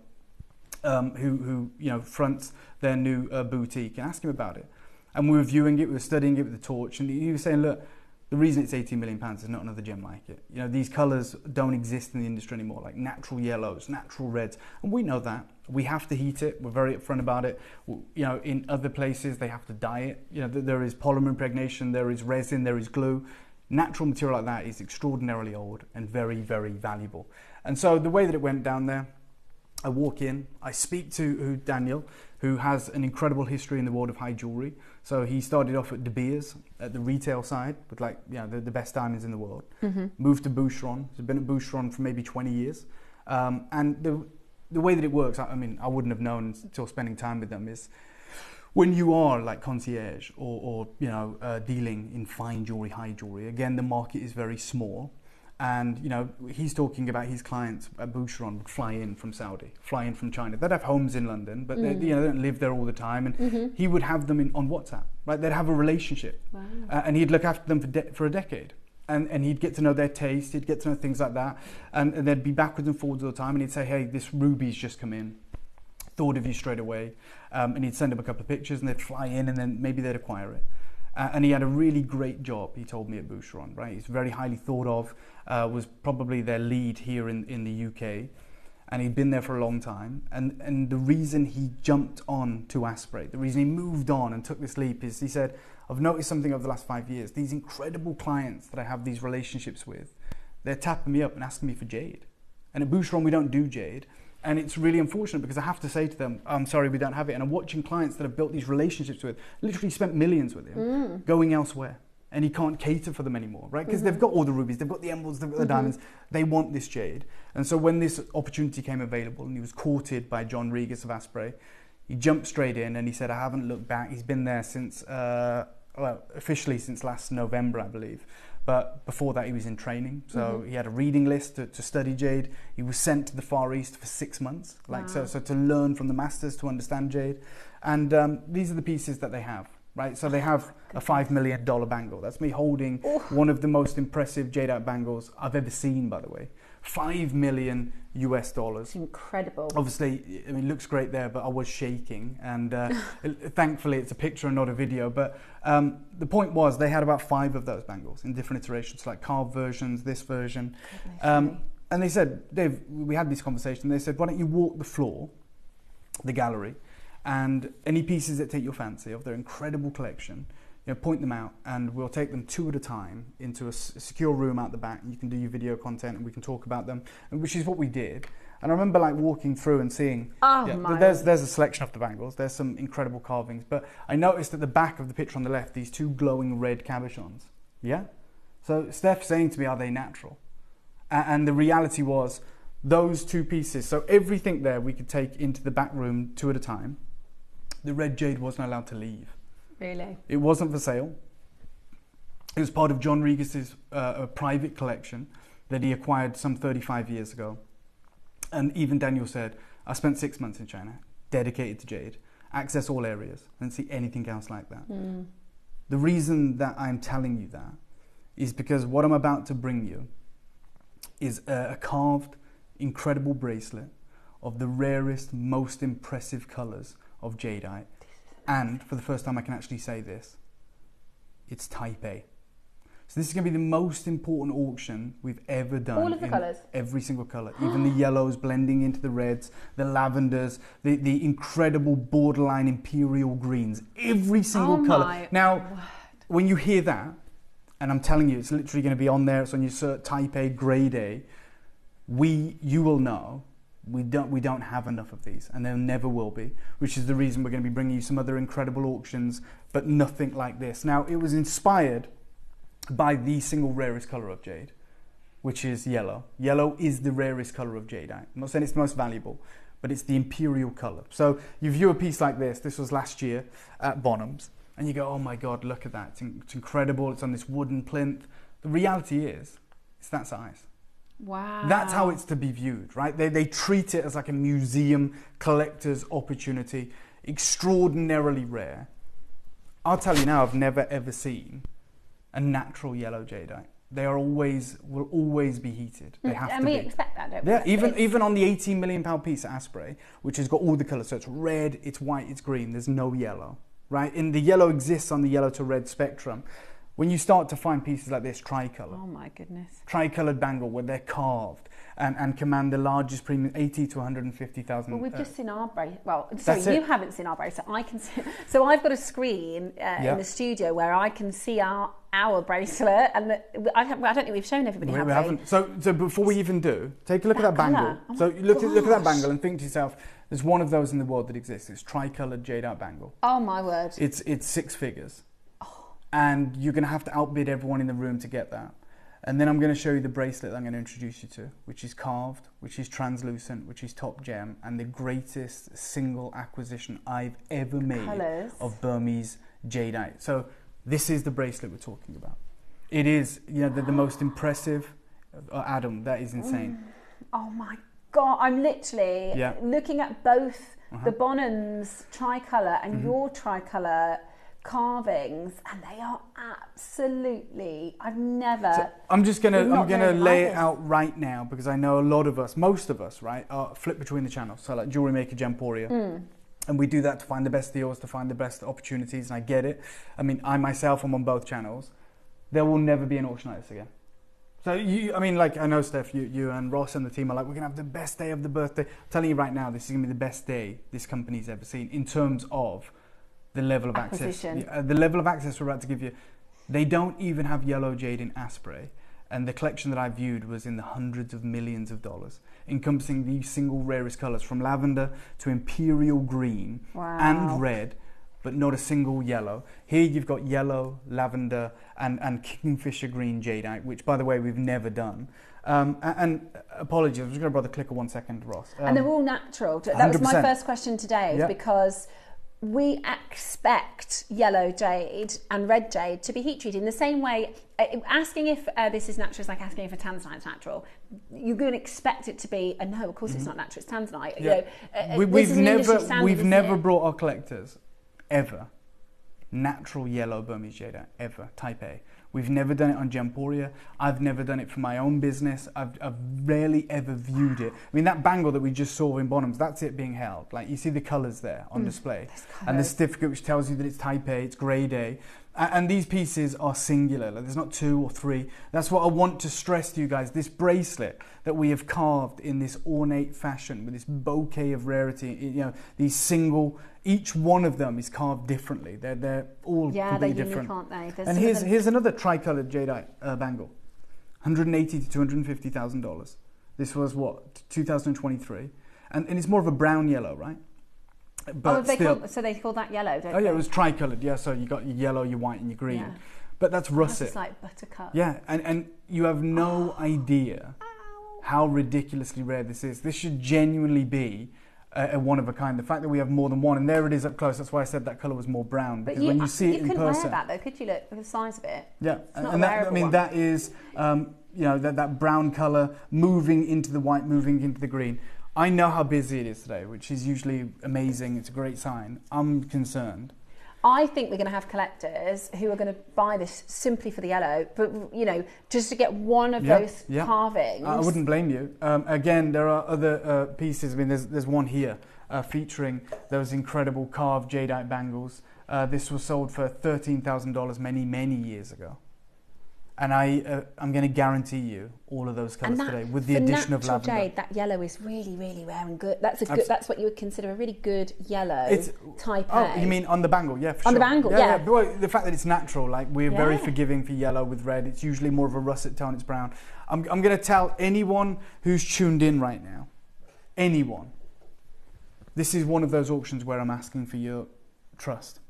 who you know fronts their new boutique, and ask him about it. And we were viewing it, we were studying it with the torch, and he was saying, look, the reason it's £18 million is not another gem like it. You know, these colours don't exist in the industry anymore, like natural yellows, natural reds. And we know that. We have to heat it. We're very upfront about it. You know, in other places, they have to dye it. You know, there is polymer impregnation, there is resin, there is glue. Natural material like that is extraordinarily old and very, very valuable. And so the way that it went down there, I walk in, I speak to Daniel, who has an incredible history in the world of high jewellery. So he started off at De Beers at the retail side with, like, you know, the best diamonds in the world. Moved to Boucheron. He's been at Boucheron for maybe 20 years. And the way that it works, I mean, I wouldn't have known until spending time with them, is when you are like concierge or you know, dealing in fine jewellery, high jewellery, again, the market is very small. And, you know, he's talking about his clients at Boucheron would fly in from Saudi, fly in from China. They'd have homes in London, but they, you know, they don't live there all the time. And he would have them on WhatsApp, right? They'd have a relationship. Wow. And he'd look after them for a decade. And he'd get to know their taste, he'd get to know things like that. And they'd be backwards and forwards all the time. And he'd say, hey, this ruby's just come in. Thought of you straight away. And he'd send them a couple of pictures and they'd fly in and then maybe they'd acquire it. And he had a really great job, he told me, at Boucheron, right? He's very highly thought of, was probably their lead here in the UK. And he'd been there for a long time. And the reason he jumped on to Asprey, the reason he moved on and took this leap is he said, I've noticed something over the last 5 years. These incredible clients that I have these relationships with, they're tapping me up and asking me for jade. And at Boucheron, we don't do jade. And it's really unfortunate because I have to say to them, I'm sorry, we don't have it. And I'm watching clients that have built these relationships with, literally spent millions with him, going elsewhere. And he can't cater for them anymore, right? Because they've got all the rubies, they've got the emeralds, they've got the diamonds. They want this jade. And so when this opportunity came available and he was courted by John Regis of Asprey, he jumped straight in and he said, I haven't looked back. He's been there since, well, officially since last November, I believe. But before that, he was in training. So he had a reading list to study jade. He was sent to the Far East for 6 months, like so to learn from the masters, to understand jade. And these are the pieces that they have, right? So they have a $5 million bangle. That's me holding one of the most impressive jadeite bangles I've ever seen, by the way. $5 million US. It's incredible. Obviously, I mean, it looks great there, but I was shaking. And thankfully, it's a picture and not a video. But the point was, they had about 5 of those bangles in different iterations, like carved versions, this version. And they said, Dave, we had this conversation. They said, why don't you walk the floor, the gallery, and any pieces that take your fancy of their incredible collection, you point them out, and we'll take them 2 at a time into a secure room out the back. You can do your video content, and we can talk about them, and which is what we did. And I remember like walking through and seeing, there's a selection of the bangles. There's some incredible carvings, but I noticed at the back of the picture on the left, these 2 glowing red cabochons. Yeah. So Steph's saying to me, are they natural? And the reality was, those 2 pieces. So everything there we could take into the back room 2 at a time. The red jade wasn't allowed to leave. Really? It wasn't for sale. It was part of John Regis's private collection that he acquired some 35 years ago. And even Daniel said, I spent 6 months in China, dedicated to jade, access all areas, and see anything else like that. The reason that I'm telling you that is because what I'm about to bring you is a carved, incredible bracelet of the rarest, most impressive colours of jadeite. And for the first time I can actually say this, it's Type A. So this is going to be the most important auction we've ever done. All of the colours? Every single colour. Even the yellows blending into the reds, the lavenders, the incredible borderline imperial greens. Every single colour. Now, when you hear that, and I'm telling you, it's literally going to be on there, it's on your cert, Type A, Grade A, you will know we don't have enough of these, and there never will be, which is the reason we're going to be bringing you some other incredible auctions, but nothing like this. Now, it was inspired by the single rarest colour of jade, which is yellow. Yellow is the rarest colour of jadeite. I'm not saying it's the most valuable, but it's the imperial colour. So you view a piece like this was last year at Bonhams, and you go, oh my God, look at that. It's incredible. It's on this wooden plinth. The reality is, it's that size. Wow. That's how it's to be viewed, right? They treat it as like a museum collector's opportunity, extraordinarily rare. I'll tell you now, I've never ever seen a natural yellow jadeite. Will always be heated. They have to be. And we expect that, don't we? Yeah, even on the £18 million piece at Asprey, which has got all the colours, so it's red, it's white, it's green, there's no yellow, right? And the yellow exists on the yellow to red spectrum. When you start to find pieces like this, tricolour. Oh my goodness. Tricoloured bangle where they're carved and command the largest premium, 80 to 150,000. Well, we've just seen our bracelet. Well, sorry, you haven't seen our bracelet. I can see. So I've got a screen in the studio where I can see our bracelet, and I don't think we've shown everybody. We haven't. So before we even do, take a look at that bangle. Oh so look at that bangle and think to yourself, there's one of those in the world that exists. It's tricoloured jadeite bangle. Oh my word. It's 6 figures. And you're going to have to outbid everyone in the room to get that. And then I'm going to show you the bracelet that I'm going to introduce you to, which is carved, which is translucent, which is top gem, and the greatest single acquisition I've ever made of Burmese jadeite. So this is the bracelet we're talking about. It is, the most impressive. Adam, that is insane. Oh my God, I'm literally looking at both the Bonhams tricolour and your tricolour carvings, and they are absolutely, I've never. So I'm gonna lay it out right now, because I know a lot of us, most of us, right, are flip between the channels. So like JewelleryMaker, Gemporia, and we do that to find the best deals, to find the best opportunities, and I get it. I mean, I myself am on both channels. There will never be an auction like this again. So I know Steph, you and Ross and the team are like, we're gonna have the best day of the birthday. I'm telling you right now, this is gonna be the best day this company's ever seen in terms of the level of access. The level of access we're about to give you. They don't even have yellow jade in Asprey, and the collection that I viewed was in the hundreds of millions of dollars, encompassing the single rarest colours from lavender to imperial green and red, but not a single yellow. Here you've got yellow, lavender, and kingfisher green jadeite, which, by the way, we've never done. And apologies, I'm just going to borrow the clicker 1 second, Ross. And they're all natural. That 100%. Was my first question today, because we expect yellow jade and red jade to be heat treated in the same way. Asking if this is natural is like asking if a tanzanite is natural. You're going to expect it to be no, of course it's not natural, it's tanzanite. Yeah. We've never brought our collectors ever natural yellow Burmese jadeite, ever, Type A. We've never done it on Gemporia. I've never done it for my own business. I've rarely ever viewed it. I mean, that bangle that we just saw in Bonhams, that's it being held. Like, you see the colours there on display. And the certificate which tells you that it's Type A, it's Grade A. And these pieces are singular. Like, there's not 2 or 3. That's what I want to stress to you guys. This bracelet that we have carved in this ornate fashion with this bouquet of rarity, you know, these single, each one of them is carved differently. They're all completely different. Yeah, they're unique, aren't they? And here's another tricolored jadeite bangle, $180,000 to $250,000. This was what, 2023, and it's more of a brown yellow, right? But so they call that yellow, don't they? Oh yeah, it was tricolored. Yeah, so you got your yellow, your white, and your green. Yeah. But that's russet. It's like buttercup. Yeah, and you have no idea how ridiculously rare this is. This should genuinely be a one of a kind. The fact that we have more than one, and there it is up close. That's why I said that colour was more brown. Because when you see it in person, you couldn't wear that though, could you? Look at the size of it. Yeah, and that, I mean that is you know, that brown colour moving into the white, moving into the green. I know how busy it is today, which is usually amazing. It's a great sign. I'm concerned. I think we're going to have collectors who are going to buy this simply for the yellow, but, you know, just to get one of those carvings. I wouldn't blame you. Again, there are other pieces. I mean, there's one here featuring those incredible carved jadeite bangles. This was sold for $13,000 many years ago. And I'm going to guarantee you all of those colours today with the addition of lavender. Jade, that yellow is really rare and good. That's that's what you would consider a really good yellow type A. Oh, you mean on the bangle? Yeah, for sure. On the bangle, yeah. But, well, the fact that it's natural, like we're very forgiving for yellow with red. It's usually more of a russet tone. It's brown. I'm going to tell anyone who's tuned in right now, anyone, this is one of those auctions where I'm asking for your trust,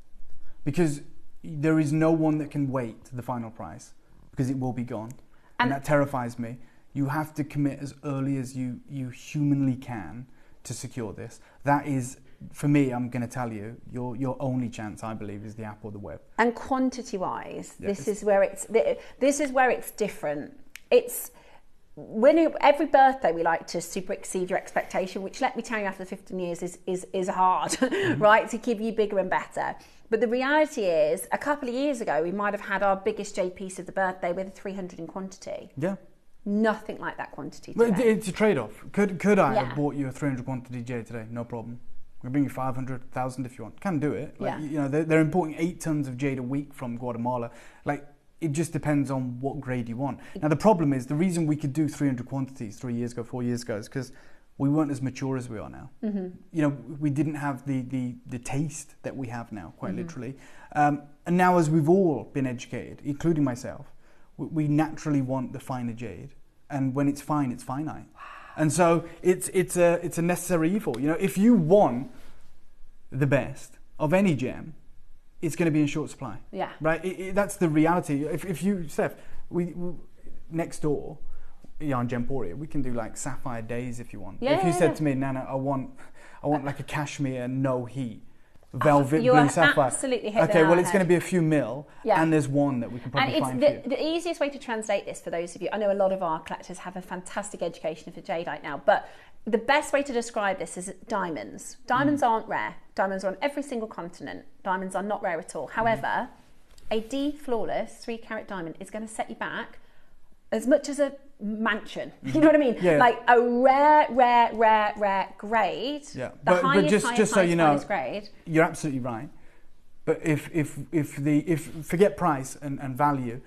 because there is no one that can wait to the final price, because it will be gone, and that terrifies me. You have to commit as early as you humanly can to secure this. That is, for me, I'm going to tell you, your only chance, I believe, is the app or the web. And quantity-wise, this is where it's different. It's every birthday we like to super exceed your expectation, which, let me tell you, after 15 years is hard, right? To give you bigger and better. But the reality is, a couple of years ago, we might have had our biggest jade piece of the birthday with a 300 in quantity. Yeah. Nothing like that quantity today. But it's a trade-off. Could I have bought you a 300 quantity jade today? No problem. We'll bring you 500, 1,000 if you want. Can do it. Like, you know, they're importing 8 tons of jade a week from Guatemala. Like, it just depends on what grade you want. Now, the problem is, the reason we could do 300 quantities 3 years ago, 4 years ago, is because we weren't as mature as we are now. Mm-hmm. You know, we didn't have the taste that we have now, quite literally. And now, as we've all been educated, including myself, we naturally want the finer jade. And when it's fine, it's finite. Wow. And so it's a necessary evil. You know, if you want the best of any gem, it's going to be in short supply. Yeah. Right? That's the reality. If you, Steph, we next door, on Gemporia, we can do like sapphire days if you want. Yeah, if you said to me, Nana, I want like a cashmere, no heat, velvet blue sapphire. Absolutely hit okay, well, it's going to be a few mil, and there's one that we can probably find for you. The easiest way to translate this for those of you, I know a lot of our collectors have a fantastic education for jadeite now, but the best way to describe this is diamonds. Diamonds aren't rare. Diamonds are on every single continent. Diamonds are not rare at all. However, a D flawless 3-carat diamond is going to set you back as much as a mansion. You know what I mean? Yeah. Like a rare grade. Yeah. But just so you know, grade. You're absolutely right. But if forget price and value,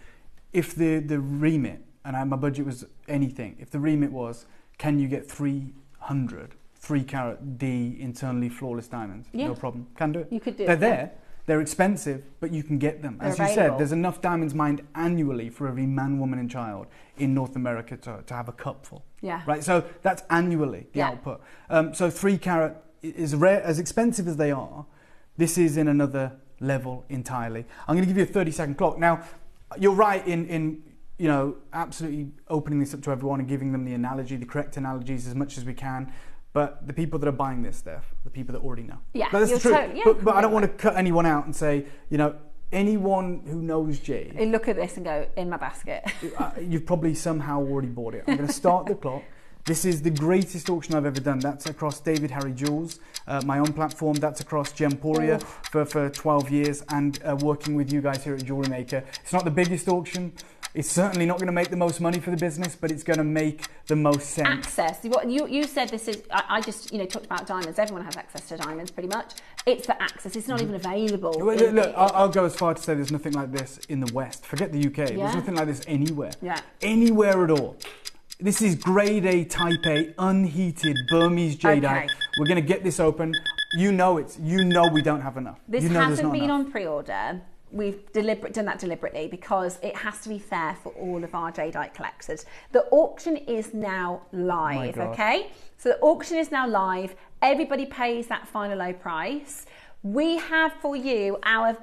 if the remit, and my budget was anything, if the remit was, can you get 300 3-carat D internally flawless diamonds? Yeah. No problem. Can do it. You could do it. They're there. They're expensive, but you can get them. As you said, there's enough diamonds mined annually for every man, woman and child in North America to have a cupful. Yeah. Right, so that's annually the output. So 3-carat is rare, as expensive as they are. This is in another level entirely. I'm going to give you a 30-second clock. Now, you're right in you know, absolutely opening this up to everyone and giving them the analogy, the correct analogies as much as we can. But the people that are buying this, Steph, the people that already know. Yeah, that's the truth. But I don't want to cut anyone out and say, you know, anyone who knows jade. They look at this and go, in my basket. You've probably somehow already bought it. I'm going to start the clock. This is the greatest auction I've ever done. That's across David Harry Jewels, my own platform. That's across Gemporia for 12 years and working with you guys here at JewelleryMaker. It's not the biggest auction. It's certainly not going to make the most money for the business, but it's going to make the most sense. Access. What you said, this is, I just talked about diamonds. Everyone has access to diamonds pretty much. It's the access. It's not even available. Look, I'll go as far to say there's nothing like this in the West. Forget the UK. Yeah. There's nothing like this anywhere. Yeah. Anywhere at all. This is grade A, type A, unheated Burmese jadeite. Okay. We're going to get this open. You know we don't have enough. This hasn't been on pre-order. We've done that deliberately because it has to be fair for all of our jadeite collectors. The auction is now live, okay? So the auction is now live. Everybody pays that final low price. We have for you our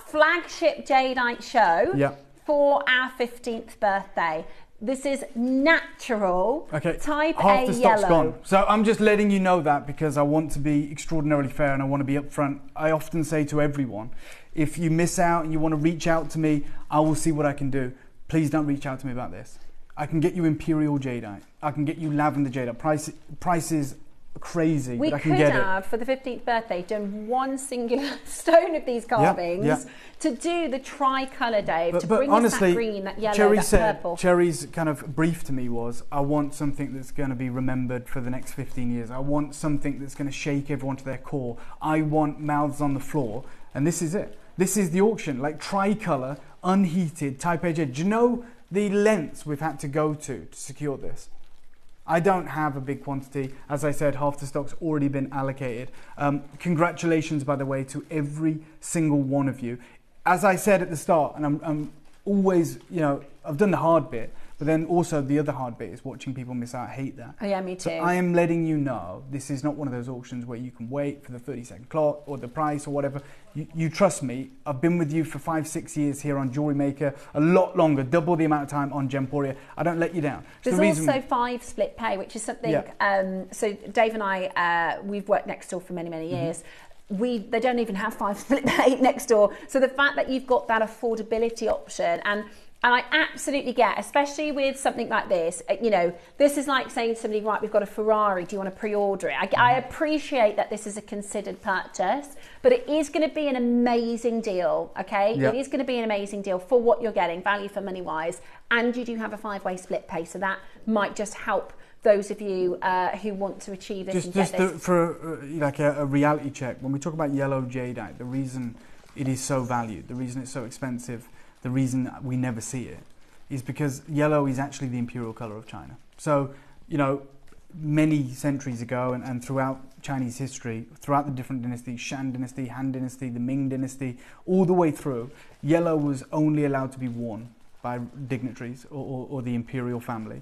flagship jadeite show for our 15th birthday. This is natural, type half A the stock's yellow. Gone. So I'm just letting you know that because I want to be extraordinarily fair and I want to be upfront. I often say to everyone, if you miss out and you want to reach out to me, I will see what I can do. Please don't reach out to me about this. I can get you imperial jadeite. I can get you lavender jadeite. Prices crazy. We but I can could get have, for the 15th birthday, done one singular stone of these carvings to do the tricolour, Dave, to bring honestly, us that green, that yellow, that purple. Cherry's kind of brief to me was, I want something that's going to be remembered for the next 15 years. I want something that's going to shake everyone to their core. I want mouths on the floor, and this is it. This is the auction, like tricolour, unheated, type A jade. Do you know the lengths we've had to go to secure this? I don't have a big quantity. As I said, half the stock's already been allocated. Congratulations, by the way, to every single one of you. As I said at the start, and I'm always, I've done the hard bit, but then also the other hard bit is watching people miss out. I hate that. Oh yeah, me too. So I am letting you know, this is not one of those auctions where you can wait for the 30-second clock or the price or whatever. You trust me. I've been with you for 5-6 years here on JewelleryMaker, a lot longer, double the amount of time on Gemporia. I don't let you down. There's also 5 split pay, which is something, so Dave and I, we've worked next door for many, many years. They don't even have 5 split pay next door. So the fact that you've got that affordability option, and I absolutely get, especially with something like this, this is like saying to somebody, right, we've got a Ferrari, do you want to pre-order it? I appreciate that this is a considered purchase, but it is going to be an amazing deal, okay? Yep. It is going to be an amazing deal for what you're getting, value for money wise, and you do have a 5-way split pay, so that might just help those of you who want to achieve this and get this. For a reality check, when we talk about yellow jadeite, the reason it is so valued, the reason it's so expensive, the reason we never see it is because yellow is actually the imperial colour of China. So, many centuries ago and throughout Chinese history, throughout the different dynasties, Shan dynasty, Han dynasty, the Ming dynasty, all the way through, yellow was only allowed to be worn by dignitaries or the imperial family.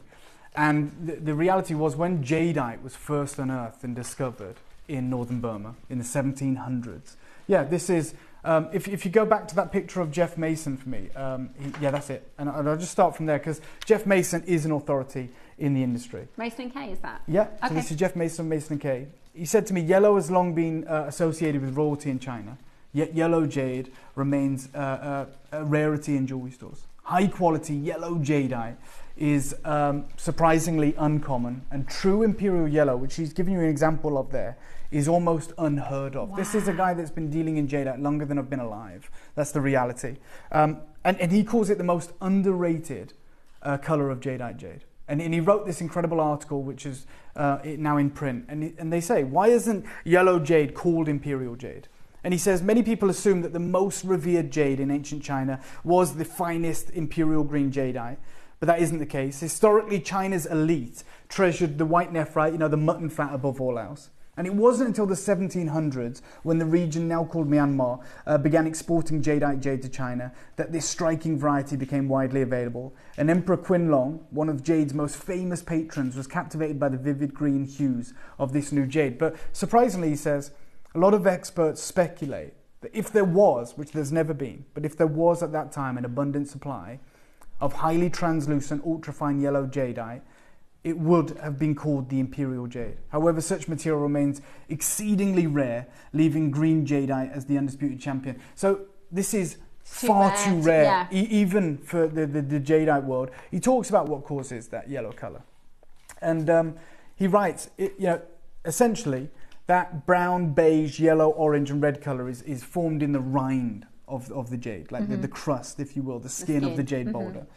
And the reality was when jadeite was first unearthed and discovered in northern Burma in the 1700s, this is... if you go back to that picture of Jeff Mason for me, that's it. And I'll just start from there because Jeff Mason is an authority in the industry. Mason & Kay, is that? Yeah, okay. So this is Jeff Mason, Mason & Kay. He said to me, yellow has long been associated with royalty in China, yet yellow jade remains a rarity in jewelry stores. High quality yellow jadeite is surprisingly uncommon, and true imperial yellow, which he's giving you an example of there, is almost unheard of. Wow. This is a guy that's been dealing in jadeite longer than I've been alive. That's the reality. And he calls it the most underrated colour of jadeite jade. And he wrote this incredible article, which is now in print. And they say, why isn't yellow jade called imperial jade? And he says, many people assume that the most revered jade in ancient China was the finest imperial green jadeite. But that isn't the case. Historically, China's elite treasured the white nephrite, the mutton fat above all else. And it wasn't until the 1700s, when the region now called Myanmar began exporting jadeite jade to China, that this striking variety became widely available. And Emperor Qianlong, one of jade's most famous patrons, was captivated by the vivid green hues of this new jade. But surprisingly, he says, a lot of experts speculate that if there was, which there's never been, but if there was at that time an abundant supply of highly translucent, ultrafine yellow jadeite, it would have been called the imperial jade. However, such material remains exceedingly rare, leaving green jadeite as the undisputed champion. So this is far too rare, even for the jadeite world. He talks about what causes that yellow colour. And he writes, essentially, that brown, beige, yellow, orange and red colour is formed in the rind of the jade, like the crust, if you will, the skin of the jade boulder.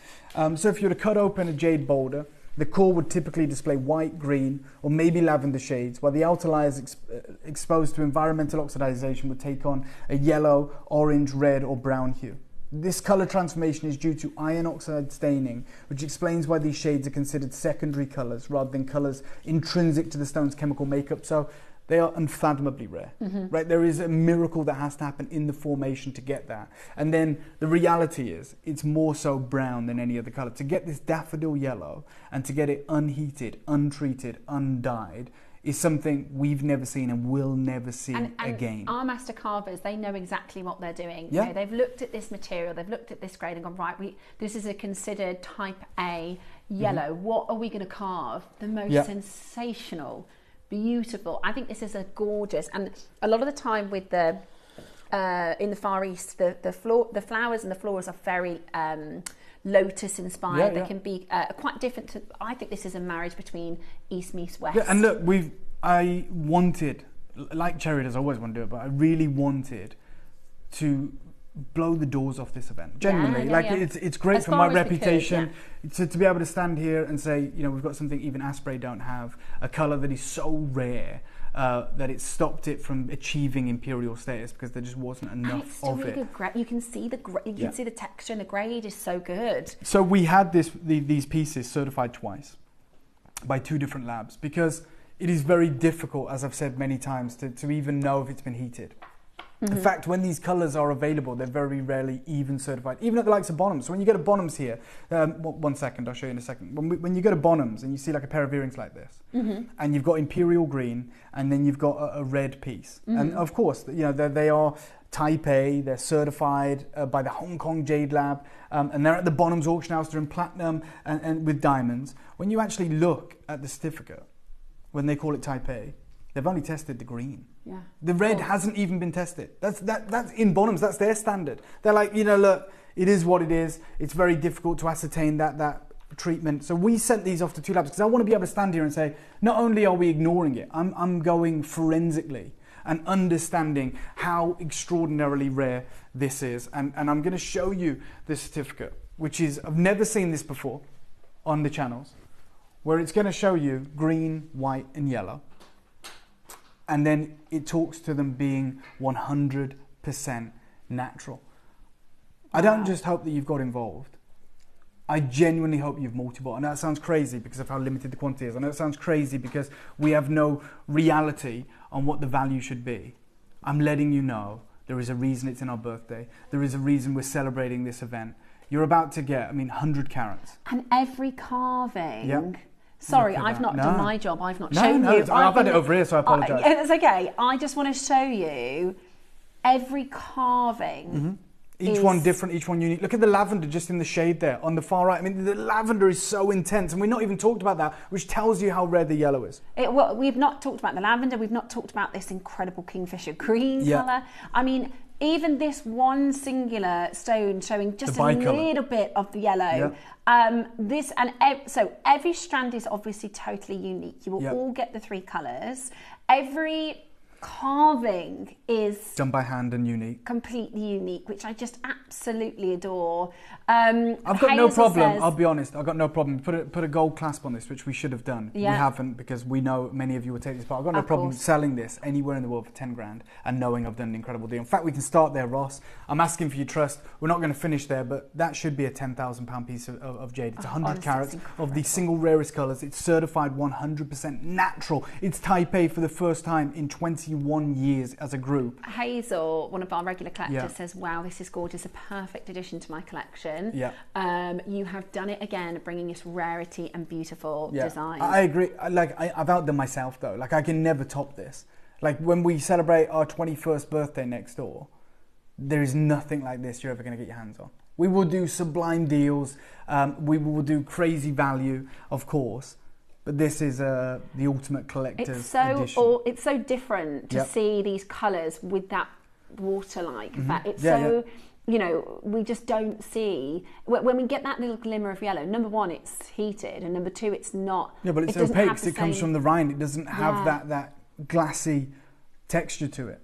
So if you were to cut open a jade boulder, the core would typically display white, green, or maybe lavender shades, while the outer layers exposed to environmental oxidization would take on a yellow, orange, red, or brown hue. This colour transformation is due to iron oxide staining, which explains why these shades are considered secondary colours rather than colours intrinsic to the stone's chemical makeup. So they are unfathomably rare, right? There is a miracle that has to happen in the formation to get that. And then the reality is it's more so brown than any other colour. To get this daffodil yellow and to get it unheated, untreated, undyed is something we've never seen and will never see again. Our master carvers, they know exactly what they're doing. Yeah. You know, they've looked at this material, they've looked at this grade and gone, right, this is a considered type A yellow. What are we going to carve? The most sensational, beautiful. I think this is a gorgeous, and a lot of the time with the in the Far East, the flowers and the florals are very lotus inspired. They can be quite different to, I think this is a marriage between East meets West. Yeah, and look, I wanted, like Cherry does, I always want to do it, but I really wanted to blow the doors off this event. Genuinely, it's great for my reputation to be able to stand here and say, you know, we've got something even Asprey don't have, a colour that is so rare that it stopped it from achieving imperial status because there just wasn't enough of really it. Good you can see see the texture and the grade is so good. So we had these pieces certified twice by 2 different labs because it is very difficult, as I've said many times, to even know if it's been heated. In fact, when these colours are available, they're very rarely even certified, even at the likes of Bonhams. So when you go to Bonhams here, 1 second, I'll show you in a second. When you go to Bonhams and you see like a pair of earrings like this, and you've got imperial green, and then you've got a red piece. And of course, you know, they are Type A, they're certified by the Hong Kong Jade Lab, and they're at the Bonhams auction house, they're in platinum and with diamonds. When you actually look at the certificate, when they call it Type A, they've only tested the green. Yeah. The red hasn't even been tested. That's in Bonhams, that's their standard. They're like, you know, look, it is what it is. It's very difficult to ascertain that treatment. So we sent these off to 2 labs because I want to be able to stand here and say, not only are we ignoring it, I'm going forensically and understanding how extraordinarily rare this is. And I'm going to show you the certificate, which is, I've never seen this before on the channels, where it's going to show you green, white and yellow. And then it talks to them being 100% natural. I don't just hope that you've got involved. I genuinely hope you've multi-bought. I know that sounds crazy because of how limited the quantity is. I know it sounds crazy because we have no reality on what the value should be. I'm letting you know there is a reason it's in our birthday. There is a reason we're celebrating this event. You're about to get, 100 carats. And every carving... Yep. Sorry, I've not done my job. I've not shown you. I've had it over here, so I apologise. It's okay. I just want to show you every carving. Each one different, each one unique. Look at the lavender just in the shade there on the far right. I mean, the lavender is so intense, and we've not even talked about that, which tells you how rare the yellow is. Well, we've not talked about the lavender. We've not talked about this incredible kingfisher green colour. I mean, even this one singular stone showing just a little bit of the yellow. So every strand is obviously totally unique. You will all get the 3 colours. Every carving is done by hand and unique, completely unique, which I just absolutely adore. I've got no problem. I'll be honest. I've got no problem. Put a gold clasp on this, which we should have done. We haven't because we know many of you will take this part. I've got no problem selling this anywhere in the world for 10 grand and knowing I've done an incredible deal. In fact, we can start there, Ross. I'm asking for your trust. We're not going to finish there, but that should be a £10,000 piece of jade. It's 100 carats of the single rarest colours. It's certified 100% natural. It's Type A for the first time in 21 years as a group. Hazel, one of our regular collectors, says, wow, this is gorgeous, a perfect addition to my collection. You have done it again, bringing us rarity and beautiful designs. I agree. I've outdone myself though. Like, I can never top this. Like, when we celebrate our 21st birthday next door, there is nothing like this you're ever going to get your hands on. We will do sublime deals. We will do crazy value, of course. But this is the ultimate collector's edition. It's so different to see these colours with that water-like effect. It's you know, we just don't see... When we get that little glimmer of yellow, number 1, it's heated, and number 2, it's not... Yeah, but it's opaque because it comes from the rind. It doesn't have that glassy texture to it.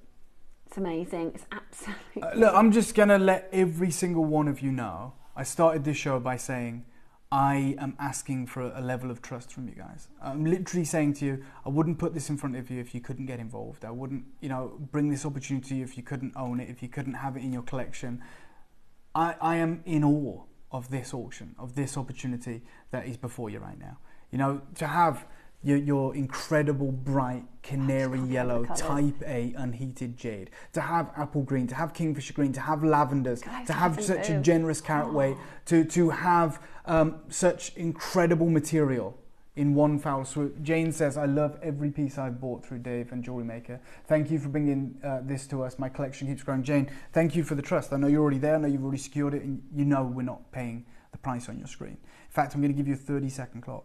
It's amazing. It's absolutely... Look, I'm just going to let every single one of you know. I started this show by saying I am asking for a level of trust from you guys. I'm literally saying to you, I wouldn't put this in front of you if you couldn't get involved. I wouldn't, bring this opportunity to you if you couldn't own it, if you couldn't have it in your collection. I am in awe of this auction, of this opportunity that is before you right now. To have your incredible bright canary yellow type A unheated jade, to have apple green, to have kingfisher green, to have lavenders, to have such a generous carat weight, to have such incredible material in one foul swoop. Jane says, I love every piece I've bought through Dave and JewelleryMaker. Thank you for bringing this to us. My collection keeps growing. Jane, thank you for the trust. I know you're already there. I know you've already secured it, and we're not paying the price on your screen. In fact, I'm going to give you a 30-second clock.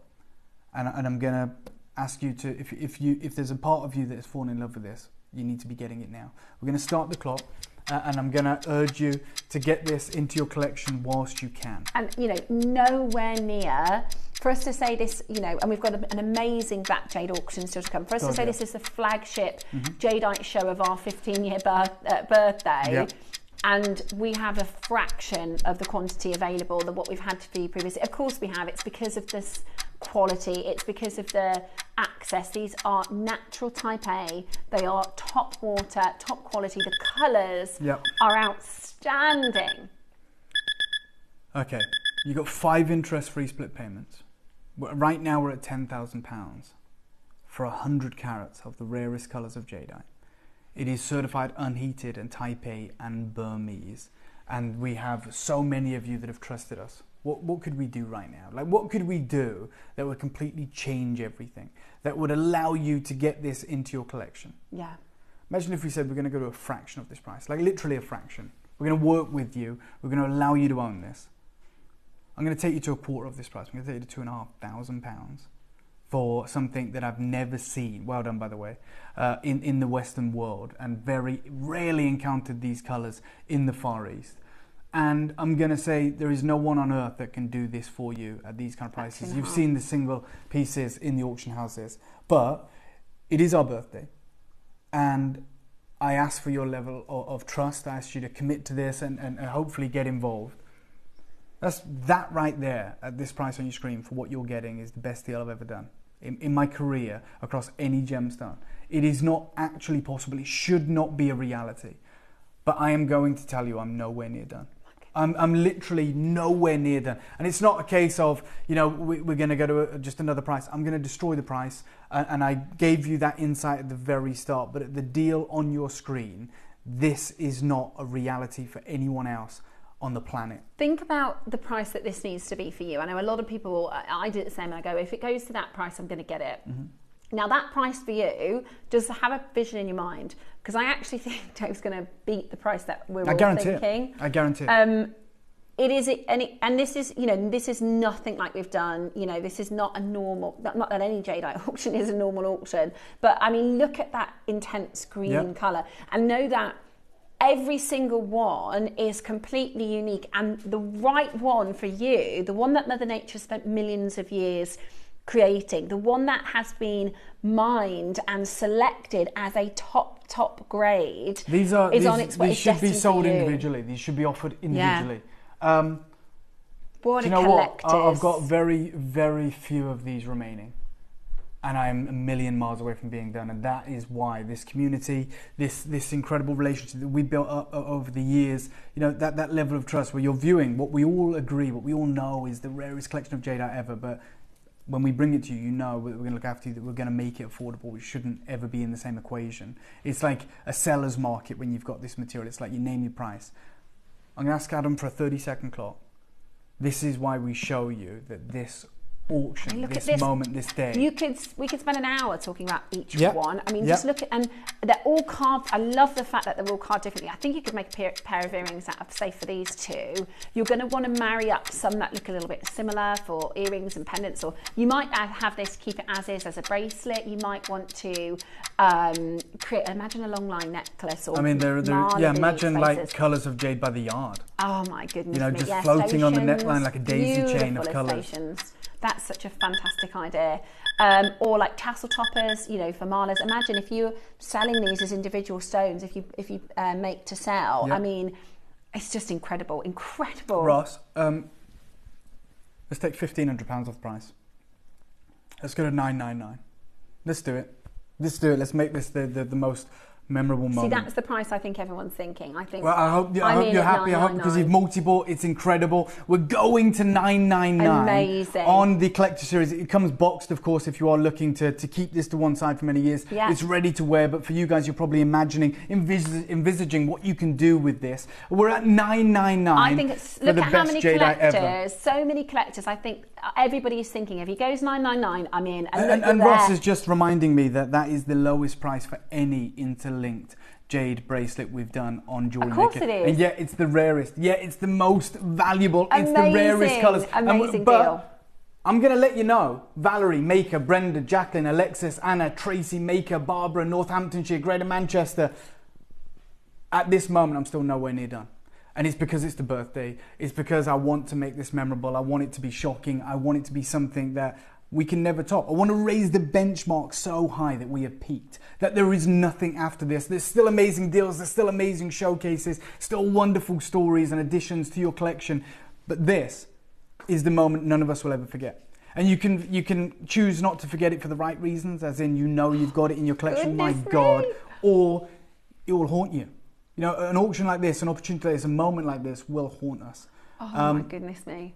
And I'm going to ask you to, if there's a part of you that has fallen in love with this, you need to be getting it now. We're going to start the clock, and I'm going to urge you to get this into your collection whilst you can. And, nowhere near, for us to say this, and we've got an amazing Black Jade auction still to come, for us to say this is the flagship Jadeite show of our 15-year birthday. Yep. And we have a fraction of the quantity available than what we've had for you previously. Of course we have. It's because of this quality. It's because of the access. These are natural type A. They are top water, top quality. The colours are outstanding. Okay, you got 5 interest-free split payments. Right now we're at £10,000 for 100 carats of the rarest colours of jadeite. It is certified unheated and type A and Burmese. And we have so many of you that have trusted us. What could we do right now? Like, what could we do that would completely change everything? That would allow you to get this into your collection? Yeah. Imagine if we said we're going to go to a fraction of this price. Like, literally a fraction. We're going to work with you. We're going to allow you to own this. I'm going to take you to a quarter of this price. I'm going to take you to £2,500. For something that I've never seen, well done by the way, in the Western world, and very rarely encountered these colours in the Far East. And I'm going to say there is no one on earth that can do this for you at these kind of prices. You've seen the single pieces in the auction houses, but it is our birthday. And I ask for your level of trust. I ask you to commit to this and hopefully get involved. That right there at this price on your screen for what you're getting is the best deal I've ever done in my career across any gemstone. It is not actually possible. It should not be a reality. But I am going to tell you I'm nowhere near done. I'm literally nowhere near done. And it's not a case of, we're going to go to just another price. I'm going to destroy the price. And I gave you that insight at the very start. But at the deal on your screen, this is not a reality for anyone else on the planet. Think about the price that this needs to be for you. I know a lot of people, I do the same, and I go, if it goes to that price, I'm going to get it. Now that price for you, just have a vision in your mind, because I actually think Dave's going to beat the price that we're all thinking. I guarantee it. It is, and this is, this is nothing like we've done. This is not a normal, not that any jadeite auction is a normal auction, but I mean, look at that intense green colour, and know that every single one is completely unique, and the right one for you, the one that Mother Nature spent millions of years creating, the one that has been mined and selected as a top grade, is on its way. These should be sold individually. These should be offered individually. What do you know what? I've got very, very few of these remaining. And I'm a million miles away from being done. And that is why this community, this incredible relationship that we built up over the years, that level of trust where you're viewing what we all agree, what we all know is the rarest collection of jadeite ever. But when we bring it to you, we're going to look after you, that we're going to make it affordable. We shouldn't ever be in the same equation. It's like a seller's market when you've got this material. It's like you name your price. I'm going to ask Adam for a 30-second clock. This is why we show you that this auction, this moment, this day. We could spend an hour talking about each one. I mean, just look at, and they're all carved. I love the fact that they're all carved differently. I think you could make a pair of earrings out of, say, for these two. You're going to want to marry up some that look a little bit similar for earrings and pendants, or you might have this, keep it as is as a bracelet. You might want to Imagine a long line necklace, or I mean, imagine like spaces. colours of jade by the yard. Oh my goodness! You know, just floating on the neckline like a daisy chain of colours. That's such a fantastic idea. Or like tassel toppers, you know, for malas. Imagine if you're selling these as individual stones, if you make to sell. Yep. I mean, it's just incredible. Ross, let's take £1,500 off the price. Let's go to $999. Let's do it. Let's make this the most memorable moment. See, that's the price I think everyone's thinking. I think. Well, I hope you're happy. I hope because you've multi-bought. It's incredible. We're going to $999. Amazing. On the collector series. It comes boxed, of course, if you are looking to keep this to one side for many years. Yeah. It's ready to wear, but for you guys, you're probably envisaging what you can do with this. We're at $999. I think it's, look at how many collectors, so many collectors. I think everybody is thinking, if he goes $999, I'm in. And Ross is just reminding me that is the lowest price for any interlinked jade bracelet we've done on JewelleryMaker. Of course it is. And yet it's the rarest. Yet it's the most valuable. It's the rarest colours. Amazing but deal. I'm going to let you know, Valerie, Maker, Brenda, Jacqueline, Alexis, Anna, Tracy, Maker, Barbara, Northamptonshire, Greater Manchester. At this moment, I'm still nowhere near done. And it's because it's the birthday. It's because I want to make this memorable. I want it to be shocking. I want it to be something that we can never top. I want to raise the benchmark so high that we have peaked, that there is nothing after this. There's still amazing deals. There's still amazing showcases, still wonderful stories and additions to your collection. But this is the moment none of us will ever forget. And you can choose not to forget it for the right reasons, as in you've got it in your collection, my God, or it will haunt you. You know, an auction like this, an opportunity like this, a moment like this will haunt us. Oh my goodness me.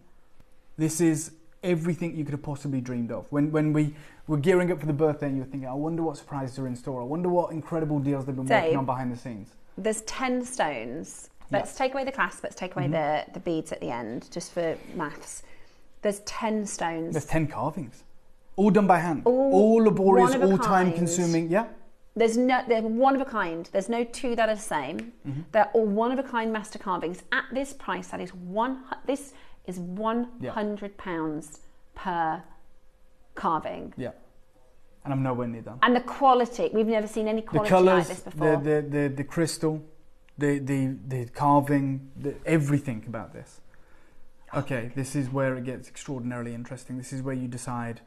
This is everything you could have possibly dreamed of. When we were gearing up for the birthday and you were thinking, I wonder what surprises are in store. I wonder what incredible deals they've been working on behind the scenes. There's 10 stones. Let's take away the clasp, let's take away the beads at the end, just for maths. There's 10 stones. There's 10 carvings. All done by hand. All laborious, all time consuming. Yeah. They're one of a kind. There's no two that are the same. They're all one of a kind master carvings. At this price, that is this is £100 per carving. Yeah. And I'm nowhere near done. And the quality, we've never seen any quality like this before. The crystal, the carving, everything about this. Okay, this is where it gets extraordinarily interesting. This is where you decide,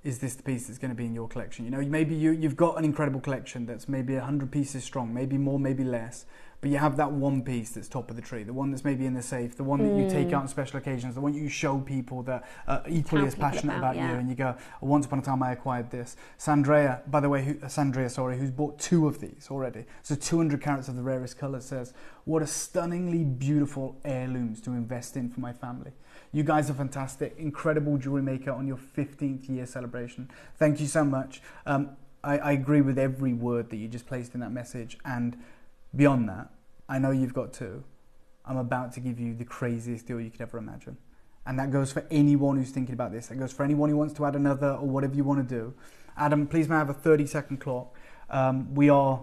is this the piece that's going to be in your collection? You know, maybe you've got an incredible collection that's maybe 100 pieces strong, maybe more, maybe less, but you have that one piece that's top of the tree, the one that's maybe in the safe, the one that you take out on special occasions, the one you show people that are equally as passionate about you, and you go, once upon a time I acquired this. Sandria, by the way, who's bought 2 of these already, so 200 carats of the rarest colour, says, what a stunningly beautiful heirlooms to invest in for my family. You guys are fantastic. Incredible jewellery maker on your 15th year celebration. Thank you so much. I agree with every word that you just placed in that message. And beyond that, I know you've got 2. I'm about to give you the craziest deal you could ever imagine. And that goes for anyone who's thinking about this. That goes for anyone who wants to add another or whatever you want to do. Adam, please may I have a 30-second clock. We are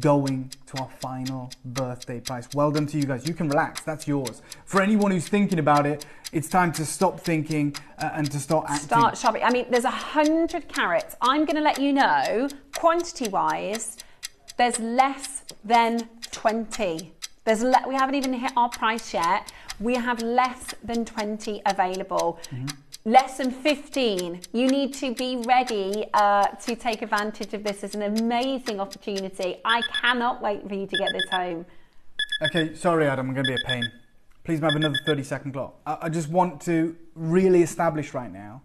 going to our final birthday price. Well done to you guys. You can relax. That's yours. For anyone who's thinking about it, it's time to stop thinking and to start acting. Start shopping. I mean, there's 100 carats. I'm going to let you know, quantity-wise, there's less than 20. We haven't even hit our price yet. We have less than 20 available. Less than 15. You need to be ready to take advantage of this as an amazing opportunity. I cannot wait for you to get this home. Okay, sorry Adam, I'm going to be a pain. Please have another 30-second clock. I just want to really establish right now,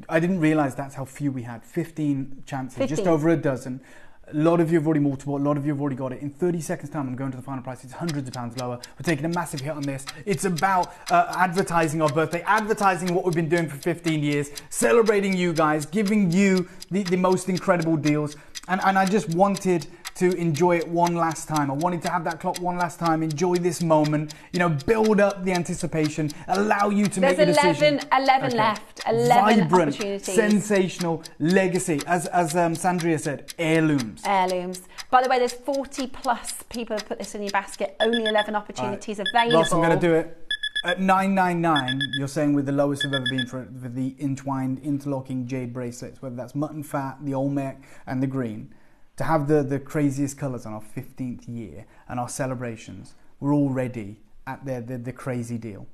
I didn't realise that's how few we had. 15 chances, 15. Just over a dozen. A lot of you have already multiple, a lot of you have already got it. In 30 seconds time, I'm going to the final price. It's hundreds of pounds lower. We're taking a massive hit on this. It's about advertising our birthday, advertising what we've been doing for 15 years, celebrating you guys, giving you the most incredible deals. And I just wanted to enjoy it one last time. I wanted to have that clock one last time, enjoy this moment, you know, build up the anticipation, allow you to make a decision. There's 11 left, 11 vibrant, opportunities. Sensational legacy. As Sandria said, heirlooms. Heirlooms. By the way, there's 40 plus people have put this in your basket, only 11 opportunities available. Ross, I'm going to do it. At $999, you're saying we're the lowest we've ever been for the entwined, interlocking jade bracelets, whether that's mutton fat, the Olmec, and the green. to have the craziest colours on our 15th year and our celebrations, we're already at the crazy deal.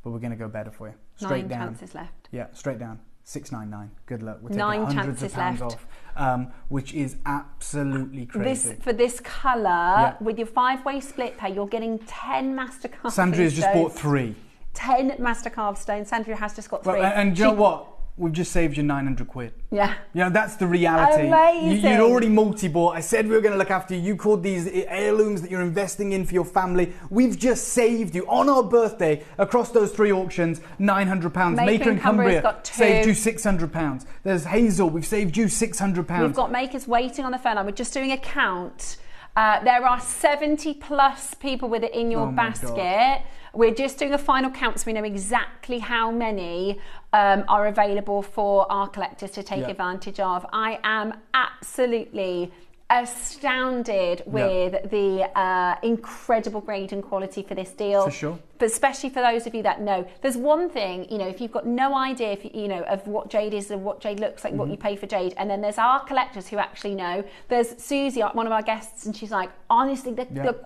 But we're going to go better for you. Straight 9 down. chances left. Yeah, straight down. 699. Good luck. We're taking 9 hundreds of chances pounds left. off, which is absolutely crazy. For this colour, with your 5-way split pay, you're getting 10 master carved stones. Sandria's just bought 3. 10 master carved stones. Sandria has just got 3. Well, and do you know what? We've just saved you 900 quid. Yeah. You know, that's the reality. Amazing. You'd already multi-bought. I said we were going to look after you. You called these heirlooms that you're investing in for your family. We've just saved you, on our birthday, across those 3 auctions, £900. Maker and Cumbria saved you £600. There's Hazel, we've saved you £600. We've got makers waiting on the phone line. We're just doing a count. There are 70 plus people with it in your basket. We're just doing a final count so we know exactly how many are available for our collectors to take advantage of. I am absolutely astounded with the incredible grade and quality for this deal. For sure. But especially for those of you that know, there's one thing, you know, if you've got no idea, if you know, of what jade is and what jade looks like, what you pay for jade, and then there's our collectors who actually know. There's Susie, one of our guests, and she's like, honestly,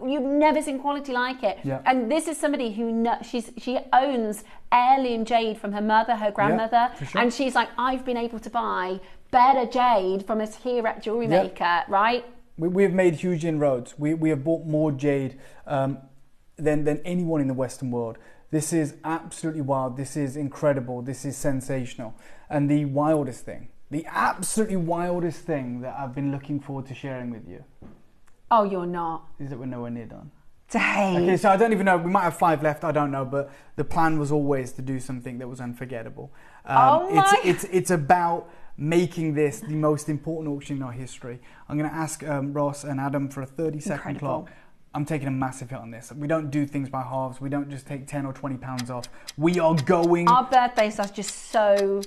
you've never seen quality like it. Yeah. And this is somebody who she owns heirloom jade from her mother, her grandmother, sure. And she's like, I've been able to buy better jade from us here at JewelleryMaker, right? We have made huge inroads. We have bought more jade than anyone in the Western world. This is absolutely wild. This is incredible. This is sensational. And the wildest thing, the absolutely wildest thing that I've been looking forward to sharing with you. Oh, you're not. Is that we're nowhere near done. Dang. Okay, so I don't even know. We might have 5 left. I don't know. But the plan was always to do something that was unforgettable. It's about making this the most important auction in our history. I'm going to ask Ross and Adam for a 30-second clock. I'm taking a massive hit on this. We don't do things by halves. We don't just take 10 or 20 pounds off. We are going... Our birthdays are just so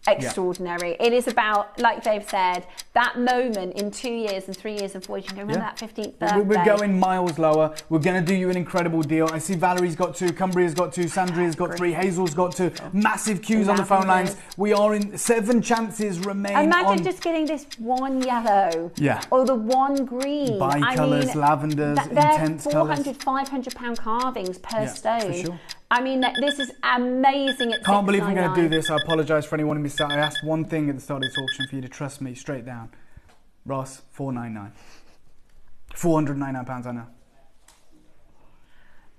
extraordinary. It is about, like Dave said, that moment in 2 years and 3 years and 4 years. You can remember that 15th birthday. We're going miles lower. We're going to do you an incredible deal. I see Valerie's got 2, Cumbria's got 2, Sandria's got 3, Hazel's got 2. Massive queues on the phone lines. We are in 7 chances remain. Imagine just getting this one yellow. Yeah. Or the one green. Bi-colours, lavenders, intense colours. They're 400, 500 pound carvings per stone. For sure. I mean, this is amazing. Can't believe I'm going to do this. I apologise for anyone who missed out. I asked one thing at the start of this auction for you to trust me straight down. Ross, £499. £499, I know.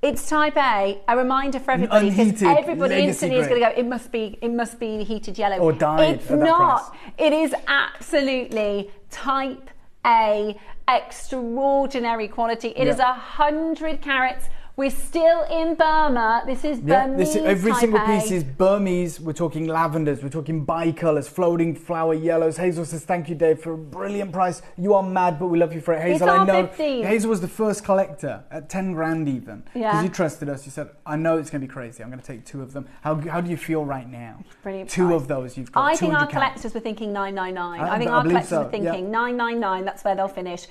It's Type A. A reminder for everybody, because everybody instantly is going to go, it must be heated yellow. Or dyed. It's not. It is absolutely Type A, extraordinary quality. It is 100 carats. We're still in Burma. This is Burmese. Every single Type A. piece is Burmese. We're talking lavenders. We're talking bi-colours, floating flower yellows. Hazel says, thank you, Dave, for a brilliant price. You are mad, but we love you for it. Hazel, I know. 15. Hazel was the first collector at 10 grand even. Yeah. Because you trusted us. You said, I know it's going to be crazy. I'm going to take 2 of them. How do you feel right now? Brilliant 2 price. of those you've got. I think our collectors were thinking 999. I think our collectors were thinking 999. That's where they'll finish.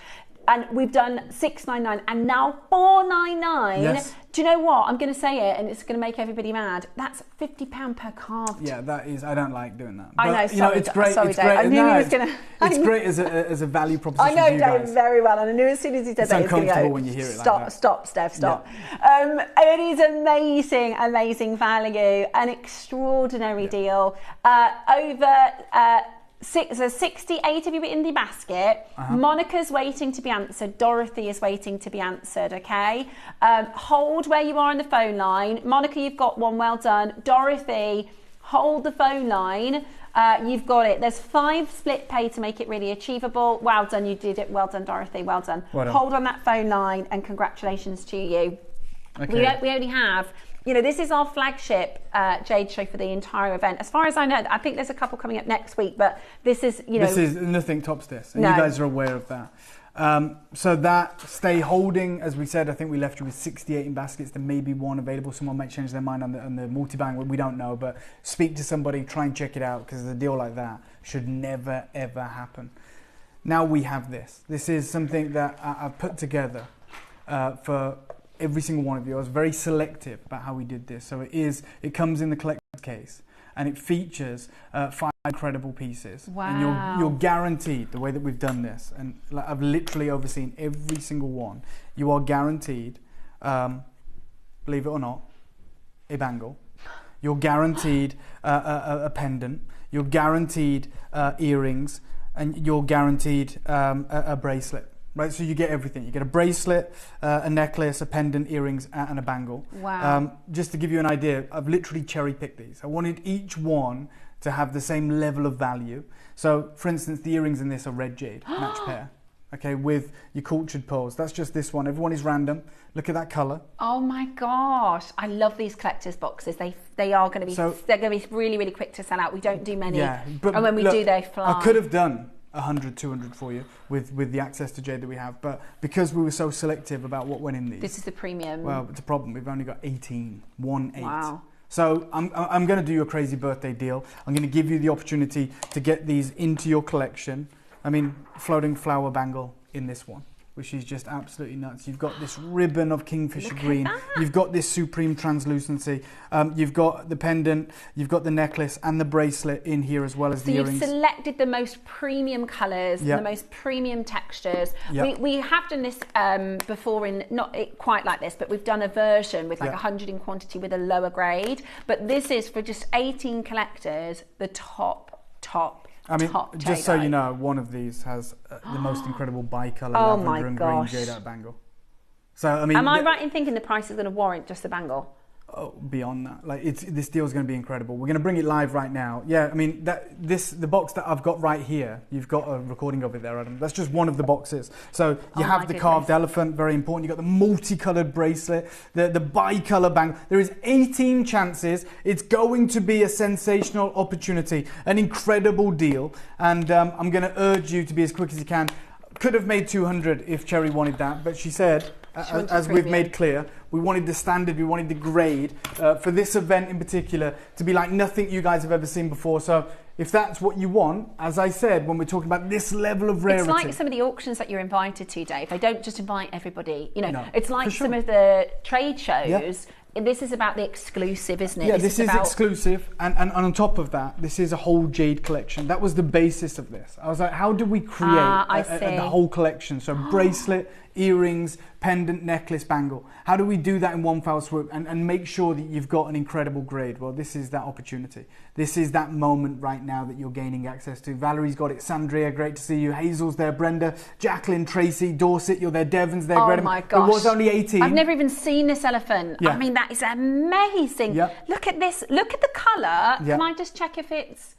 And we've done 699 and now 499. Yes. Do you know what? I'm going to say it, and it's going to make everybody mad. That's £50 per carved. Yeah, that is. I don't like doing that. I know. But, you know, it's great. Sorry, it's Dave. great. I knew he was going to. It's great as a value proposition. I know for you Dave guys. very well, and I knew as soon as he said that, it's uncomfortable when you hear it like that. Stop, Steph, stop. Yeah. It is amazing, amazing value, an extraordinary deal. Over. 68 of you in the basket. Monica's waiting to be answered. Dorothy is waiting to be answered, okay? Hold where you are on the phone line. Monica, you've got one, well done. Dorothy, hold the phone line. You've got it. There's 5 split pay to make it really achievable. Well done, you did it. Well done, Dorothy, well done. Hold on that phone line, and congratulations to you. Okay. We only have... You know, this is our flagship jade show for the entire event. As far as I know, I think there's a couple coming up next week, but this is, you know... This is nothing tops this, and you guys are aware of that. So that, stay holding. As we said, I think we left you with 68 in baskets. There may be one available. Someone might change their mind on the multi-bang. We don't know, but speak to somebody, try and check it out, because a deal like that should never, ever happen. Now we have this. This is something that I've put together for... every single one of you. I was very selective about how we did this. So it comes in the collector's case. and it features 5 incredible pieces. Wow. And you're guaranteed, the way that we've done this, and like, I've literally overseen every single one, you are guaranteed, believe it or not, a bangle. You're guaranteed a pendant. You're guaranteed earrings, and you're guaranteed a bracelet. Right, so you get everything. You get a bracelet, a necklace, a pendant, earrings, and a bangle. Wow. Just to give you an idea, I've literally cherry-picked these. I wanted each one to have the same level of value. So, for instance, the earrings in this are red jade, match pair. Okay, with your cultured pearls. That's just this one. Everyone is random. Look at that colour. Oh my gosh, I love these collector's boxes. They are going to be, they're going to be really, really quick to sell out. We don't do many. Yeah, but and when we do, they fly. I could have done 100, 200 for you with the access to jade that we have, but because we were so selective about what went in these. This is the premium. Well, it's a problem. We've only got 18, 1-8. Wow. So I'm going to do you a crazy birthday deal. I'm going to give you the opportunity to get these into your collection. I mean, floating flower bangle in this one, which is just absolutely nuts. You've got this ribbon of kingfisher green. You've got this supreme translucency. You've got the pendant. You've got the necklace and the bracelet in here, as well as the earrings. So you've selected the most premium colours, the most premium textures. We have done this before, in not quite like this, but we've done a version with like 100 in quantity with a lower grade. But this is for just 18 collectors, the top. I mean, top just so Jadeite. you know, one of these has the most incredible bi-colour lavender and green jadeite bangle. So, I mean, am I right in thinking the price is going to warrant just the bangle? Oh, beyond that, like this deal is going to be incredible. We're going to bring it live right now. Yeah, I mean the box that I've got right here. You've got a recording of it there, Adam. That's just one of the boxes. So you have the carved elephant, very important. You have got the multicolored bracelet, the bi-color bangle. There is 18 chances. It's going to be a sensational opportunity, an incredible deal, and I'm going to urge you to be as quick as you can. Could have made 200 if Cherry wanted that, but she said, as we've made clear, we wanted the standard, we wanted the grade for this event in particular to be like nothing you guys have ever seen before. So if that's what you want, as I said, when we're talking about this level of rarity. It's like some of the auctions that you're invited to, Dave. They don't just invite everybody. You know, No, it's like for sure. some of the trade shows. Yeah. This is about the exclusive, isn't it? Yeah, this is exclusive, and on top of that, this is a whole jade collection. That was the basis of this. I was like, how do we create the whole collection? So bracelet, earrings, pendant, necklace, bangle. How do we do that in one foul swoop and make sure that you've got an incredible grade? Well, this is that opportunity. This is that moment right now that you're gaining access to. Valerie's got it. Sandria, great to see you. Hazel's there. Brenda, Jacqueline, Tracy, Dorset, you're there. Devon's there. Oh my gosh. It was only 18. I've never even seen this elephant. Yeah. I mean, that is amazing. Yeah. Look at this. Look at the colour. Yeah. Can I just check if it's...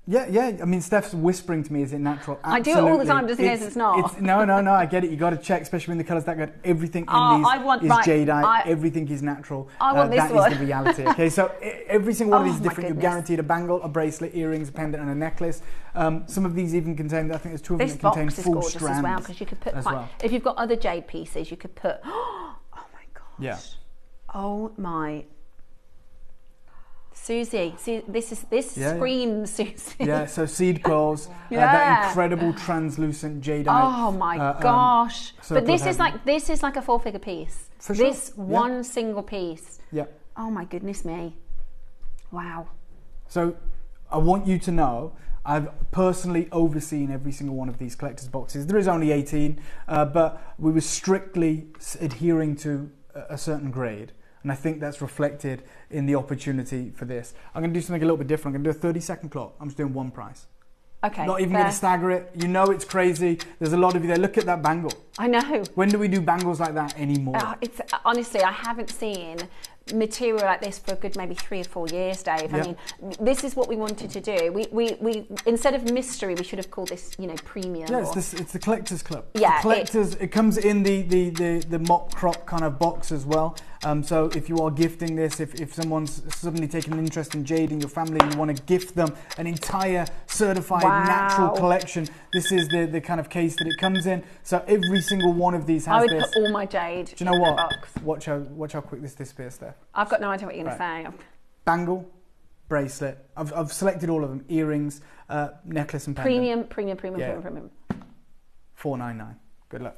Yeah. I mean, Steph's whispering to me, is it natural? Absolutely. I do it all the time just in case it's not. No, I get it. You got to check, especially when the colours that good. Everything in these is jadeite. Everything is natural. I want this that one. is the reality. Okay, so every single one of these is different. Goodness. You're guaranteed a bangle, a bracelet, earrings, a pendant, and a necklace. Some of these even contain, I think there's 2 of them This that contain box is full gorgeous strands as well, because you could put as quite... well. If you've got other jade pieces, you could put... Oh my gosh. Yeah. Oh my... Susie, see, this screams Susie. Yeah, so seed pearls, Yeah. that incredible translucent jadeite. Oh my gosh! But this is heaven. like a 4-figure piece. For sure. This one single piece. Yeah. Oh my goodness me! Wow. So I want you to know I've personally overseen every single one of these collector's boxes. There is only 18, but we were strictly adhering to a certain grade. And I think that's reflected in the opportunity for this. I'm going to do something a little bit different. I'm going to do a 30-second clock. I'm just doing one price. Okay. Not even going to stagger it. You know it's crazy. There's a lot of you there. Look at that bangle. I know. When do we do bangles like that anymore? It's honestly, I haven't seen material like this for a good maybe 3 or 4 years, Dave. Yeah. I mean, this is what we wanted to do. We instead of mystery, we should have called this, premium. Yeah, it's the collector's club. Yeah, the collectors. It comes in the mock crop kind of box as well. So if you are gifting this, if someone's suddenly taken an interest in jade in your family and you want to gift them an entire certified natural collection, this is the kind of case that it comes in. So every single one of these has this. I would put all my jade. Do you know what? Box. Watch how quick this disappears there. I've got no idea what you're going to say. Bangle, bracelet. I've selected all of them. Earrings, necklace and pendant. Premium. $4.99. Good luck.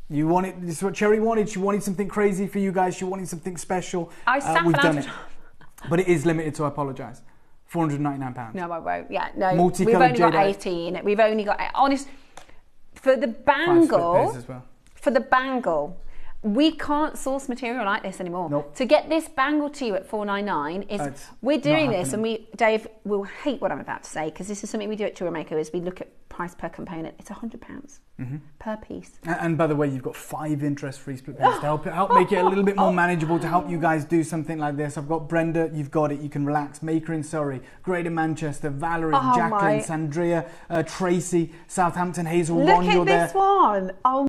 You wanted, this is what Cherry wanted. She wanted something crazy for you guys. She wanted something special. We've done it. But it is limited, so I apologise. £499. No, I won't. Yeah, no. Multicoloured We've only got Jadeite. 18. We've only got, honest, for the bangle, as well. for the bangle, we can't source material like this anymore. Nope. To get this bangle to you at $499 is, we're doing this, and Dave will hate what I'm about to say, because this is something we do at JewelleryMaker, is we look at price per component. It's £100 per piece. And by the way, you've got 5 interest-free split payments to help make it a little bit more manageable, to help you guys do something like this. I've got Brenda, you've got it, you can relax. Maker in Surrey, Greater Manchester, Valerie, Jacqueline, Sandria, Tracy, Southampton, Hazel, Ron, you're there. Look at this one. Oh